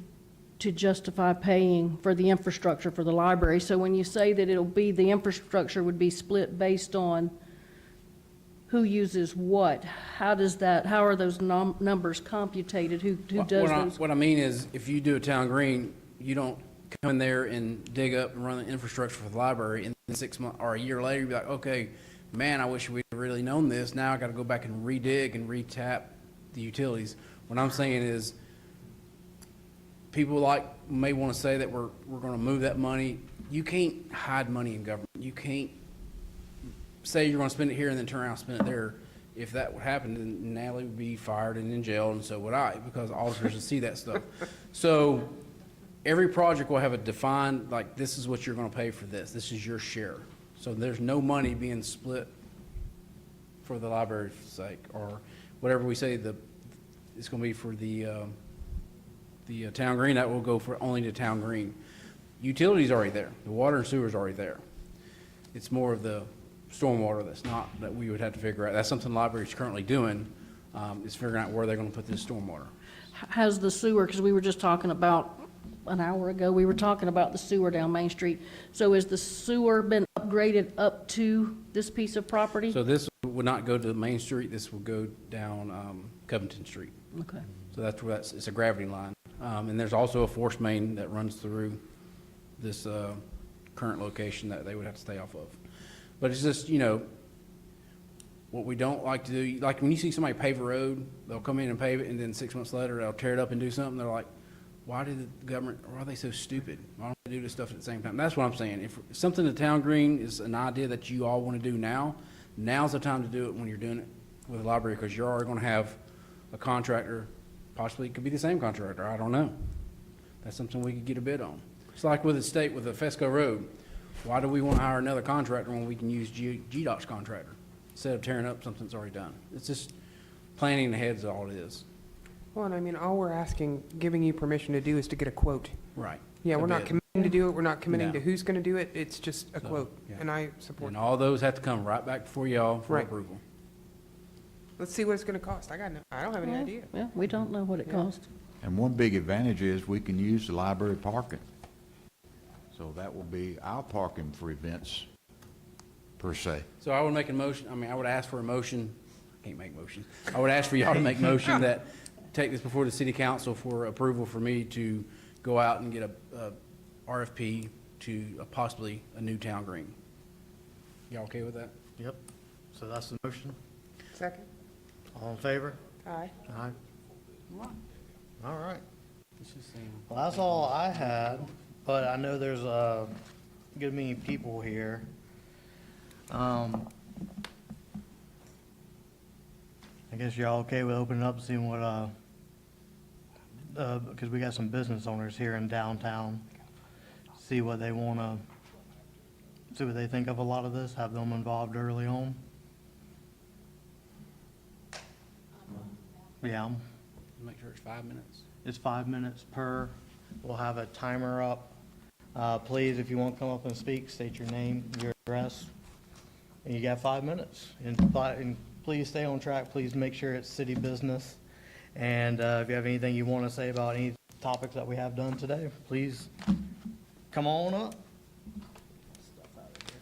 justify paying for the infrastructure for the library. So when you say that the infrastructure would be split based on who uses what, how are those numbers computed? Who does those? What I mean is, if you do a town green, you don't come in there and dig up and run the infrastructure for the library, and then 6 months or a year later, you'd be like, okay, man, I wish we'd really known this. Now I got to go back and redig and retap the utilities. What I'm saying is, people may want to say that we're going to move that money. You can't hide money in government. You can't say you're going to spend it here and then turn around and spend it there. If that would happen, then Natalie would be fired and in jail, and so would I, because auditors would see that stuff. So every project will have a defined, this is what you're going to pay for this. This is your share. So there's no money being split for the library's sake, or whatever we say it's going to be for the town green. That will go for only the town green. Utilities already there. The water and sewer is already there. It's more of the stormwater that we would have to figure out. That's something the library is currently doing, is figuring out where they're going to put this stormwater. Has the sewer, because we were just talking about, an hour ago, we were talking about the sewer down Main Street. So has the sewer been upgraded up to this piece of property? So this would not go to Main Street. This will go down Covington Street. Okay. So that's where it's a gravity line. And there's also a force main that runs through this current location that they would have to stay off of. But it's just, What we don't like to do, like when you see somebody pave a road, they'll come in and pave it, and then 6 months later, they'll tear it up and do something. They're like, why did the government, why are they so stupid? Why don't they do this stuff at the same time? That's what I'm saying. If something the town green is an idea that you all want to do now, now's the time to do it when you're doing it with the library, because you're already going to have a contractor, possibly it could be the same contractor, I don't know. That's something we could get a bid on. It's like with the state, with the Fesco Road. Why do we want to hire another contractor when we can use GDOT's contractor instead of tearing up something that's already done? It's just planning ahead is all it is. Well, and I mean, all we're asking, giving you permission to do is to get a quote. Right. Yeah, A we're not bid. committing to do it, we're not committing No. to who's gonna do it, it's just a quote, yeah. and I support And that. all those have to come right back before y'all for Right. approval. Let's see what it's gonna cost, I don't have any idea. Yeah, we don't know what it costs. And one big advantage is we can use the library parking. So that will be our parking for events, per se. So I would make a motion, I would ask for a motion, I can't make motions. I would ask for y'all to make motion that take this before the city council for approval for me to go out and get a RFP to possibly a new town green. Y'all okay with that? Yep. So that's the motion. Second? All in favor? Aye. Aye. All right. It's just saying. Well, that's all I had, but I know there's a good many people here. I guess y'all okay with opening up, seeing what, because we got some business owners here in downtown. See what they wanna, see what they think of a lot of this, have them involved early on. Yeah, Make sure it's 5 minutes. it's 5 minutes per. We'll have a timer up. Please, if you want to come up and speak, state your name, your address, and you got 5 minutes. And please stay on track. Please make sure it's city business. And if you have anything you want to say about any topics that we have done today, please come on up. Stuff out of here.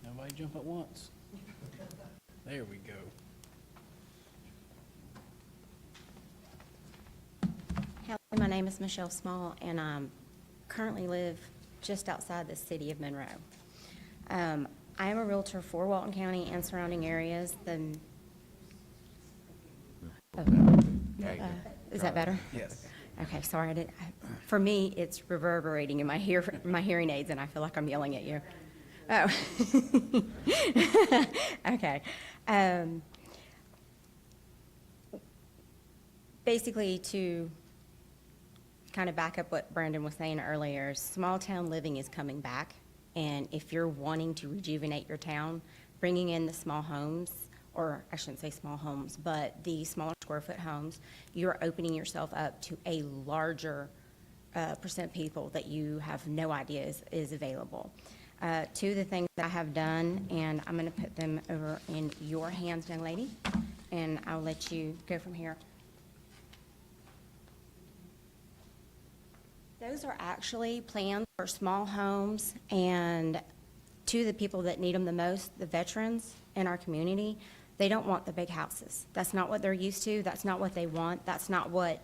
Nobody jump at once. There we go. Hello, my name is Michelle Small, and I currently live just outside the city of Monroe. I am a realtor for Walton County and surrounding areas. Is that better? Yes. Okay, sorry. For me, it's reverberating in my hearing aids, and I feel like I'm yelling at you. Oh. Okay. Basically, to kind of back up what Brandon was saying earlier, small town living is coming back. And if you're wanting to rejuvenate your town, bringing in the small homes, or I shouldn't say small homes, but the smaller square foot homes, you're opening yourself up to a larger percent of people that you have no idea is available. Two of the things that I have done, and I'm going to put them over in your hands, young lady, and I'll let you go from here. Those are actually plans for small homes, and to the people that need them the most, the veterans in our community, they don't want the big houses. That's not what they're used to. That's not what they want. That's not what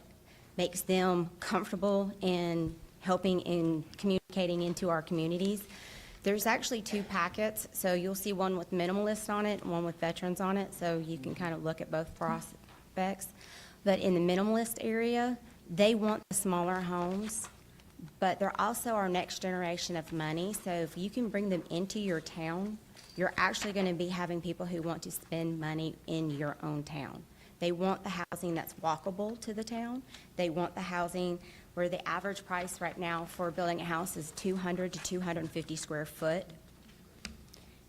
makes them comfortable in helping in communicating into our communities. There's actually 2 packets, so you'll see one with minimalists on it and one with veterans on it, so you can kind of look at both prospects. But in the minimalist area, they want the smaller homes, but they're also our next generation of money. So if you can bring them into your town, you're actually going to be having people who want to spend money in your own town. They want the housing that's walkable to the town. They want the housing where the average price right now for building a house is 200 to 250 square foot.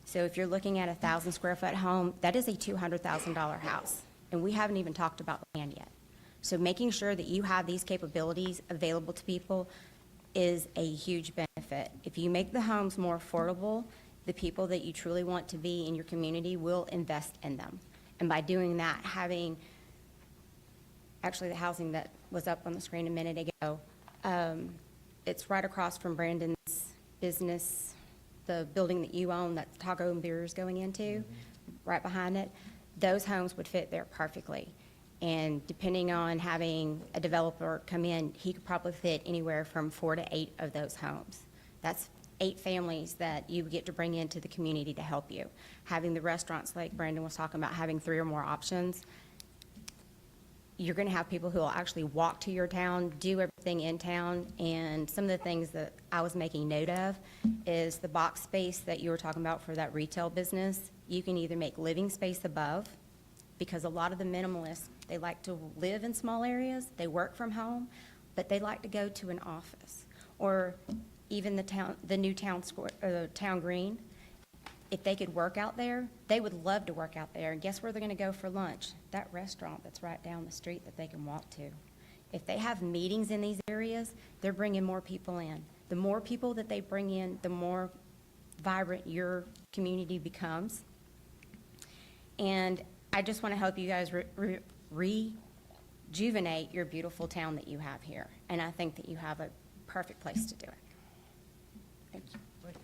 So if you're looking at a 1,000 square foot home, that is a $200,000 house. And we haven't even talked about land yet. So making sure that you have these capabilities available to people is a huge benefit. If you make the homes more affordable, the people that you truly want to be in your community will invest in them. And by doing that, having, actually the housing that was up on the screen a minute ago, it's right across from Brandon's business, the building that you own that Taco and Beer is going into, right behind it. Those homes would fit there perfectly. And depending on having a developer come in, he could probably fit anywhere from 4 to 8 of those homes. That's 8 families that you get to bring into the community to help you. Having the restaurants, like Brandon was talking about, having 3 or more options, you're going to have people who will actually walk to your town, do everything in town. And some of the things that I was making note of is the box space that you were talking about for that retail business. You can either make living space above, because a lot of the minimalists, they like to live in small areas, they work from home, but they like to go to an office. Or even the new town square, town green. If they could work out there, they would love to work out there. And guess where they're gonna go for lunch? That restaurant that's right down the street that they can walk to. If they have meetings in these areas, they're bringing more people in. The more people that they bring in, the more vibrant your community becomes. And I just wanna help you guys rejuvenate your beautiful town that you have here. And I think that you have a perfect place to do it. Thank you. Thank you.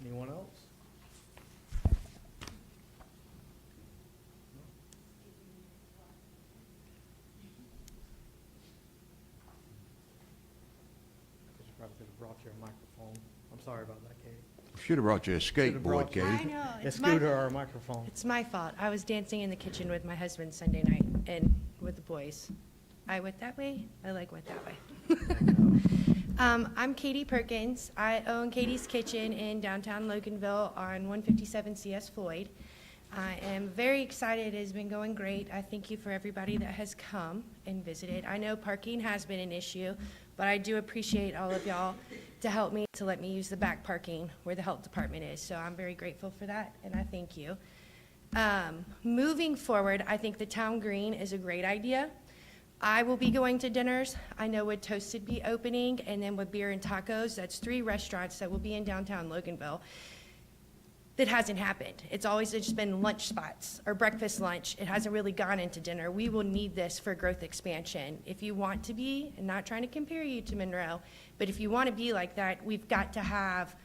Anyone else? You probably could have brought your microphone. I'm sorry about that, Katie. Should have brought you a Should've skateboard, brought- Katie. I know. A It's my, scooter or a microphone. it's my fault. I was dancing in the kitchen with my husband Sunday night and with the boys. I went that way. I like went that way. I'm Katie Perkins. I own Katie's Kitchen in downtown Loganville on 157 CS Floyd. I am very excited. It has been going great. I thank you for everybody that has come and visited. I know parking has been an issue, but I do appreciate all of y'all to help me, to let me use the back parking where the health department is. So I'm very grateful for that, and I thank you. Moving forward, I think the town green is a great idea. I will be going to dinners. I know with Toasted be opening, and then with Beer and Tacos, that's 3 restaurants that will be in downtown Loganville. That hasn't happened. It's always just been lunch spots or breakfast lunch. It hasn't really gone into dinner. We will need this for growth expansion. If you want to be, and not trying to compare you to Monroe, but if you want to be like that, we've got to have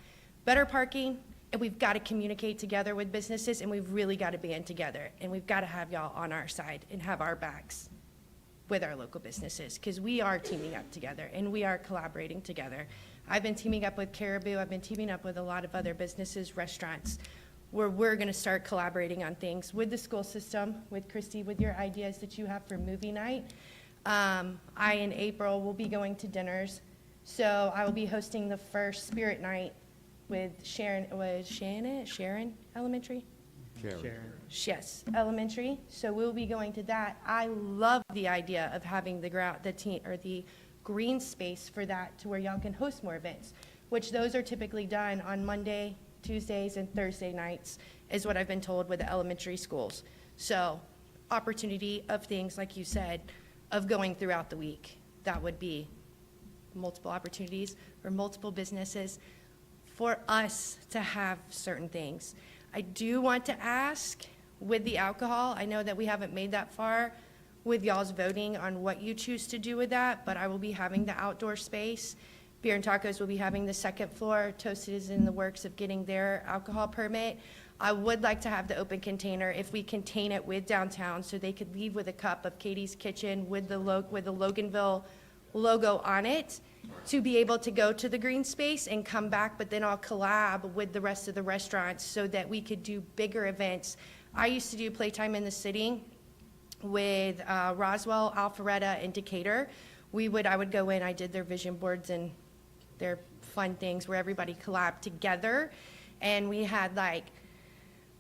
better parking, and we've got to communicate together with businesses, and we've really got to band together, and we've got to have y'all on our side and have our backs with our local businesses, because we are teaming up together and we are collaborating together. I've been teaming up with Caribou, I've been teaming up with a lot of other businesses, restaurants, where we're gonna start collaborating on things with the school system, with Christy, with your ideas that you have for movie night. I, in April, will be going to dinners, so I will be hosting the first Spirit Night with Sharon Elementary? Sharon. Yes, elementary. So we'll be going to that. I love the idea of having the green space for that, to where y'all can host more events, which those are typically done on Monday, Tuesdays, and Thursday nights, is what I've been told with the elementary schools. So opportunity of things, like you said, of going throughout the week. That would be multiple opportunities for multiple businesses for us to have certain things. I do want to ask, with the alcohol, I know that we haven't made that far with y'all's voting on what you choose to do with that, but I will be having the outdoor space. Beer and Tacos will be having the 2nd floor. Toasted is in the works of getting their alcohol permit. I would like to have the open container, if we contain it with downtown, so they could leave with a cup of Katie's Kitchen with the Loganville logo on it, to be able to go to the green space and come back, but then I'll collab with the rest of the restaurants so that we could do bigger events. I used to do Playtime in the City with Roswell, Alpharetta, and Decatur. I would go in, I did their vision boards and their fun things where everybody collabed together, and we had like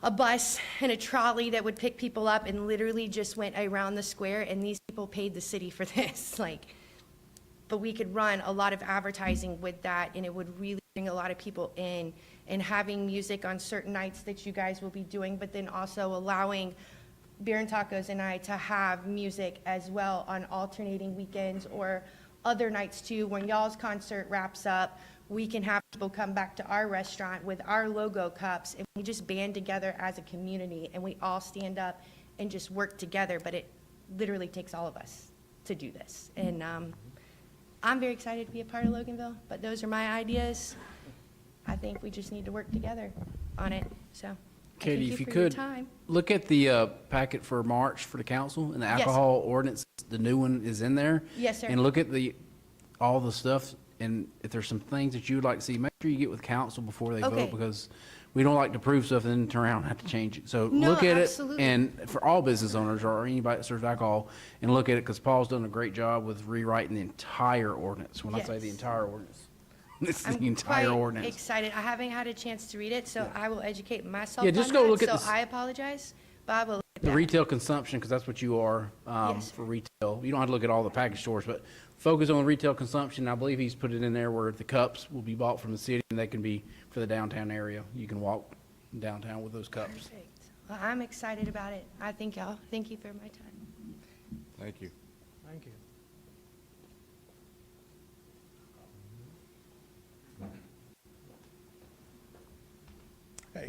a bus and a trolley that would pick people up and literally just went around the square, and these people paid the city for this. But we could run a lot of advertising with that, and it would really bring a lot of people in, and having music on certain nights that you guys will be doing, but then also allowing Beer and Tacos and I to have music as well on alternating weekends or other nights too. When y'all's concert wraps up, we can have people come back to our restaurant with our logo cups, and we just band together as a community, and we all stand up and just work together. But it literally takes all of us to do this. And I'm very excited to be a part of Loganville, but those are my ideas. I think we just need to work together on it, so. Katie, thank if you for your could, time. look at the packet for March for the council, and the Yes. alcohol ordinance, the new one is in there. Yes, sir. And look at the all the stuff, and if there's some things that you would like to see, make sure you get with council before they Okay. vote, because we don't like to approve stuff and then turn around and have to change it. So No, look at it, absolutely. and for all business owners or anybody that serves alcohol, and look at it, because Paul's done a great job with rewriting the entire ordinance. When I say the Yes. entire ordinance, it's the I'm entire quite ordinance. excited. I haven't had a chance to read it, so I will educate myself Yeah, just on go that. look at So this- I apologize, but I will look at The that. retail consumption, because that's what you are, Yes, for retail. You don't have to look at all the package stores, but focus on retail consumption. I believe he's put it in there where the cups will be bought from the city and they can be for the downtown area. You can walk downtown with those cups. Perfect. Well, I'm excited about it. I thank y'all. Thank you for my time. Thank you. Thank you. Hey,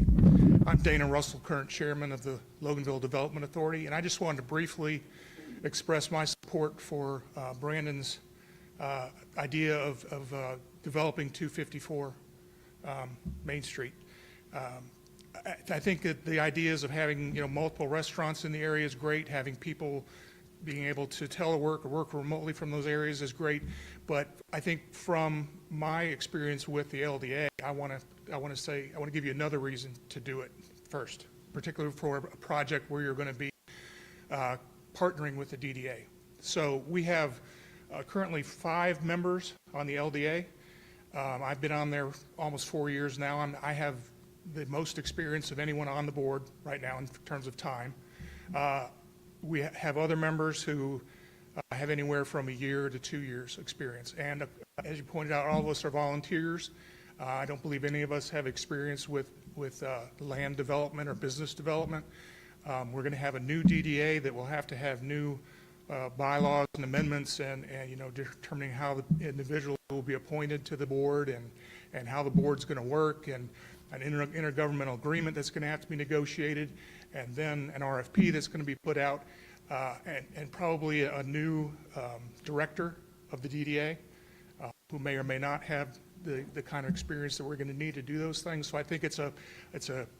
I'm Dana Russell, current chairman of the Loganville Development Authority, and I just wanted to briefly express my support for Brandon's idea of developing 254 Main Street. I think that the ideas of having, multiple restaurants in the area is great, having people being able to telework or work remotely from those areas is great, but I think from my experience with the LDA, I want to give you another reason to do it first, particularly for a project where you're going to be partnering with the DDA. So we have currently 5 members on the LDA. I've been on there almost 4 years now. I have the most experience of anyone on the board right now in terms of time. We have other members who have anywhere from a year to 2 years experience. And as you pointed out, all of us are volunteers. I don't believe any of us have experience with land development or business development. We're going to have a new DDA that will have to have new bylaws and amendments and determining how the individual will be appointed to the board and how the board's going to work, and an intergovernmental agreement that's going to have to be negotiated, and then an RFP that's going to be put out, and probably a new director of the DDA who may or may not have the kind of experience that we're going to need to do those things. So I think it's a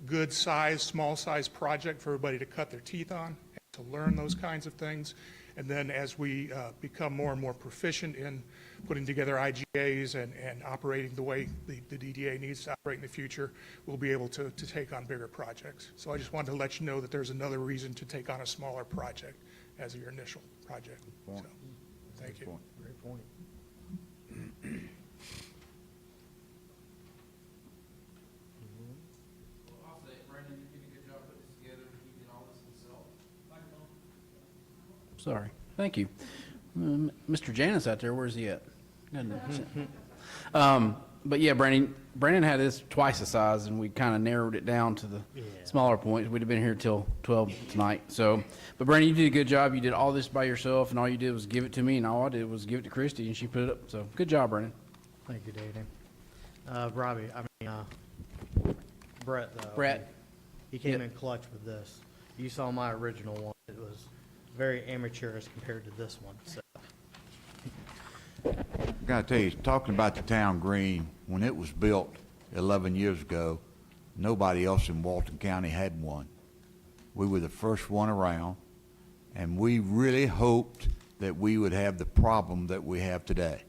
good size, small size project for everybody to cut their teeth on, to learn those kinds of things. And then as we become more and more proficient in putting together IGAs and operating the way the DDA needs to operate in the future, we'll be able to take on bigger projects. So I just wanted to let you know that there's another reason to take on a smaller project as your initial project. So, thank you. Great point. Sorry. Thank you. Mr. Janus out there, where's he at? But yeah, Brandon had this twice the size, and we kind of narrowed it down to the smaller points. We'd have been here till 12 tonight. So, but Brandon, you did a good job. You did all this by yourself, and all you did was give it to me, and all I did was give it to Christy, and she put it up. So, good job, Brandon. Thank you, Dana. Brett, though. Brett. He came Yep. in clutch with this. You saw my original one. It was very amateurish compared to this one, so. I gotta tell you, talking about the town green, when it was built 11 years ago, nobody else in Walton County had one. We were the first one around, and we really hoped that we would have the problem that we have today,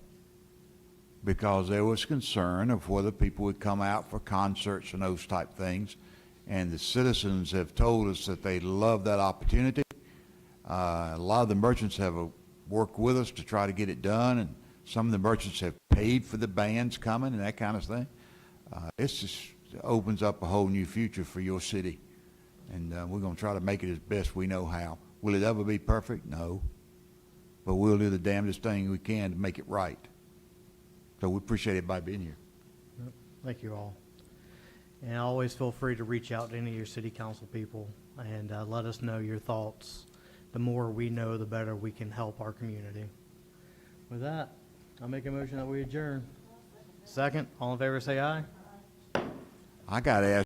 because there was concern of whether people would come out for concerts and those type things, and the citizens have told us that they love that opportunity. A lot of the merchants have worked with us to try to get it done, and some of the merchants have paid for the bands coming and that kind of thing. This just opens up a whole new future for your city, and we're going to try to make it as best we know how. Will it ever be perfect? No. But we'll do the damnedest thing we can to make it right. So we appreciate everybody being here. Thank you all. And always feel free to reach out to any of your city council people and let us know your thoughts. The more we know, the better we can help our community. With that, I'll make a motion that we adjourn. Second, all in favor say aye. I got to ask